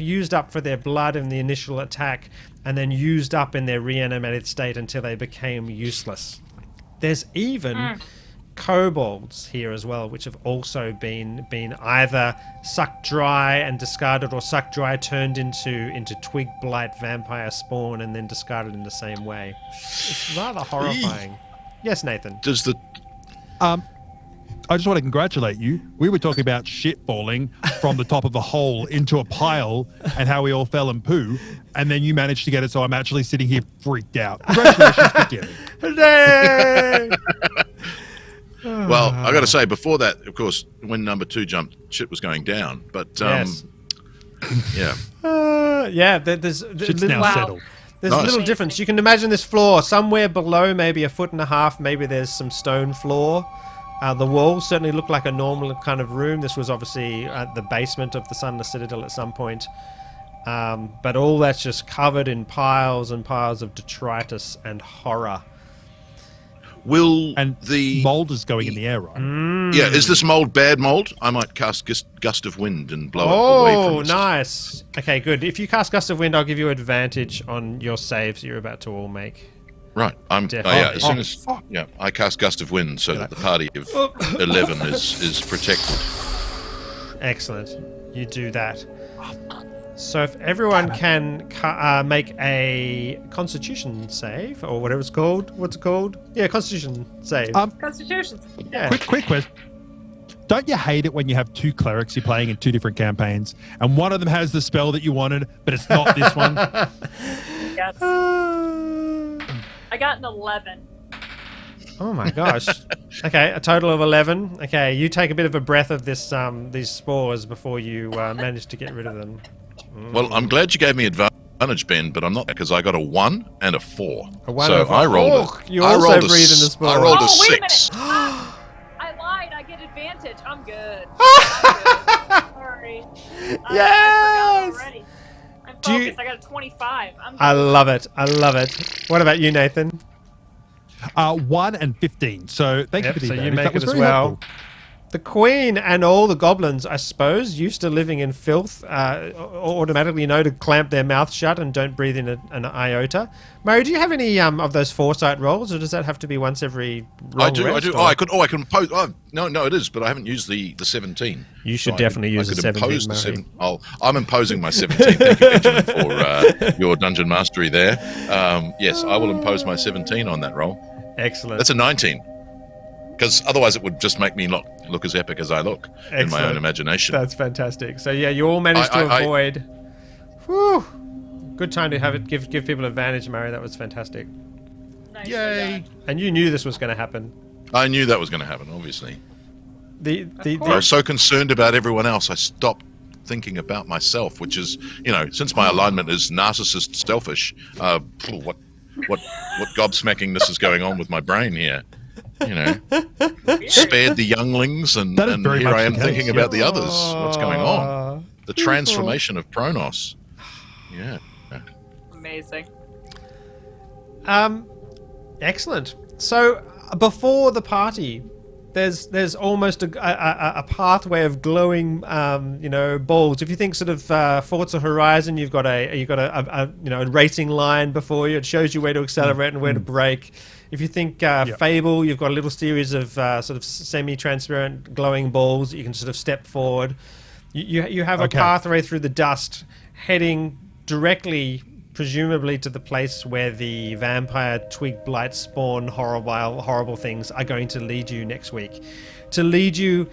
Speaker 1: for their blood in the initial attack, and then used up in their reanimated state until they became useless. There's even kobolds here as well, which have also been either sucked dry and discarded, or sucked dry, turned into twig blight vampire spawn, and then discarded in the same way. It's rather horrifying. Yes, Nathan.
Speaker 4: Does the
Speaker 3: I just want to congratulate you. We were talking about shit falling from the top of a hole into a pile and how we all fell and poo, and then you managed to get it, so I'm actually sitting here freaked out. Congratulations to Jerry.
Speaker 4: Well, I got to say, before that, of course, when number 2 jumped, shit was going down. But
Speaker 1: yes.
Speaker 4: yeah,
Speaker 1: there's
Speaker 3: shit's now settled.
Speaker 1: There's a little difference. You can imagine this floor somewhere below, maybe 1.5 feet. Maybe there's some stone floor. The walls certainly look like a normal kind of room. This was obviously the basement of the Sunless Citadel at some point. But all that's just covered in piles and piles of detritus and horror.
Speaker 3: The mold is going in the air, right?
Speaker 4: Yeah, is this mold bad mold? I might cast gust of wind and blow it away from us.
Speaker 1: Oh, nice. Okay, good. If you cast gust of wind, I'll give you advantage on your saves you're about to all make.
Speaker 4: Right. As soon as I cast gust of wind so that the party of 11 is protected.
Speaker 1: Excellent. You do that. So if everyone can make a Constitution save, or whatever it's called. What's it called? Yeah, Constitution save.
Speaker 2: Constitution.
Speaker 1: Yeah.
Speaker 3: Quick question. Don't you hate it when you have 2 clerics you're playing in 2 different campaigns, and one of them has the spell that you wanted, but it's not this one?
Speaker 2: Yes. I got an 11.
Speaker 1: Oh my gosh. Okay, a total of 11. Okay, you take a bit of a breath of this these spores before you manage to get rid of them.
Speaker 4: Well, I'm glad you gave me advantage, Ben, but I'm not, because I got a 1 and a 4.
Speaker 1: A 1
Speaker 4: so
Speaker 1: and a 4.
Speaker 4: I rolled
Speaker 1: you also breathe in the spore.
Speaker 4: I rolled a 6.
Speaker 2: Wait a minute. I lied. I get advantage. I'm good. Sorry.
Speaker 1: Yes!
Speaker 2: I forgot already. I'm focused. I got a 25. I'm good.
Speaker 1: I love it. I love it. What about you, Nathan?
Speaker 3: 1 and 15. So thank you for the
Speaker 1: So you
Speaker 3: advantage.
Speaker 1: make
Speaker 3: That was
Speaker 1: it as
Speaker 3: very
Speaker 1: well.
Speaker 3: helpful.
Speaker 1: The Queen and all the goblins, I suppose, used to living in filth, automatically know to clamp their mouth shut and don't breathe in an iota. Murray, do you have any of those foresight rolls, or does that have to be once every long
Speaker 4: I do.
Speaker 1: rest,
Speaker 4: Or? I can impose. Oh, no, it is, but I haven't used the 17.
Speaker 1: You should definitely use the 17, Murray.
Speaker 4: I'm imposing my 17. Thank you, Benjamin, for your dungeon mastery there. Yes, I will impose my 17 on that roll.
Speaker 1: Excellent.
Speaker 4: That's a 19. Because otherwise it would just make me look as epic as I look in my own imagination.
Speaker 1: That's fantastic. So yeah, you all managed to avoid. Whew. Good time to have it. Give people advantage, Murray. That was fantastic.
Speaker 2: Nice.
Speaker 4: Yay!
Speaker 1: And you knew this was going to happen.
Speaker 4: I knew that was going to happen. Obviously,
Speaker 1: I
Speaker 4: was so concerned about everyone else, I stopped thinking about myself. Which is, since my alignment is narcissist, selfish. What gobsmackingness is going on with my brain here? Spared the younglings, and here I am thinking about the others. What's going on? The transformation of Pronos. Yeah.
Speaker 2: Amazing.
Speaker 1: Excellent. So before the party, there's almost a pathway of glowing, balls. If you think sort of Forza Horizon, you've got a racing line before you. It shows you where to accelerate and where to brake. If you think Fable, you've got a little series of sort of semi-transparent glowing balls that you can sort of step forward. You have a pathway through the dust heading directly, presumably, to the place where the vampire twig blight spawn horrible things are going to lead you next week. To lead you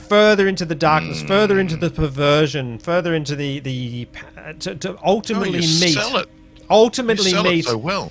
Speaker 1: further into the darkness, further into the perversion, further into to ultimately meet. Ultimately
Speaker 4: you sell
Speaker 1: meet.
Speaker 4: It so well.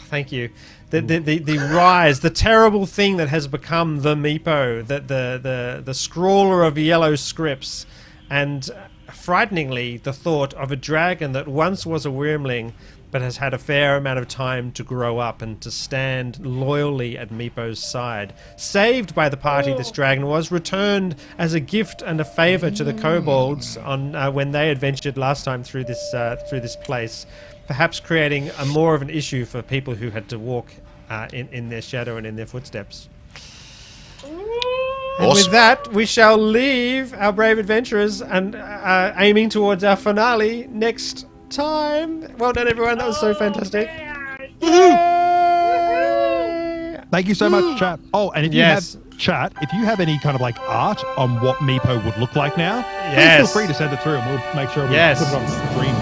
Speaker 1: Thank you. The rise, the terrible thing that has become the Meepo, the scrawler of yellow scripts, and frighteningly the thought of a dragon that once was a wormling but has had a fair amount of time to grow up and to stand loyally at Meepo's side. Saved by the party, this dragon was returned as a gift and a favor to the kobolds on when they adventured last time through this place. Perhaps creating more of an issue for people who had to walk in their shadow and in their footsteps. And with that, we shall leave our brave adventurers and aiming towards our finale next time. Well done, everyone. That was so fantastic.
Speaker 2: Man.
Speaker 1: Yay!
Speaker 3: Thank you so much, chat. Oh, and if you
Speaker 1: Yes.
Speaker 3: have chat, if you have any kind of like art on what Meepo would look like now, please
Speaker 1: Yes.
Speaker 3: feel free to send it through, and we'll make sure we
Speaker 1: Yes.
Speaker 3: put it on stream.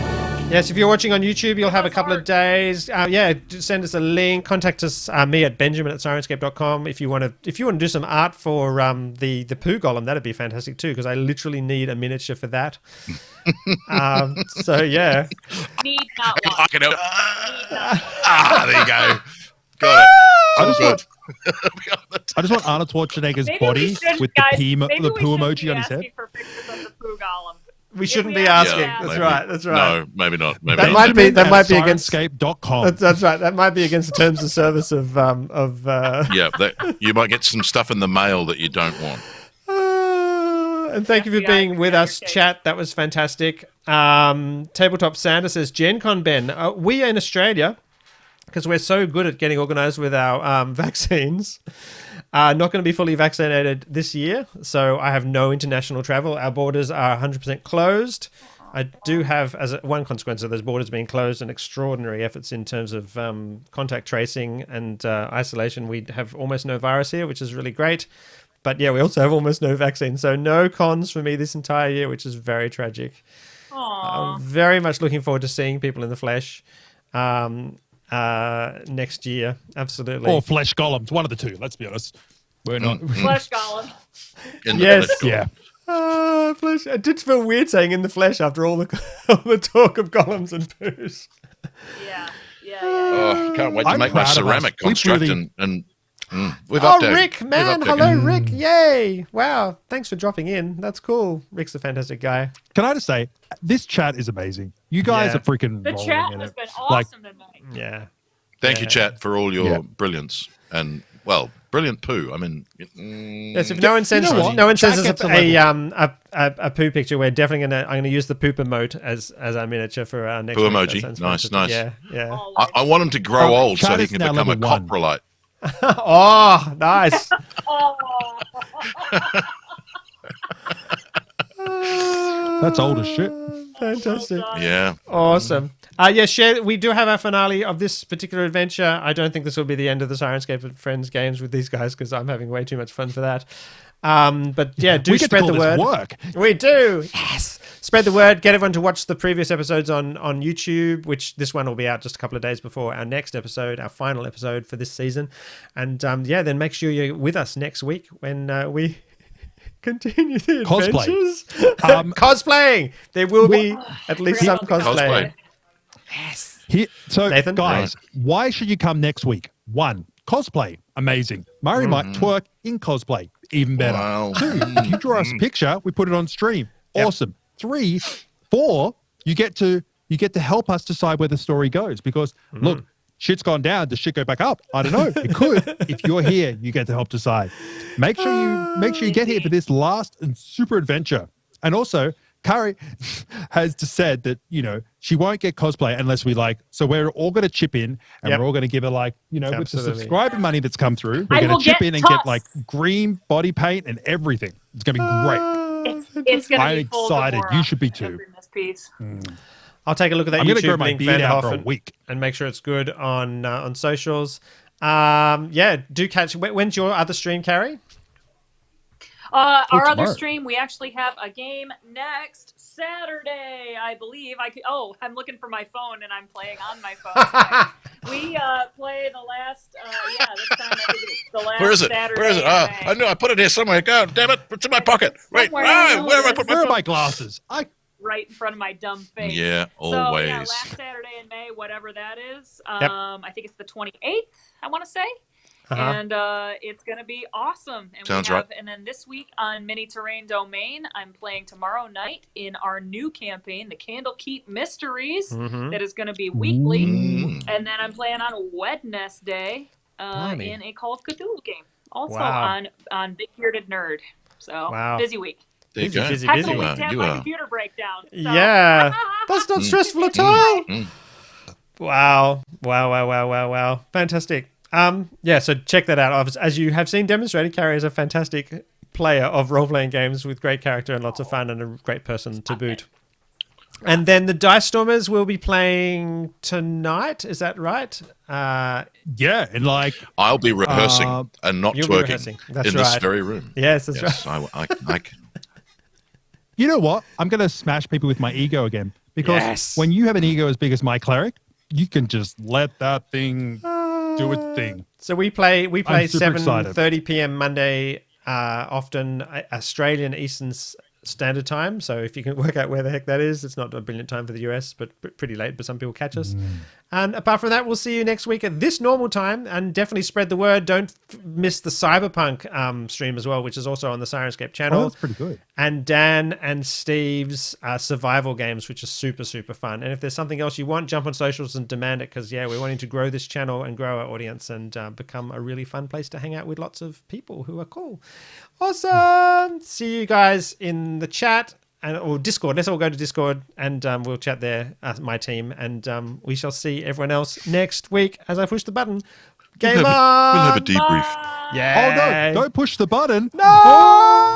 Speaker 1: Yes, if you're watching on YouTube, you'll have a couple of days. Just send us a link. Contact us, me at benjamin@syrinscape.com if you want to do some art for the poo golem. That'd be fantastic too, because I literally need a miniature for that. So yeah,
Speaker 2: Need not
Speaker 4: I
Speaker 2: want.
Speaker 4: can help.
Speaker 2: Need not want.
Speaker 4: There you go. Got it.
Speaker 3: I just
Speaker 4: Good.
Speaker 3: want Arnold Schwarzenegger's
Speaker 2: Maybe we
Speaker 3: body
Speaker 2: shouldn't,
Speaker 3: with
Speaker 2: guys,
Speaker 3: the
Speaker 2: maybe
Speaker 3: poo
Speaker 2: we shouldn't
Speaker 3: emoji
Speaker 2: be
Speaker 3: on his head.
Speaker 2: asking for pictures of the poo golem.
Speaker 1: we shouldn't
Speaker 2: we
Speaker 1: be
Speaker 2: have-
Speaker 1: asking.
Speaker 2: yeah,
Speaker 1: That's
Speaker 4: maybe.
Speaker 1: right. That's right.
Speaker 4: No, maybe not. Maybe
Speaker 1: That
Speaker 4: not.
Speaker 1: might be against.
Speaker 3: Syrinscape.com.
Speaker 1: That's right. That might be against the terms of service of.
Speaker 4: Yeah, you might get some stuff in the mail that you don't want.
Speaker 1: And thank you for
Speaker 2: FBI
Speaker 1: being with us,
Speaker 2: case.
Speaker 1: chat. That was fantastic. Tabletop Santa says, Gen Con Ben, we in Australia, because we're so good at getting organised with our vaccines, are not going to be fully vaccinated this year. So I have no international travel. Our borders are 100% closed. I do have, one consequence of those borders being closed, and extraordinary efforts in terms of contact tracing and isolation. We have almost no virus here, which is really great. But yeah, we also have almost no vaccine. So no cons for me this entire year, which is very tragic.
Speaker 2: Aw.
Speaker 1: I'm very much looking forward to seeing people in the flesh next year. Absolutely.
Speaker 3: Or flesh golems, one of the two, let's be honest. We're not.
Speaker 2: Flesh golem.
Speaker 4: In the
Speaker 1: Yes.
Speaker 4: flesh.
Speaker 3: Yeah.
Speaker 1: Flesh. It did feel weird saying in the flesh after all the talk of golems and poos.
Speaker 2: Yeah.
Speaker 4: Oh, can't wait to
Speaker 3: I'm
Speaker 4: make my
Speaker 3: proud of us.
Speaker 4: ceramic
Speaker 3: We've
Speaker 4: construct
Speaker 3: really-
Speaker 4: we've
Speaker 1: Oh,
Speaker 4: updated.
Speaker 1: Rick,
Speaker 4: We've
Speaker 1: man.
Speaker 4: updated.
Speaker 1: Hello, Rick. Yay. Wow. Thanks for dropping in. That's cool. Rick's a fantastic guy.
Speaker 3: Can I just say, this chat is amazing. You guys
Speaker 1: Yeah.
Speaker 3: are freaking
Speaker 2: The
Speaker 3: rolling
Speaker 2: chat
Speaker 3: in
Speaker 2: has
Speaker 3: it.
Speaker 2: been
Speaker 3: Like,
Speaker 2: awesome tonight.
Speaker 1: Yeah.
Speaker 4: Thank you,
Speaker 1: Yeah.
Speaker 4: chat, for all your
Speaker 3: Yeah.
Speaker 4: brilliance and brilliant poo. I mean,
Speaker 1: Yes, if no one sends,
Speaker 3: know what?
Speaker 1: no one sends
Speaker 3: Chat
Speaker 1: us
Speaker 3: gets a
Speaker 1: a poo picture, we're definitely I'm gonna use the poop emote as our miniature for our next
Speaker 4: Poo
Speaker 1: week.
Speaker 4: emoji.
Speaker 1: That sounds
Speaker 4: Nice,
Speaker 1: fantastic.
Speaker 4: nice.
Speaker 1: Yeah.
Speaker 2: Always.
Speaker 4: I want him to grow old so
Speaker 3: chat
Speaker 4: he
Speaker 3: is
Speaker 4: can
Speaker 3: now
Speaker 4: become a
Speaker 3: level 1.
Speaker 4: coprolite.
Speaker 1: Oh, nice.
Speaker 2: Oh.
Speaker 3: That's old as shit.
Speaker 1: Fantastic.
Speaker 2: Well done.
Speaker 4: Yeah.
Speaker 1: Awesome. Share. We do have our finale of this particular adventure. I don't think this will be the end of the Syrinscape Friends games with these guys because I'm having way too much fun for that. But yeah, do
Speaker 3: We get to
Speaker 1: spread
Speaker 3: call
Speaker 1: the
Speaker 3: this
Speaker 1: word.
Speaker 3: work.
Speaker 1: We do. Yes. Spread the word. Get everyone to watch the previous episodes on YouTube, which this one will be out just a couple of days before our next episode, our final episode for this season. And then make sure you're with us next week when we continue the
Speaker 3: Cosplay.
Speaker 1: adventures. Cosplaying. There will be at least some cosplay.
Speaker 4: Cosplay.
Speaker 3: So,
Speaker 1: Nathan?
Speaker 3: guys, why should you come next week? 1, cosplay. Amazing. Murray might twerk in cosplay. Even better.
Speaker 4: Wow.
Speaker 3: 2, if you draw us a picture, we put it on stream.
Speaker 1: Yep.
Speaker 3: Awesome. 3, 4, you get to help us decide where the story goes because look, shit's gone down. Does shit go back up? I don't know. It could. If you're here, you get to help decide. Make sure you get here for this last and super adventure. And also, Cari has just said that, she won't get cosplay unless we so we're all going to chip in and
Speaker 1: Yep.
Speaker 3: we're all going to give her with the
Speaker 1: Absolutely.
Speaker 3: subscriber money that's come through, we're
Speaker 2: I
Speaker 3: going
Speaker 2: will
Speaker 3: to chip
Speaker 2: get
Speaker 3: in and
Speaker 2: tusks.
Speaker 3: get green body paint and everything. It's going to be great.
Speaker 2: It's gonna
Speaker 3: I'm
Speaker 2: be full
Speaker 3: excited.
Speaker 2: Gamora
Speaker 3: You should be too.
Speaker 2: every Miss Piece.
Speaker 1: I'll take a look at that
Speaker 3: I'm going to grow
Speaker 1: YouTube
Speaker 3: my
Speaker 1: link
Speaker 3: beard
Speaker 1: Van
Speaker 3: out for a
Speaker 1: Hoffen
Speaker 3: week.
Speaker 1: and make sure it's good on socials. Do catch. When's your other stream, Cari?
Speaker 2: Our other
Speaker 3: tomorrow.
Speaker 2: stream, we actually have a game next Saturday, I believe. I'm looking for my phone and I'm playing on my phone tonight. We play the last, this time I think it's the last
Speaker 4: Where is it?
Speaker 2: Saturday
Speaker 4: Where is it?
Speaker 2: in
Speaker 4: Oh,
Speaker 2: May.
Speaker 4: I knew I put it here somewhere. God damn it. It's in my pocket. Wait.
Speaker 2: Somewhere.
Speaker 4: Where have I put my
Speaker 3: Where are
Speaker 4: phone?
Speaker 3: my glasses?
Speaker 2: Right in front of my dumb face.
Speaker 4: Yeah,
Speaker 2: So, yeah,
Speaker 4: always.
Speaker 2: last Saturday in May, whatever that is.
Speaker 1: Yep.
Speaker 2: I think it's the 28th, I want to say.
Speaker 1: Uh-huh.
Speaker 2: And it's going to be awesome. And
Speaker 4: Sounds
Speaker 2: we have,
Speaker 4: right.
Speaker 2: And then this week on Mini Terrain Domain, I'm playing tomorrow night in our new campaign, the Candlekeep Mysteries,
Speaker 1: Mhm.
Speaker 2: that is going to be weekly.
Speaker 4: Mm.
Speaker 2: And then I'm playing on Wednesday
Speaker 1: Blimey.
Speaker 2: in a Call of Cthulhu game. Also
Speaker 1: Wow.
Speaker 2: on Big Bearded Nerd. So
Speaker 1: Wow.
Speaker 2: busy week.
Speaker 4: There you
Speaker 1: Busy,
Speaker 4: go.
Speaker 1: busy,
Speaker 2: Had
Speaker 1: busy.
Speaker 2: to
Speaker 4: are-
Speaker 2: have
Speaker 4: you
Speaker 2: my
Speaker 4: are.
Speaker 2: computer breakdown. So.
Speaker 1: Yeah. That's not stressful at all. Wow. Fantastic. So check that out. As you have seen demonstrated, Cari is a fantastic player of role-playing games with great character and lots of fun and a great person to boot. And then the Dice Stormers will be playing tonight. Is that right?
Speaker 3: Yeah, and like
Speaker 4: I'll be rehearsing and not twerking in this very room.
Speaker 1: Yes, that's right.
Speaker 4: I
Speaker 3: You know what? I'm going to smash people with my ego again. Because when you have an ego as big as my cleric, you can just let that thing do its thing.
Speaker 1: So we play 7:30 p.m. Monday, often Australian Eastern Standard Time. So if you can work out where the heck that is, it's not a brilliant time for the US, but pretty late, but some people catch us. And apart from that, we'll see you next week at this normal time, and definitely spread the word. Don't miss the Cyberpunk stream as well, which is also on the Syrinscape channel.
Speaker 3: Oh, that's pretty good.
Speaker 1: And Dan and Steve's survival games, which are super, super fun. And if there's something else you want, jump on socials and demand it, because, we're wanting to grow this channel and grow our audience and become a really fun place to hang out with lots of people who are cool. Awesome. See you guys in the chat or Discord. Let's all go to Discord and we'll chat there, my team. And we shall see everyone else next week as I push the button. Game on!
Speaker 4: We'll have a debrief.
Speaker 1: Yeah.
Speaker 3: Oh, no. Don't push the button.
Speaker 1: No!